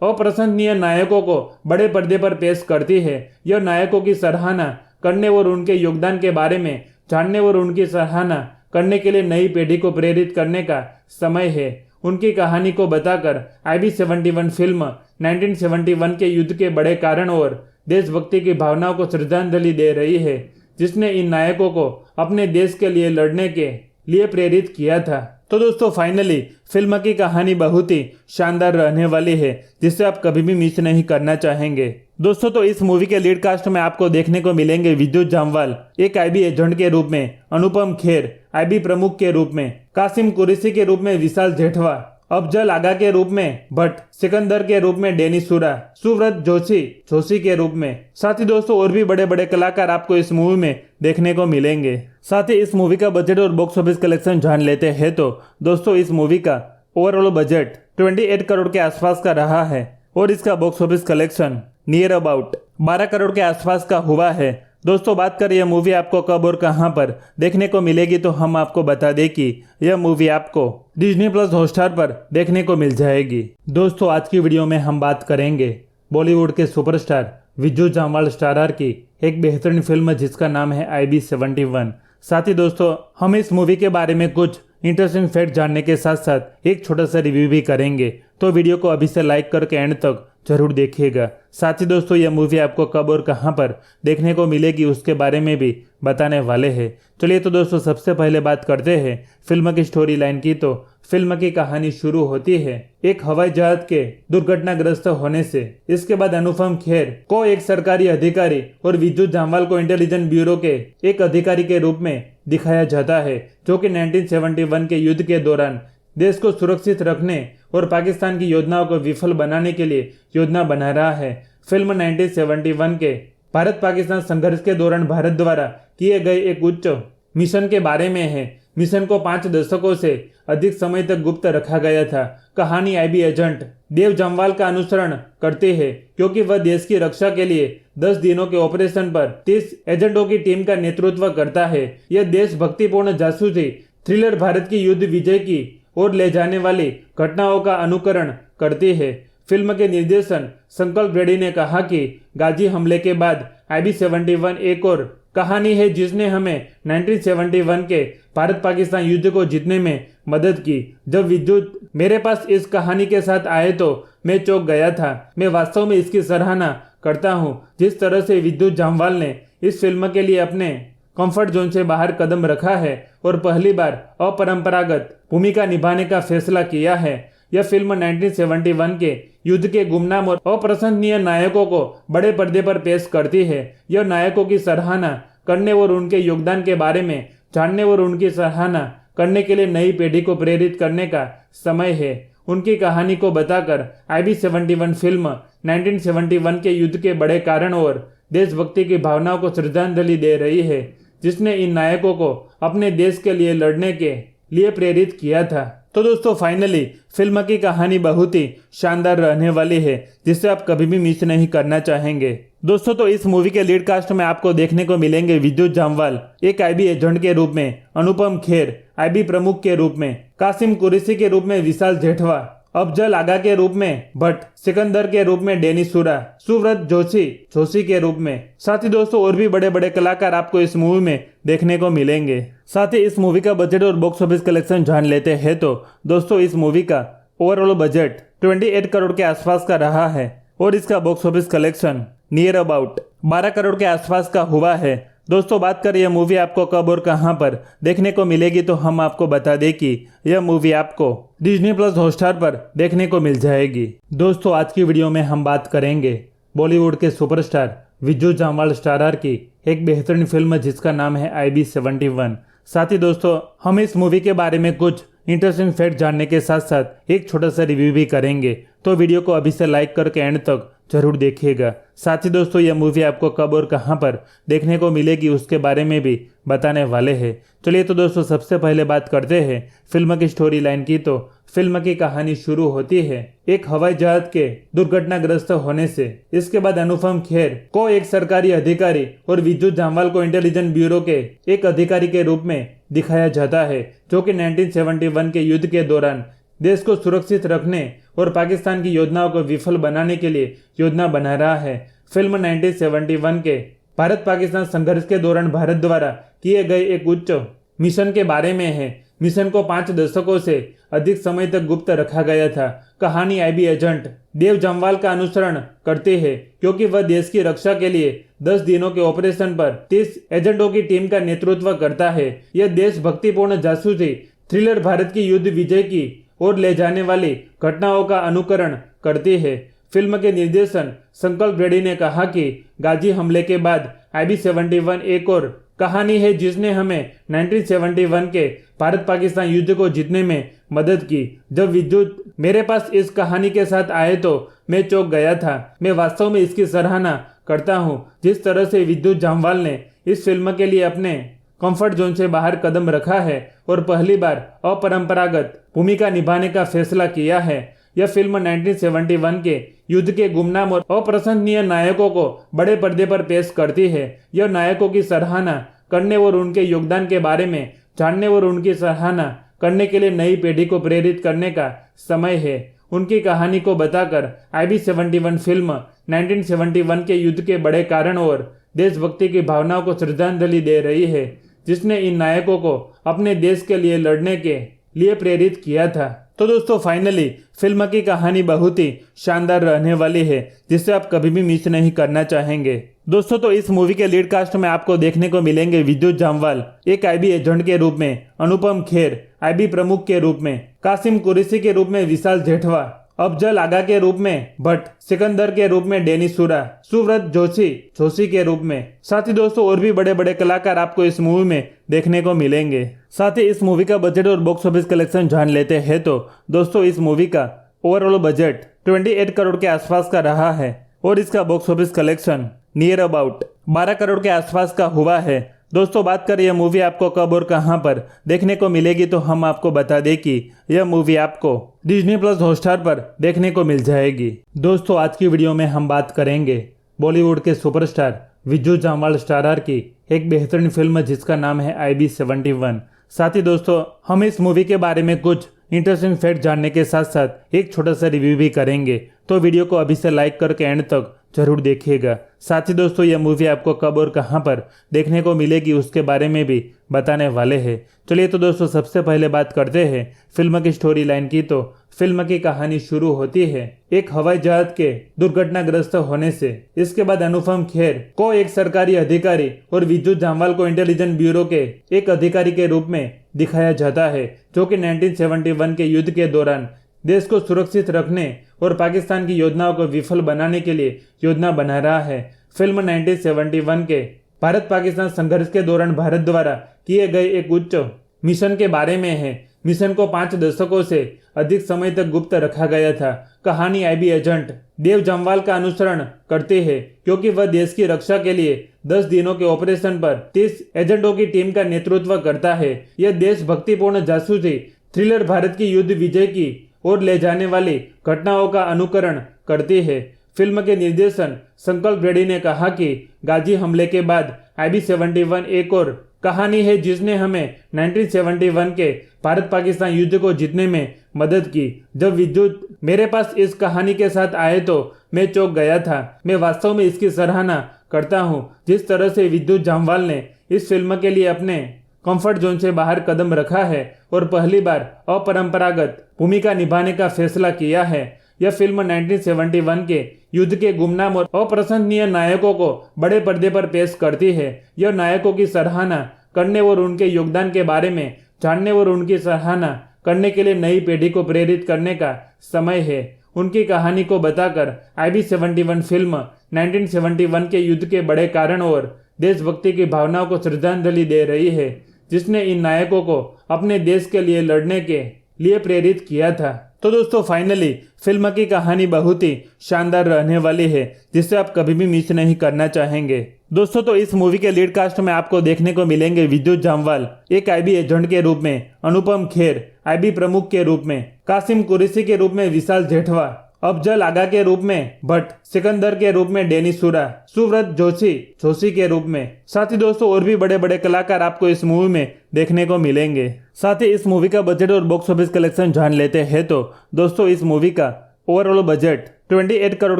अप्रशंसनीय नायकों को बड़े पर्दे पर पेश करती है। यह नायकों की सराहना करने और उनके योगदान के बारे में जानने और उनकी सराहना करने के लिए नई पीढ़ी को प्रेरित करने का समय है। उनकी कहानी को बताकर IB71 फिल्म 1971 के युद्ध के बड़े कारण और देशभक्ति की भावनाओं को श्रद्धांजलि दे रही है, जिसने इन नायकों को अपने देश के लिए लड़ने के लिए प्रेरित किया था। तो दोस्तों फाइनली फिल्म की कहानी बहुत ही शानदार रहने वाली है, जिसे आप कभी भी मिस नहीं करना चाहेंगे। दोस्तों तो इस मूवी के लीड कास्ट में आपको देखने को मिलेंगे विद्युत जामवाल एक IB एजेंट के रूप में, अनुपम खेर IB प्रमुख के रूप में, कासिम कुरैशी के रूप में विशाल जेठवा, अफजल आगा के रूप में भट्ट, सिकंदर के रूप में डेनी सुरा, सुव्रत जोशी के रूप में। साथ ही दोस्तों और भी बड़े बड़े कलाकार आपको इस मूवी में देखने को मिलेंगे। साथ ही इस मूवी का बजट और बॉक्स ऑफिस कलेक्शन जान लेते हैं तो दोस्तों इस मूवी का ओवरऑल बजट 28 करोड़ के आसपास का रहा है और इसका box office collection near about 12 crore के आसपास का हुआ है। दोस्तों बात करें यह मूवी आपको कब और कहां पर देखने को मिलेगी तो हम आपको बता दें कि यह मूवी आपको डिज्नी प्लस हॉटस्टार पर देखने को मिल जाएगी। दोस्तों आज की वीडियो में हम बात करेंगे बॉलीवुड के सुपरस्टार विजू जामवाल स्टारर की एक बेहतरीन फिल्म जिसका नाम है IB71। साथ ही दोस्तों हम इस मूवी के बारे में कुछ इंटरेस्टिंग फैक्ट जानने के साथ साथ एक छोटा सा रिव्यू भी करेंगे, तो वीडियो को अभी से लाइक करके एंड तक जरूर देखिएगा। साथ ही दोस्तों यह मूवी आपको कब और कहां पर देखने को मिलेगी उसके बारे में भी बताने वाले हैं। चलिए तो दोस्तों सबसे पहले बात करते हैं फिल्म की स्टोरी लाइन की। तो फिल्म की कहानी शुरू होती है एक हवाई जहाज के दुर्घटनाग्रस्त होने से। इसके बाद अनुपम खेर को एक सरकारी अधिकारी और विद्युत जामवाल को इंटेलिजेंस ब्यूरो के एक अधिकारी के रूप में दिखाया जाता है, जो कि 1971 के युद्ध के दौरान देश को सुरक्षित रखने और पाकिस्तान की योजनाओं को विफल बनाने के लिए योजना बना रहा है। फिल्म 1971 के भारत पाकिस्तान संघर्ष के दौरान भारत द्वारा किए गए एक उच्च मिशन के बारे में है। मिशन को 5 दशकों से अधिक समय तक गुप्त रखा गया था। कहानी IB एजेंट देव जामवाल का अनुसरण करती है, क्योंकि वह देश की रक्षा के लिए 10 दिनों के ऑपरेशन पर 30 एजेंटों की टीम का नेतृत्व करता है। यह देशभक्तिपूर्ण जासूसी थ्रिलर भारत की युद्ध विजय की ओर ले जाने वाली घटनाओं का अनुकरण करती है। फिल्म के निर्देशन संकल्प रेड्डी ने कहा कि गाजी हमले के बाद IB71 एक और कहानी है जिसने हमें 1971 के भारत पाकिस्तान युद्ध को जीतने में मदद की। जब विद्युत मेरे पास इस कहानी के साथ आए तो मैं चौंक गया था। मैं वास्तव में इसकी सराहना करता हूं जिस तरह से विद्युत जामवाल ने इस फिल्म के लिए अपने कंफर्ट जोन से बाहर कदम रखा है और पहली बार अपरंपरागत भूमिका निभाने का फैसला किया है। यह फिल्म 1971 के युद्ध के गुमनाम और अप्रशंसनीय नायकों को बड़े पर्दे पर पेश करती है। यह नायकों की सराहना करने और उनके योगदान के बारे में जानने और उनकी सराहना करने के लिए नई पीढ़ी को प्रेरित करने का समय है। उनकी कहानी को बताकर IB-71 फिल्म 1971 के युद्ध के बड़े कारण और देशभक्ति की भावनाओं को श्रद्धांजलि दे रही है, जिसने इन नायकों को अपने देश के लिए लड़ने के लिए प्रेरित किया था। तो दोस्तों फाइनली फिल्म की कहानी बहुत ही शानदार रहने वाली है, जिसे आप कभी भी मिस नहीं करना चाहेंगे। दोस्तों तो इस मूवी के लीड कास्ट में आपको देखने को मिलेंगे विद्युत जामवाल एक IB एजेंट के रूप में, अनुपम खेर IB प्रमुख के रूप में, कासिम कुरैशी के रूप में विशाल जेठवा, अफजल आगा के रूप में भट्ट, सिकंदर के रूप में डेनिस सूरा, सुव्रत जोशी के रूप में। साथ ही दोस्तों और भी बड़े बड़े कलाकार आपको इस मूवी में देखने को मिलेंगे। साथ ही इस मूवी का बजट और बॉक्स ऑफिस कलेक्शन जान लेते हैं तो दोस्तों इस मूवी का ओवरऑल बजट 28 करोड़ के आसपास का रहा है और इसका box office collection near about 12 crore के आसपास का हुआ है। दोस्तों बात करें यह मूवी आपको कब और कहां पर देखने को मिलेगी तो हम आपको बता दें कि यह मूवी आपको Disney+ हॉटस्टार पर देखने को मिल जाएगी। दोस्तों आज की वीडियो में हम बात करेंगे बॉलीवुड के सुपरस्टार विद्युत जामवाल स्टारर की एक बेहतरीन फिल्म जिसका नाम है IB-71। साथ ही दोस्तों हम इस मूवी के बारे में कुछ इंटरेस्टिंग फैक्ट जानने के साथ साथ एक छोटा सा रिव्यू भी करेंगे, तो वीडियो को अभी से लाइक करके एंड तक जरूर देखिएगा। साथ ही दोस्तों यह मूवी आपको कब और कहां पर देखने को मिलेगी उसके बारे में भी बताने वाले हैं। चलिए तो दोस्तों सबसे पहले बात करते हैं फिल्म की स्टोरी लाइन की। तो फिल्म की कहानी शुरू होती है एक हवाई जहाज के दुर्घटनाग्रस्त होने से। इसके बाद अनुपम खेर को एक सरकारी अधिकारी और विद्युत जामवाल को इंटेलिजेंस ब्यूरो के एक अधिकारी के रूप में दिखाया जाता है, जो कि 1971 के युद्ध के दौरान देश को सुरक्षित रखने और पाकिस्तान की योजनाओं को विफल बनाने के लिए योजना बना रहा है। फिल्म 1971 के भारत पाकिस्तान संघर्ष के दौरान भारत द्वारा किए गए एक उच्च मिशन के बारे में है। मिशन को 5 दशकों से अधिक समय तक गुप्त रखा गया था। कहानी IB एजेंट देव जामवाल का अनुसरण करती है, क्योंकि वह देश की रक्षा के लिए 10 दिनों के ऑपरेशन पर 30 एजेंटों की टीम का नेतृत्व करता है। यह देशभक्तिपूर्ण जासूसी थ्रिलर भारत की युद्ध विजय की ओर ले जाने वाली घटनाओं का अनुकरण करती है। फिल्म के निर्देशन संकल्प रेड्डी ने कहा कि गाजी हमले के बाद IB-71 एक और कहानी है जिसने हमें 1971 के भारत पाकिस्तान युद्ध को जीतने में मदद की। जब विद्युत मेरे पास इस कहानी के साथ आए तो मैं चौंक गया था। मैं वास्तव में इसकी सराहना करता हूं जिस तरह से विद्युत जामवाल ने इस फिल्म के लिए अपने कंफर्ट जोन से बाहर कदम रखा है और पहली बार अपरंपरागत भूमिका निभाने का फैसला किया है। यह फिल्म 1971 के युद्ध के गुमनाम और अप्रशंसनीय नायकों को बड़े पर्दे पर पेश करती है। यह नायकों की सराहना करने और उनके योगदान के बारे में जानने और उनकी सराहना करने के लिए नई पीढ़ी को प्रेरित करने का समय है। उनकी कहानी को बताकर IB-71 फिल्म 1971 के युद्ध के बड़े कारण और देशभक्ति की भावनाओं को श्रद्धांजलि दे रही है, जिसने इन नायकों को अपने देश के लिए लड़ने के लिए प्रेरित किया था। तो दोस्तों फाइनली फिल्म की कहानी बहुत ही शानदार रहने वाली है, जिसे आप कभी भी मिस नहीं करना चाहेंगे। दोस्तों तो इस मूवी के लीड कास्ट में आपको देखने को मिलेंगे विद्युत जामवाल एक IB एजेंट के रूप में, अनुपम खेर IB प्रमुख के रूप में, कासिम कुरैशी के रूप में विशाल जेठवा, अफजल आगा के रूप में भट्ट, सिकंदर के रूप में डेनिस सूरा, सुव्रत जोशी के रूप में। साथ ही दोस्तों और भी बड़े बड़े कलाकार आपको इस मूवी में देखने को मिलेंगे। साथ ही इस मूवी का बजट और बॉक्स ऑफिस कलेक्शन जान लेते हैं तो दोस्तों इस मूवी का ओवरऑल बजट 28 करोड़ के आसपास का रहा है और इसका box office collection near about 12 crore के आसपास का हुआ है। दोस्तों बात करें यह मूवी आपको कब और कहां पर देखने को मिलेगी तो हम आपको बता दें कि यह मूवी आपको Disney+ हॉटस्टार पर देखने को मिल जाएगी। दोस्तों आज की वीडियो में हम बात करेंगे बॉलीवुड के सुपरस्टार विद्युत जामवाल स्टारर की एक बेहतरीन फिल्म जिसका नाम है IB-71। साथ ही दोस्तों हम इस मूवी के बारे में कुछ इंटरेस्टिंग फैक्ट जानने के साथ साथ एक छोटा सा रिव्यू भी करेंगे, तो वीडियो को अभी से लाइक करके एंड तक जरूर देखिएगा। साथ ही दोस्तों यह मूवी आपको कब और कहां पर देखने को मिलेगी उसके बारे में भी बताने वाले हैं। चलिए तो दोस्तों सबसे पहले बात करते हैं फिल्म की स्टोरी लाइन की। तो फिल्म की कहानी शुरू होती है एक हवाई जहाज के दुर्घटनाग्रस्त होने से। इसके बाद अनुपम खेर को एक सरकारी अधिकारी और विद्युत जामवाल को इंटेलिजेंस ब्यूरो के एक अधिकारी के रूप में दिखाया जाता है, जो कि 1971 के युद्ध के दौरान देश को सुरक्षित रखने और पाकिस्तान की योजनाओं को विफल बनाने के लिए योजना बना रहा है। फिल्म 1971 के भारत पाकिस्तान संघर्ष के दौरान भारत द्वारा किए गए एक उच्च मिशन के बारे में है। मिशन को 5 दशकों से अधिक समय तक गुप्त रखा गया था। कहानी आईबी एजेंट देव जम्वाल का अनुसरण करती है, क्योंकि वह देश की रक्षा के लिए 10 दिनों के ऑपरेशन पर 30 एजेंटों की टीम का नेतृत्व करता है। यह देशभक्तिपूर्ण जासूसी थ्रिलर भारत की युद्ध विजय की ओर ले जाने वाली घटनाओं का अनुकरण करती है। फिल्म के निर्देशन संकल्प रेड्डी ने कहा कि गाजी हमले के बाद IB-71 एक और कहानी है जिसने हमें 1971 के भारत पाकिस्तान युद्ध को जीतने में मदद की। जब विद्युत मेरे पास इस कहानी के साथ आए तो मैं चौंक गया था। मैं वास्तव में इसकी सराहना करता हूं जिस तरह से विद्युत जामवाल ने इस फिल्म के लिए अपने कंफर्ट जोन से बाहर कदम रखा है और पहली बार अपरंपरागत भूमिका निभाने का फैसला किया है। यह फिल्म 1971 के युद्ध के गुमनाम और अप्रशंसनीय नायकों को बड़े पर्दे पर पेश करती है। यह नायकों की सराहना करने और उनके योगदान के बारे में जानने और उनकी सराहना करने के लिए नई पीढ़ी को प्रेरित करने का समय है। उनकी कहानी को बताकर IB-71 फिल्म 1971 के युद्ध के बड़े कारण और देशभक्ति की भावनाओं को श्रद्धांजलि दे रही है, जिसने इन नायकों को अपने देश के लिए लड़ने के लिए प्रेरित किया था। तो दोस्तों फाइनली फिल्म की कहानी बहुत ही शानदार रहने वाली है, जिसे आप कभी भी मिस नहीं करना चाहेंगे। दोस्तों तो इस मूवी के लीड कास्ट में आपको देखने को मिलेंगे विद्युत जामवाल एक IB एजेंट के रूप में, अनुपम खेर IB प्रमुख के रूप में, कासिम कुरैशी के रूप में विशाल जेठवा, अफजल आगा के रूप में भट्ट, सिकंदर के रूप में डेनिस सूरा, सुव्रत जोशी के रूप में। साथ ही दोस्तों और भी बड़े बड़े कलाकार आपको इस मूवी में देखने को मिलेंगे। साथ ही इस मूवी का बजट और बॉक्स ऑफिस कलेक्शन जान लेते हैं तो दोस्तों इस मूवी का ओवरऑल बजट 28 करोड़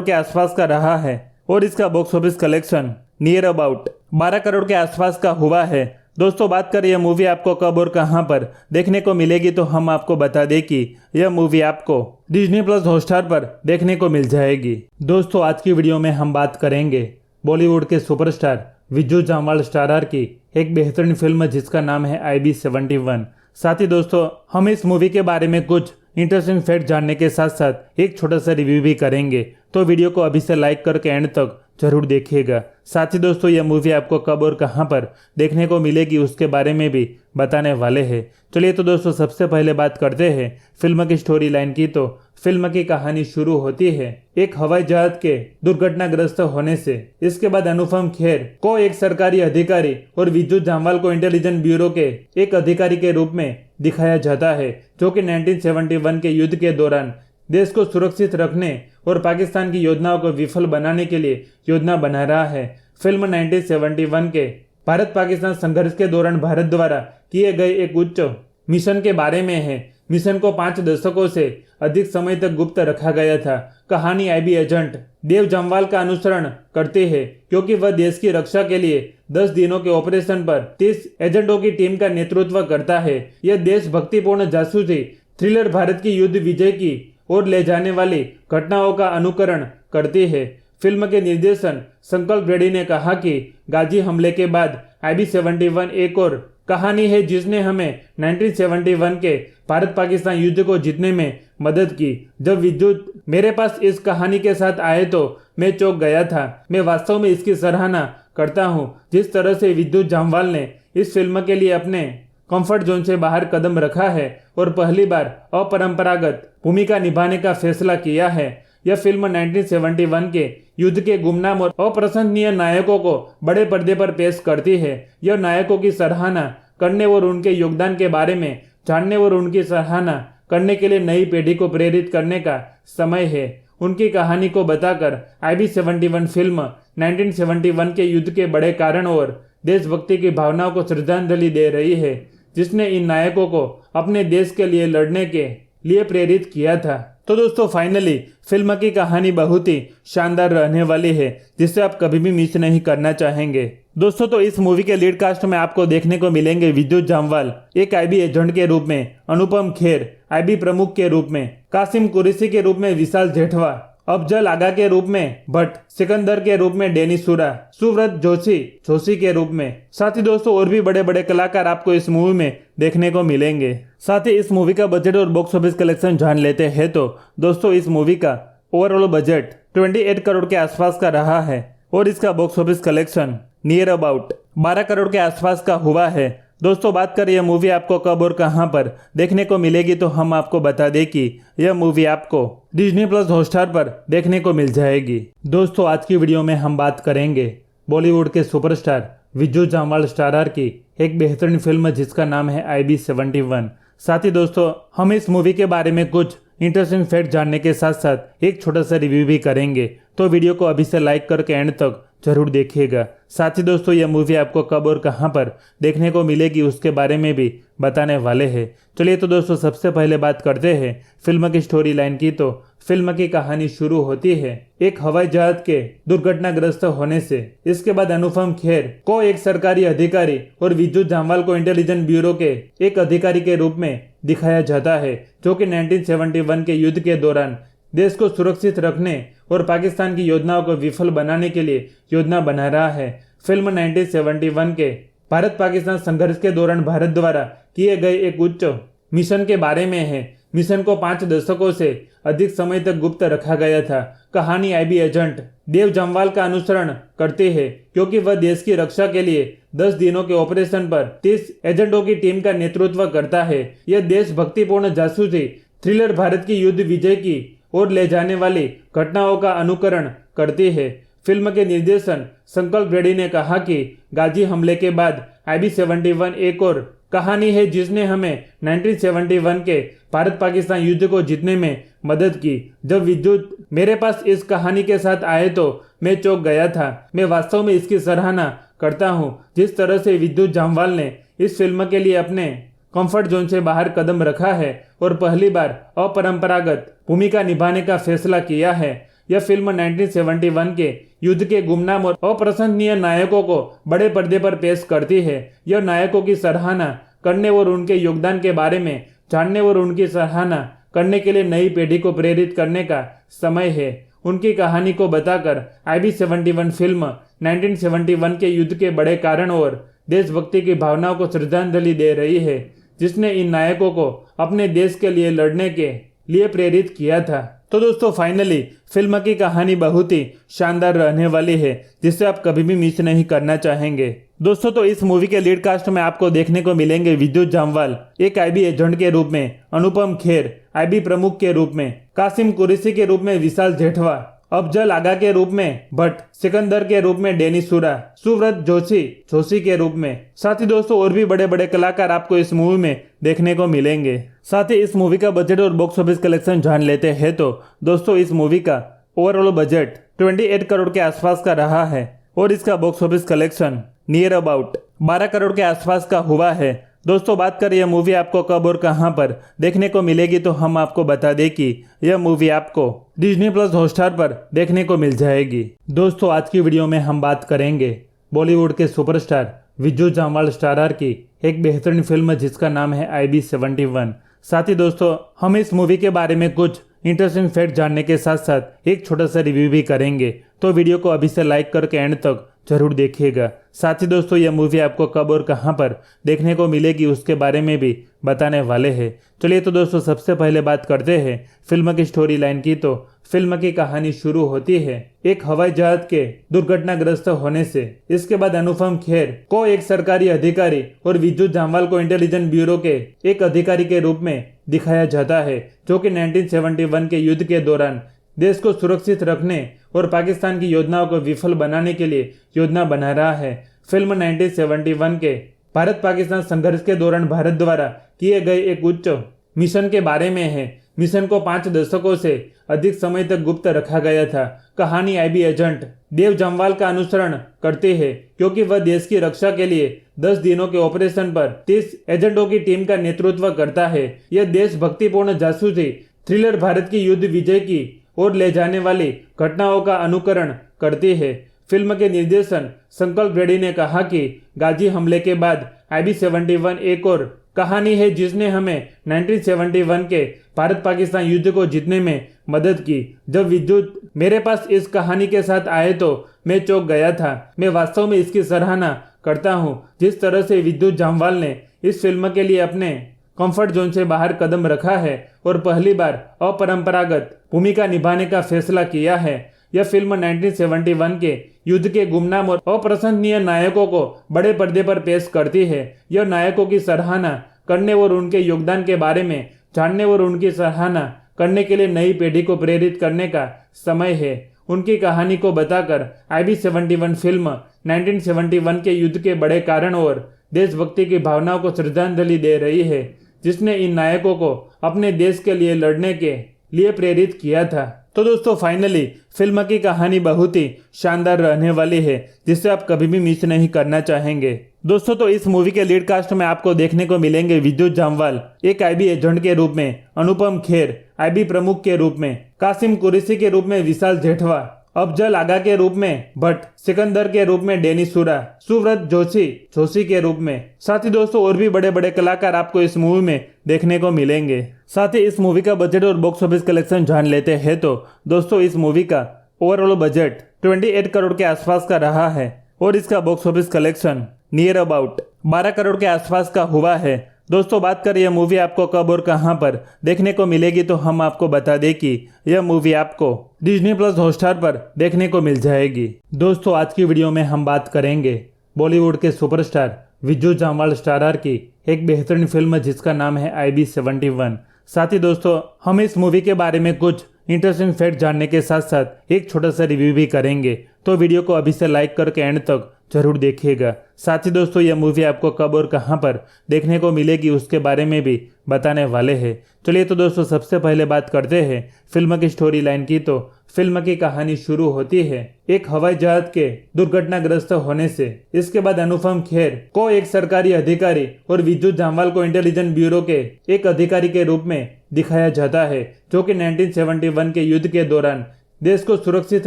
के आसपास का रहा है और इसका box office collection near about 12 crore के आसपास का हुआ है। दोस्तों बात करें यह मूवी आपको कब और कहां पर देखने को मिलेगी तो हम आपको बता दें कि यह मूवी आपको डिज्नी प्लस हॉटस्टार पर देखने को मिल जाएगी। दोस्तों आज की वीडियो में हम बात करेंगे बॉलीवुड के सुपरस्टार विद्युत जामवाल स्टारर की एक बेहतरीन फिल्म जिसका नाम है IB-71। साथ ही दोस्तों हम इस मूवी के बारे में कुछ इंटरेस्टिंग फैक्ट जानने के साथ साथ एक छोटा सा रिव्यू भी करेंगे, तो वीडियो को अभी से लाइक करके एंड तक जरूर देखिएगा। साथ ही दोस्तों यह मूवी आपको कब और कहां पर देखने को मिलेगी उसके बारे में भी बताने वाले हैं। चलिए तो दोस्तों सबसे पहले बात करते हैं फिल्म की स्टोरी लाइन की। तो फिल्म की कहानी शुरू होती है एक हवाई जहाज के दुर्घटनाग्रस्त होने से। इसके बाद अनुपम खेर को एक सरकारी अधिकारी और विद्युत जामवाल को इंटेलिजेंस ब्यूरो के एक अधिकारी के रूप में दिखाया जाता है, जो कि 1971 के युद्ध के दौरान देश को सुरक्षित रखने और पाकिस्तान की योजनाओं को विफल बनाने के लिए योजना बना रहा है। फिल्म 1971 के भारत पाकिस्तान संघर्ष के दौरान भारत द्वारा किए गए एक उच्च मिशन के बारे में है। मिशन को 5 दशकों से अधिक समय तक गुप्त रखा गया था। कहानी IB एजेंट देव जम्वाल का अनुसरण करती है, क्योंकि वह देश की रक्षा के लिए 10 दिनों के ऑपरेशन पर 30 एजेंटों की टीम का नेतृत्व करता है। यह देशभक्तिपूर्ण जासूसी थ्रिलर भारत की युद्ध विजय की ओर ले जाने वाली घटनाओं का अनुकरण करती है। फिल्म के निर्देशन संकल्प रेड्डी ने कहा कि गाजी हमले के बाद IB-71 एक और कहानी है जिसने हमें 1971 के भारत पाकिस्तान युद्ध को जीतने में मदद की। जब विद्युत मेरे पास इस कहानी के साथ आए तो मैं चौंक गया था। मैं वास्तव में इसकी सराहना करता हूं जिस तरह से विद्युत जामवाल ने इस फिल्म के लिए अपने कंफर्ट जोन से बाहर कदम रखा है और पहली बार अपरंपरागत भूमिका निभाने का फैसला किया है। यह फिल्म 1971 के युद्ध के गुमनाम और अप्रशंसनीय नायकों को बड़े पर्दे पर पेश करती है। यह नायकों की सराहना करने और उनके योगदान के बारे में जानने और उनकी सराहना करने के लिए नई पीढ़ी को प्रेरित करने का समय है। उनकी कहानी को बताकर IB-71 फिल्म 1971 के युद्ध के बड़े कारण और देशभक्ति की भावनाओं को श्रद्धांजलि दे रही है, जिसने इन नायकों को अपने देश के लिए लड़ने के लिए प्रेरित किया था। तो दोस्तों फाइनली फिल्म की कहानी बहुत ही शानदार रहने वाली है, जिसे आप कभी भी मिस नहीं करना चाहेंगे। दोस्तों तो इस मूवी के लीड कास्ट में आपको देखने को मिलेंगे विद्युत जामवाल एक IB एजेंट के रूप में, अनुपम खेर IB प्रमुख के रूप में, कासिम कुरैशी के रूप में विशाल जेठवा, अफजल आगा के रूप में भट्ट, सिकंदर के रूप में डेनी सूरा, सुव्रत जोशी जोशी के रूप में। साथ ही दोस्तों और भी बड़े बड़े कलाकार आपको इस मूवी में देखने को मिलेंगे। साथ ही इस मूवी का बजट और बॉक्स ऑफिस कलेक्शन जान लेते हैं तो दोस्तों इस मूवी का ओवरऑल बजट 28 करोड़ के आसपास का रहा है और इसका box office collection near about 12 crore के आसपास का हुआ है। दोस्तों बात करें यह मूवी आपको कब और कहां पर देखने को मिलेगी तो हम आपको बता दें कि यह मूवी आपको डिज्नी प्लस हॉटस्टार पर देखने को मिल जाएगी। दोस्तों आज की वीडियो में हम बात करेंगे बॉलीवुड के सुपरस्टार विज्जू जामवाल स्टारर की एक बेहतरीन फिल्म जिसका नाम है IB71। साथ ही दोस्तों हम इस मूवी के बारे में कुछ इंटरेस्टिंग फैक्ट जानने के साथ साथ एक छोटा सा रिव्यू भी करेंगे, तो वीडियो को अभी से लाइक करके एंड तक जरूर देखिएगा। साथ ही दोस्तों यह मूवी आपको कब और कहां पर देखने को मिलेगी उसके बारे में भी बताने वाले हैं। चलिए तो दोस्तों सबसे पहले बात करते हैं फिल्म की स्टोरी लाइन की। तो फिल्म की कहानी शुरू होती है एक हवाई जहाज के दुर्घटनाग्रस्त होने से। इसके बाद अनुपम खेर को एक सरकारी अधिकारी और विज्जू जामवाल को इंटेलिजेंस ब्यूरो के एक अधिकारी के रूप में दिखाया जाता है, जो कि 1971 के युद्ध के दौरान देश को सुरक्षित रखने और पाकिस्तान की योजनाओं को विफल बनाने के लिए योजना बना रहा है। फिल्म 1971 के भारत पाकिस्तान संघर्ष के दौरान भारत द्वारा किए गए एक उच्च मिशन के बारे में है। मिशन को 5 दशकों से अधिक समय तक गुप्त रखा गया था। कहानी IB एजेंट देव जामवाल का अनुसरण करती है, क्योंकि वह देश की रक्षा के लिए 10 दिनों के ऑपरेशन पर 30 एजेंटों की टीम का नेतृत्व करता है। यह देशभक्तिपूर्ण जासूसी थ्रिलर भारत की युद्ध विजय की ओर ले जाने वाली घटनाओं का अनुकरण करती है। फिल्म के निर्देशन संकल्प रेड्डी ने कहा कि गाजी हमले के बाद IB71 एक और कहानी है जिसने हमें 1971 के भारत पाकिस्तान युद्ध को जीतने में मदद की। जब विद्युत मेरे पास इस कहानी के साथ आए तो मैं चौंक गया था। मैं वास्तव में इसकी सराहना करता हूं जिस तरह से विद्युत जामवाल ने इस फिल्म के लिए अपने कंफर्ट जोन से बाहर कदम रखा है और पहली बार अपरंपरागत भूमिका निभाने का फैसला किया है। यह फिल्म 1971 के युद्ध के गुमनाम और अप्रशंसनीय नायकों को बड़े पर्दे पर पेश करती है। यह नायकों की सराहना करने और उनके योगदान के बारे में जानने और उनकी सराहना करने के लिए नई पीढ़ी को प्रेरित करने का समय है। उनकी कहानी को बताकर IB71 फिल्म 1971 के युद्ध के बड़े कारण और देशभक्ति की भावनाओं को श्रद्धांजलि दे रही है, जिसने इन नायकों को अपने देश के लिए लड़ने के लिए प्रेरित किया था। तो दोस्तों फाइनली फिल्म की कहानी बहुत ही शानदार रहने वाली है, जिसे आप कभी भी मिस नहीं करना चाहेंगे। दोस्तों तो इस मूवी के लीड कास्ट में आपको देखने को मिलेंगे विद्युत जामवाल एक IB एजेंट के रूप में, अनुपम खेर IB प्रमुख के रूप में, कासिम कुरैशी के रूप में विशाल जेठवा, अफजल आगा के रूप में भट्ट, सिकंदर के रूप में डेनी सूरा, सुव्रत जोशी जोशी के रूप में। साथ ही दोस्तों और भी बड़े बड़े कलाकार आपको इस मूवी में देखने को मिलेंगे। साथ ही इस मूवी का बजट और बॉक्स ऑफिस कलेक्शन जान लेते हैं तो दोस्तों इस मूवी का ओवरऑल बजट 28 करोड़ के आसपास का रहा है और इसका box office collection near about 12 crore के आसपास का हुआ है। दोस्तों बात करें यह मूवी आपको कब और कहां पर देखने को मिलेगी तो हम आपको बता दें कि यह मूवी आपको डिज्नी प्लस हॉटस्टार पर देखने को मिल जाएगी। दोस्तों आज की वीडियो में हम बात करेंगे बॉलीवुड के सुपरस्टार विज्जू जामवाल स्टारर की एक बेहतरीन फिल्म जिसका नाम है IB71। साथ ही दोस्तों हम इस मूवी के बारे में कुछ इंटरेस्टिंग फैक्ट जानने के साथ साथ एक छोटा सा रिव्यू भी करेंगे, तो वीडियो को अभी से लाइक करके एंड तक जरूर देखिएगा। साथ ही दोस्तों यह मूवी आपको कब और कहां पर देखने को मिलेगी उसके बारे में भी बताने वाले हैं। चलिए तो दोस्तों सबसे पहले बात करते हैं फिल्म की स्टोरी लाइन की। तो फिल्म की कहानी शुरू होती है एक हवाई जहाज के दुर्घटनाग्रस्त होने से। इसके बाद अनुपम खेर को एक सरकारी अधिकारी और विद्युत जामवाल को इंटेलिजेंस ब्यूरो के एक अधिकारी के रूप में दिखाया जाता है, जो कि 1971 के युद्ध के दौरान देश को सुरक्षित रखने और पाकिस्तान की योजनाओं को विफल बनाने के लिए योजना बना रहा है। फिल्म 1971 के भारत पाकिस्तान संघर्ष के दौरान भारत द्वारा किए गए एक उच्च मिशन के बारे में है। मिशन को 5 दशकों से अधिक समय तक गुप्त रखा गया था। कहानी IB एजेंट देव जामवाल का अनुसरण करती है, क्योंकि वह देश की रक्षा के लिए 10 दिनों के ऑपरेशन पर 30 एजेंटों की टीम का नेतृत्व करता है। यह देशभक्तिपूर्ण जासूसी थ्रिलर भारत की युद्ध विजय की ओर ले जाने वाली घटनाओं का अनुकरण करती है। फिल्म के निर्देशन संकल्प रेड्डी ने कहा कि गाजी हमले के बाद IB71 एक और कहानी है जिसने हमें 1971 के भारत पाकिस्तान युद्ध को जीतने में मदद की। जब विद्युत मेरे पास इस कहानी के साथ आए तो मैं चौंक गया था। मैं वास्तव में इसकी सराहना करता हूँ जिस तरह से विद्युत जामवाल ने इस फिल्म के लिए अपने कंफर्ट जोन से बाहर कदम रखा है और पहली बार अपरंपरागत भूमिका निभाने का फैसला किया है। यह फिल्म 1971 के युद्ध के गुमनाम और अप्रशंसनीय नायकों को बड़े पर्दे पर पेश करती है। यह नायकों की सराहना करने और उनके योगदान के बारे में जानने और उनकी सराहना करने के लिए नई पीढ़ी को प्रेरित करने का समय है। उनकी कहानी को बताकर IB-71 फिल्म 1971 के युद्ध के बड़े कारण और देशभक्ति की भावनाओं को श्रद्धांजलि दे रही है, जिसने इन नायकों को अपने देश के लिए लड़ने के लिए प्रेरित किया था। तो दोस्तों फाइनली फिल्म की कहानी बहुत ही शानदार रहने वाली है, जिसे आप कभी भी मिस नहीं करना चाहेंगे। दोस्तों तो इस मूवी के लीड कास्ट में आपको देखने को मिलेंगे विद्युत जामवाल एक IB एजेंट के रूप में, अनुपम खेर IB प्रमुख के रूप में, कासिम कुरैशी के रूप में विशाल जेठवा, अफजल आगा के रूप में भट्ट, सिकंदर के रूप में डेनिस सूरा, सुव्रत जोशी के रूप में। साथ ही दोस्तों और भी बड़े बड़े कलाकार आपको इस मूवी में देखने को मिलेंगे। साथ ही इस मूवी का बजट और बॉक्स ऑफिस कलेक्शन जान लेते हैं तो दोस्तों इस मूवी का ओवरऑल बजट 28 करोड़ के आसपास का रहा है और इसका box office collection near about 12 crore के आसपास का हुआ है। दोस्तों बात करें यह मूवी आपको कब और कहां पर देखने को मिलेगी तो हम आपको बता दें कि यह मूवी आपको Disney+ हॉटस्टार पर देखने को मिल जाएगी। दोस्तों आज की वीडियो में हम बात करेंगे बॉलीवुड के सुपरस्टार विद्युत जामवाल स्टारर की एक बेहतरीन फिल्म जिसका नाम है IB-71। साथ ही दोस्तों हम इस मूवी के बारे में कुछ इंटरेस्टिंग फैक्ट जानने के साथ साथ एक छोटा सा रिव्यू भी करेंगे, तो वीडियो को अभी से लाइक करके एंड तक जरूर देखिएगा। साथ ही दोस्तों यह मूवी आपको कब और कहां पर देखने को मिलेगी उसके बारे में भी बताने वाले हैं। चलिए तो दोस्तों सबसे पहले बात करते हैं फिल्म की स्टोरी लाइन की। तो फिल्म की कहानी शुरू होती है एक हवाई जहाज के दुर्घटनाग्रस्त होने से। इसके बाद अनुपम खेर को एक सरकारी अधिकारी और विद्युत जामवाल को इंटेलिजेंस ब्यूरो के एक अधिकारी के रूप में दिखाया जाता है, जो कि 1971 के युद्ध के दौरान देश को सुरक्षित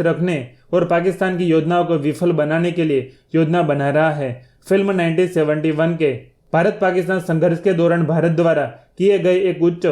रखने और पाकिस्तान की योजनाओं को विफल बनाने के लिए योजना बना रहा है। फिल्म 1971 के भारत पाकिस्तान संघर्ष के दौरान भारत द्वारा किए गए एक उच्च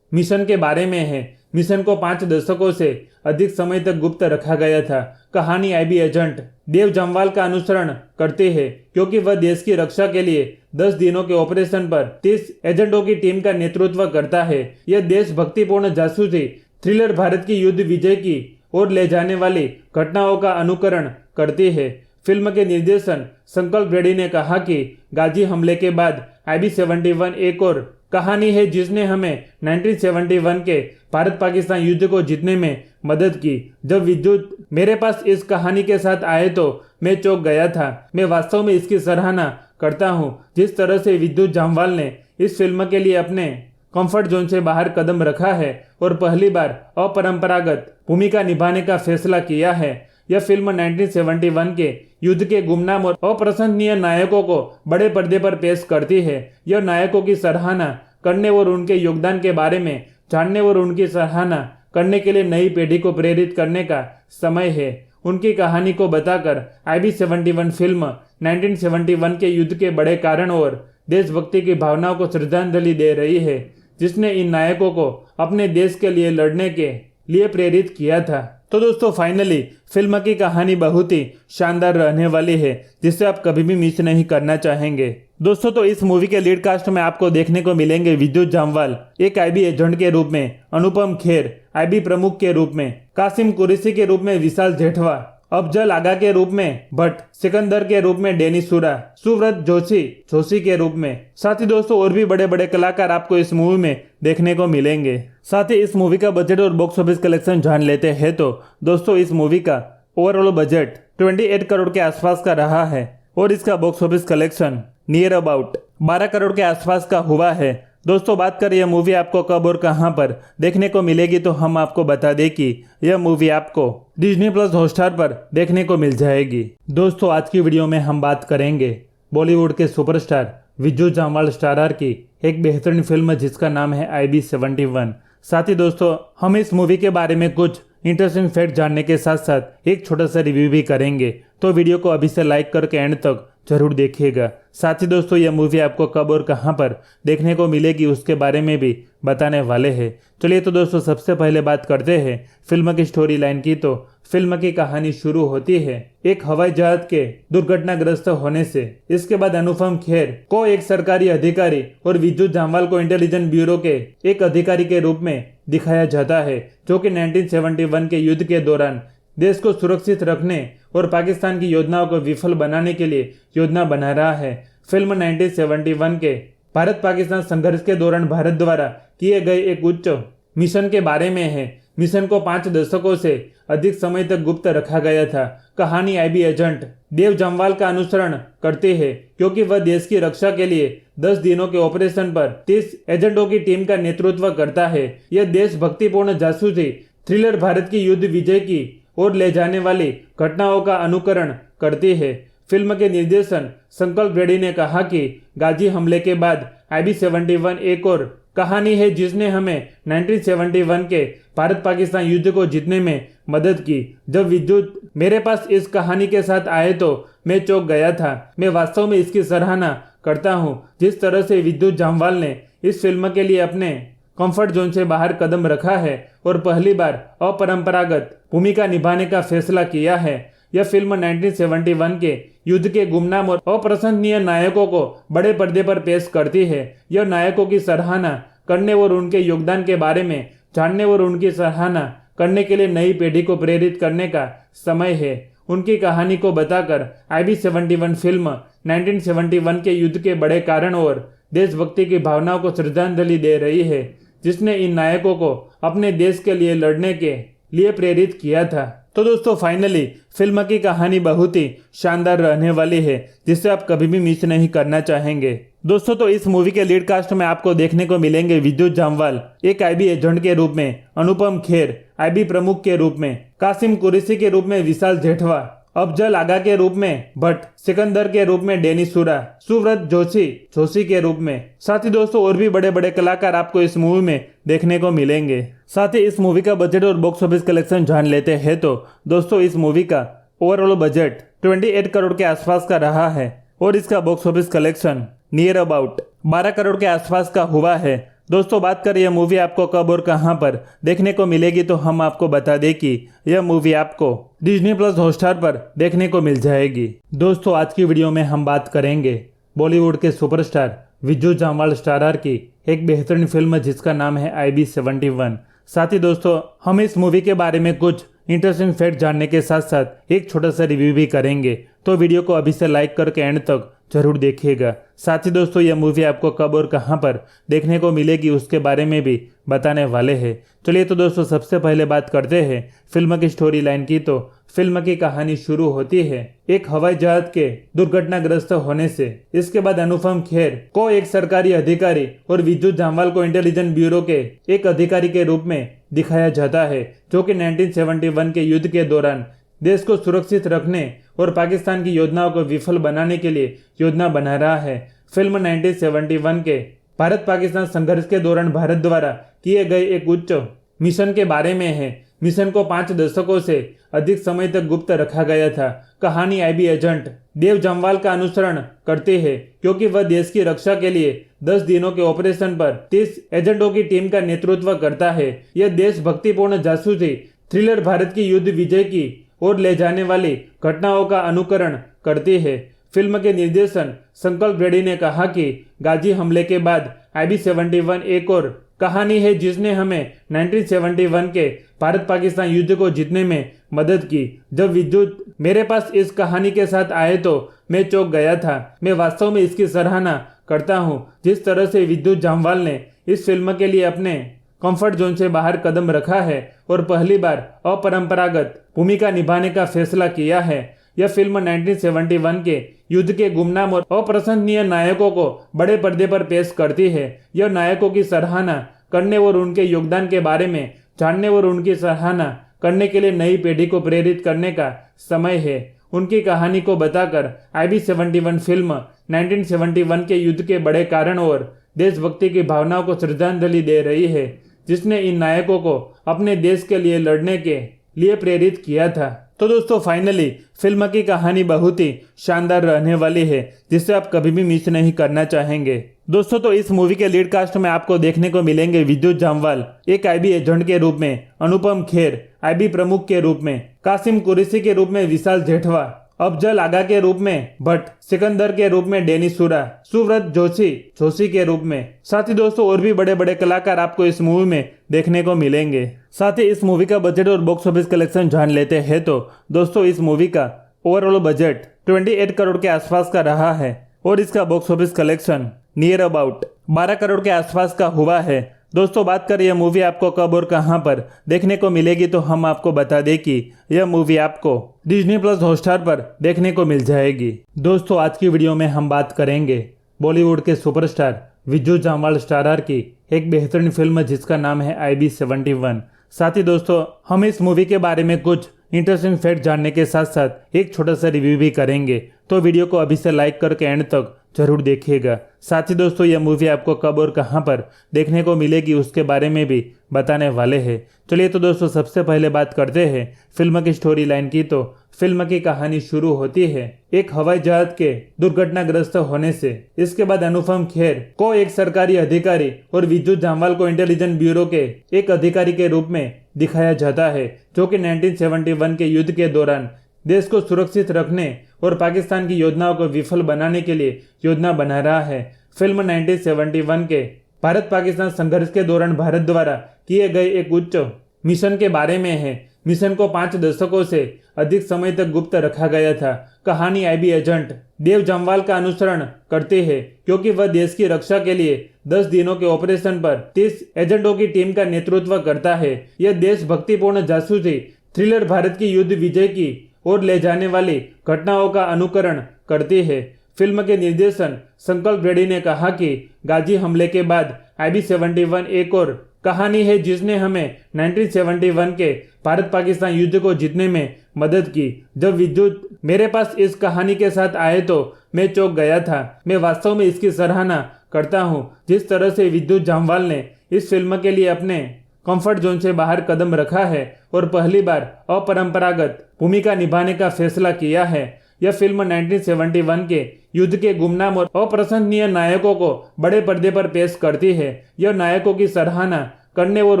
मिशन के बारे में है। मिशन को 5 दशकों से अधिक समय तक गुप्त रखा गया था। कहानी IB एजेंट देव जामवाल का अनुसरण करती है, क्योंकि वह देश की रक्षा के लिए 10 दिनों के ऑपरेशन पर 30 एजेंटों की टीम का नेतृत्व करता है। यह देशभक्तिपूर्ण जासूसी थ्रिलर भारत की युद्ध विजय की और ले जाने वाली घटनाओं का अनुकरण करती है। फिल्म के निर्देशन संकल्प रेड्डी ने कहा कि गाजी हमले के बाद IB-71 एक और कहानी है जिसने हमें 1971 के भारत पाकिस्तान युद्ध को जीतने में मदद की। जब विद्युत मेरे पास इस कहानी के साथ आए तो मैं चौंक गया था। मैं वास्तव में इसकी सराहना करता हूँ जिस तरह से विद्युत जामवाल ने इस फिल्म के लिए अपने कंफर्ट जोन से बाहर कदम रखा है और पहली बार अपरंपरागत भूमिका निभाने का फैसला किया है। यह फिल्म 1971 के युद्ध के गुमनाम और अप्रशंसनीय नायकों को बड़े पर्दे पर पेश करती है। यह नायकों की सराहना करने और उनके योगदान के बारे में जानने और उनकी सराहना करने के लिए नई पीढ़ी को प्रेरित करने का समय है। उनकी कहानी को बताकर IB-71 फिल्म 1971 के युद्ध के बड़े कारण और देशभक्ति की भावनाओं को श्रद्धांजलि दे रही है, जिसने इन नायकों को अपने देश के लिए लड़ने के लिए प्रेरित किया था। तो दोस्तों फाइनली फिल्म की कहानी बहुत ही शानदार रहने वाली है, जिसे आप कभी भी मिस नहीं करना चाहेंगे। दोस्तों तो इस मूवी के लीड कास्ट में आपको देखने को मिलेंगे विद्युत जामवाल एक IB एजेंट के रूप में, अनुपम खेर IB प्रमुख के रूप में, कासिम कुरैशी के रूप में विशाल जेठवा, अफजल आगा के रूप में भट्ट, सिकंदर के रूप में डेनिस सूरा, सुव्रत जोशी के रूप में। साथ ही दोस्तों और भी बड़े बड़े कलाकार आपको इस मूवी में देखने को मिलेंगे। साथ ही इस मूवी का बजट और बॉक्स ऑफिस कलेक्शन जान लेते हैं तो दोस्तों इस मूवी का ओवरऑल बजट 28 करोड़ के आसपास का रहा है और इसका box office collection near about 12 crore के आसपास का हुआ है। दोस्तों बात करें यह मूवी आपको कब और कहां पर देखने को मिलेगी तो हम आपको बता दें कि यह मूवी आपको Disney+ हॉटस्टार पर देखने को मिल जाएगी। दोस्तों आज की वीडियो में हम बात करेंगे बॉलीवुड के सुपरस्टार विद्युत जामवाल स्टारर की एक बेहतरीन फिल्म जिसका नाम है IB-71। साथ ही दोस्तों हम इस मूवी के बारे में कुछ इंटरेस्टिंग फैक्ट जानने के साथ साथ एक छोटा सा रिव्यू भी करेंगे, तो वीडियो को अभी से लाइक करके एंड तक जरूर देखिएगा। साथ ही दोस्तों यह मूवी आपको कब और कहां पर देखने को मिलेगी उसके बारे में भी बताने वाले हैं। चलिए तो दोस्तों सबसे पहले बात करते हैं फिल्म की स्टोरी लाइन की। तो फिल्म की कहानी शुरू होती है एक हवाई जहाज के दुर्घटनाग्रस्त होने से। इसके बाद अनुपम खेर को एक सरकारी अधिकारी और विद्युत जामवाल को इंटेलिजेंस ब्यूरो के एक अधिकारी के रूप में दिखाया जाता है, जो कि 1971 के युद्ध के दौरान देश को सुरक्षित रखने और पाकिस्तान की योजनाओं को विफल बनाने के लिए योजना बना रहा है। फिल्म 1971 के भारत पाकिस्तान संघर्ष के दौरान भारत द्वारा किए गए एक उच्च मिशन के बारे में है। मिशन को 5 दशकों से अधिक समय तक गुप्त रखा गया था। कहानी आईबी एजेंट देव जमवाल का अनुसरण करती है, क्योंकि वह देश की रक्षा के लिए 10 दिनों के ऑपरेशन पर 30 एजेंटों की टीम का नेतृत्व करता है। यह देशभक्तिपूर्ण जासूसी थ्रिलर भारत की युद्ध विजय की ओर ले जाने वाली घटनाओं का अनुकरण करती है। फिल्म के निर्देशन संकल्प रेड्डी ने कहा कि गाजी हमले के बाद IB-71 एक और कहानी है जिसने हमें 1971 के भारत पाकिस्तान युद्ध को जीतने में मदद की। जब विद्युत मेरे पास इस कहानी के साथ आए तो मैं चौंक गया था। मैं वास्तव में इसकी सराहना करता हूं जिस तरह से विद्युत जामवाल ने इस फिल्म के लिए अपने कंफर्ट जोन से बाहर कदम रखा है और पहली बार अपरंपरागत भूमिका निभाने का फैसला किया है। यह फिल्म 1971 के युद्ध के गुमनाम और अप्रशंसनीय नायकों को बड़े पर्दे पर पेश करती है। यह नायकों की सराहना करने और उनके योगदान के बारे में जानने और उनकी सराहना करने के लिए नई पीढ़ी को प्रेरित करने का समय है। उनकी कहानी को बताकर IB-71 फिल्म 1971 के युद्ध के बड़े कारण और देशभक्ति की भावनाओं को श्रद्धांजलि दे रही है, जिसने इन नायकों को अपने देश के लिए लड़ने के लिए प्रेरित किया था। तो दोस्तों फाइनली फिल्म की कहानी बहुत ही शानदार रहने वाली है, जिसे आप कभी भी मिस नहीं करना चाहेंगे। दोस्तों तो इस मूवी के लीड कास्ट में आपको देखने को मिलेंगे विद्युत जामवाल एक IB एजेंट के रूप में, अनुपम खेर IB प्रमुख के रूप में, कासिम कुरैशी के रूप में विशाल जेठवा, अफजल आगा के रूप में भट्ट, सिकंदर के रूप में डेनिस सूरा, सुव्रत जोशी के रूप में। साथ ही दोस्तों और भी बड़े बड़े कलाकार आपको इस मूवी में देखने को मिलेंगे। साथ ही इस मूवी का बजट और बॉक्स ऑफिस कलेक्शन जान लेते हैं तो दोस्तों इस मूवी का ओवरऑल बजट 28 करोड़ के आसपास का रहा है और इसका box office collection near about 12 crore के आसपास का हुआ है। दोस्तों बात करें यह मूवी आपको कब और कहां पर देखने को मिलेगी, तो हम आपको बता दें कि यह मूवी आपको डिज्नी प्लस हॉटस्टार पर देखने को मिल जाएगी। दोस्तों आज की वीडियो में हम बात करेंगे बॉलीवुड के सुपरस्टार विद्युत जामवाल स्टारर की एक बेहतरीन फिल्म जिसका नाम है IB-71। साथ ही दोस्तों हम इस मूवी के बारे में कुछ इंटरेस्टिंग फैक्ट जानने के साथ साथ एक छोटा सा रिव्यू भी करेंगे, तो वीडियो को अभी से लाइक करके एंड तक जरूर देखिएगा। साथ ही दोस्तों यह मूवी आपको कब और कहां पर देखने को मिलेगी उसके बारे में भी बताने वाले हैं। चलिए तो दोस्तों सबसे पहले बात करते हैं फिल्म की स्टोरी लाइन की। तो फिल्म की कहानी शुरू होती है एक हवाई जहाज के दुर्घटनाग्रस्त होने से। इसके बाद अनुपम खेर को एक सरकारी अधिकारी और विद्युत जामवाल को इंटेलिजेंस ब्यूरो के एक अधिकारी के रूप में दिखाया जाता है, जो कि 1971 के युद्ध के दौरान देश को सुरक्षित रखने और पाकिस्तान की योजनाओं को विफल बनाने के लिए योजना बना रहा है। फिल्म 1971 के भारत पाकिस्तान संघर्ष के दौरान भारत द्वारा किए गए एक उच्च मिशन के बारे में है। मिशन को 5 दशकों से अधिक समय तक गुप्त रखा गया था। कहानी IB एजेंट देव जमवाल का अनुसरण करती है, क्योंकि वह देश की रक्षा के लिए 10 दिनों के ऑपरेशन पर 30 एजेंटों की टीम का नेतृत्व करता है। यह देशभक्तिपूर्ण जासूसी थ्रिलर भारत की युद्ध विजय की ओर ले जाने वाली घटनाओं का अनुकरण करती है। फिल्म के निर्देशन संकल्प रेड्डी ने कहा कि गाजी हमले के बाद IB-71 एक और कहानी है जिसने हमें 1971 के भारत पाकिस्तान युद्ध को जीतने में मदद की। जब विद्युत मेरे पास इस कहानी के साथ आए तो मैं चौंक गया था। मैं वास्तव में इसकी सराहना करता हूं जिस तरह से विद्युत जामवाल ने इस फिल्म के लिए अपने कंफर्ट जोन से बाहर कदम रखा है और पहली बार अपरंपरागत भूमिका निभाने का फैसला किया है। यह फिल्म 1971 के युद्ध के गुमनाम और अप्रशंसनीय नायकों को बड़े पर्दे पर पेश करती है। यह नायकों की सराहना करने और उनके योगदान के बारे में जानने और उनकी सराहना करने के लिए नई पीढ़ी को प्रेरित करने का समय है। उनकी कहानी को बताकर IB-71 फिल्म 1971 के युद्ध के बड़े कारण और देशभक्ति की भावनाओं को श्रद्धांजलि दे रही है, जिसने इन नायकों को अपने देश के लिए लड़ने के लिए प्रेरित किया था। तो दोस्तों फाइनली फिल्म की कहानी बहुत ही शानदार रहने वाली है, जिसे आप कभी भी मिस नहीं करना चाहेंगे। दोस्तों तो इस मूवी के लीड कास्ट में आपको देखने को मिलेंगे विद्युत जामवाल एक आईबी एजेंट के रूप में, अनुपम खेर आईबी प्रमुख के रूप में, कासिम कुरैशी के रूप में विशाल जेठवा, अफजल आगा के रूप में भट्ट, सिकंदर के रूप में डेनिस सूरा, सुव्रत जोशी के रूप में। साथ ही दोस्तों और भी बड़े बड़े कलाकार आपको इस मूवी में देखने को मिलेंगे। साथ ही इस मूवी का बजट और बॉक्स ऑफिस कलेक्शन जान लेते हैं तो दोस्तों इस मूवी का ओवरऑल बजट 28 करोड़ के आसपास का रहा है और इसका box office collection near about 12 crore के आसपास का हुआ है। दोस्तों बात करें यह मूवी आपको कब और कहां पर देखने को मिलेगी तो हम आपको बता दें कि यह मूवी आपको डिज्नी प्लस हॉटस्टार पर देखने को मिल जाएगी। दोस्तों आज की वीडियो में हम बात करेंगे बॉलीवुड के सुपरस्टार विद्युत जामवाल स्टारर की एक बेहतरीन फिल्म जिसका नाम है IB71। साथ ही दोस्तों हम इस मूवी के बारे में कुछ इंटरेस्टिंग फैक्ट जानने के साथ साथ एक छोटा सा रिव्यू भी करेंगे, तो वीडियो को अभी से लाइक करके एंड तक जरूर देखिएगा। साथ ही दोस्तों यह मूवी आपको कब और कहां पर देखने को मिलेगी उसके बारे में भी बताने वाले हैं। चलिए तो दोस्तों सबसे पहले बात करते हैं फिल्म की स्टोरी लाइन की। तो फिल्म की कहानी शुरू होती है एक हवाई जहाज के दुर्घटनाग्रस्त होने से। इसके बाद अनुपम खेर को एक सरकारी अधिकारी और विद्युत जामवाल को इंटेलिजेंस ब्यूरो के एक अधिकारी के रूप में दिखाया जाता है, जो कि 1971 के युद्ध के दौरान देश को सुरक्षित रखने और पाकिस्तान की योजनाओं को विफल बनाने के लिए योजना बना रहा है। फिल्म 1971 के भारत पाकिस्तान संघर्ष के दौरान भारत द्वारा किए गए एक उच्च मिशन के बारे में है। मिशन को 5 दशकों से अधिक समय तक गुप्त रखा गया था। कहानी आईबी एजेंट देव जामवाल का अनुसरण करती है, क्योंकि वह देश की रक्षा के लिए 10 दिनों के ऑपरेशन पर 30 एजेंटों की टीम का नेतृत्व करता है। यह देशभक्तिपूर्ण जासूसी थ्रिलर भारत की युद्ध विजय की ओर ले जाने वाली घटनाओं का अनुकरण करती है। फिल्म के निर्देशन संकल्प रेड्डी ने कहा कि गाजी हमले के बाद IB71 एक और कहानी है जिसने हमें 1971 के भारत पाकिस्तान युद्ध को जीतने में मदद की। जब विद्युत मेरे पास इस कहानी के साथ आए तो मैं चौंक गया था। मैं वास्तव में इसकी सराहना करता हूं जिस तरह से विद्युत जामवाल ने इस फिल्म के लिए अपने कंफर्ट जोन से बाहर कदम रखा है और पहली बार अपरंपरागत भूमिका निभाने का फैसला किया है। यह फिल्म 1971 के युद्ध के गुमनाम और अप्रशंसनीय नायकों को बड़े पर्दे पर पेश करती है। यह नायकों की सराहना करने और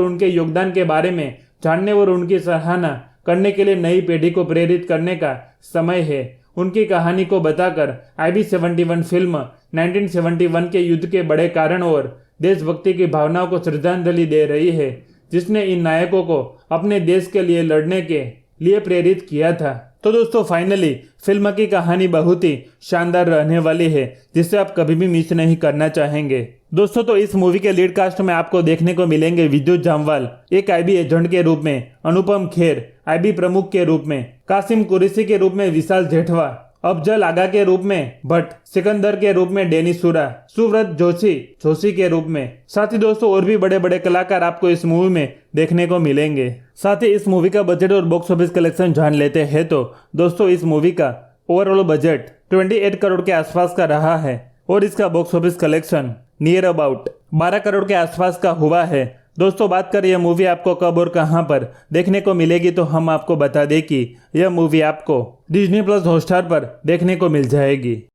उनके योगदान के बारे में जानने और उनकी सराहना करने के लिए नई पीढ़ी को प्रेरित करने का समय है। उनकी कहानी को बताकर IB71 फिल्म 1971 के युद्ध के बड़े कारण और देशभक्ति की भावनाओं को श्रद्धांजलि दे रही है, जिसने इन नायकों को अपने देश के लिए लड़ने के लिए प्रेरित किया था। तो दोस्तों फाइनली फिल्म की कहानी बहुत ही शानदार रहने वाली है, जिसे आप कभी भी मिस नहीं करना चाहेंगे। दोस्तों तो इस मूवी के लीड कास्ट में आपको देखने को मिलेंगे विद्युत जामवाल एक आईबी एजेंट के रूप में, अनुपम खेर आईबी प्रमुख के रूप में, कासिम कुरैशी के रूप में विशाल जेठवा, अफजल आगा के रूप में भट्ट, सिकंदर के रूप में डेनिस सूरा, सुव्रत जोशी के रूप में। साथ ही दोस्तों और भी बड़े बड़े कलाकार आपको इस मूवी में देखने को मिलेंगे। साथ ही इस मूवी का बजट और बॉक्स ऑफिस कलेक्शन जान लेते हैं तो दोस्तों इस मूवी का ओवरऑल बजट 28 करोड़ के आसपास का रहा है और इसका box office collection near about 12 crore के आसपास का हुआ है। दोस्तों बात करें यह मूवी आपको कब और कहां पर देखने को मिलेगी तो हम आपको बता दें कि यह मूवी आपको डिज्नी प्लस हॉटस्टार पर देखने को मिल जाएगी।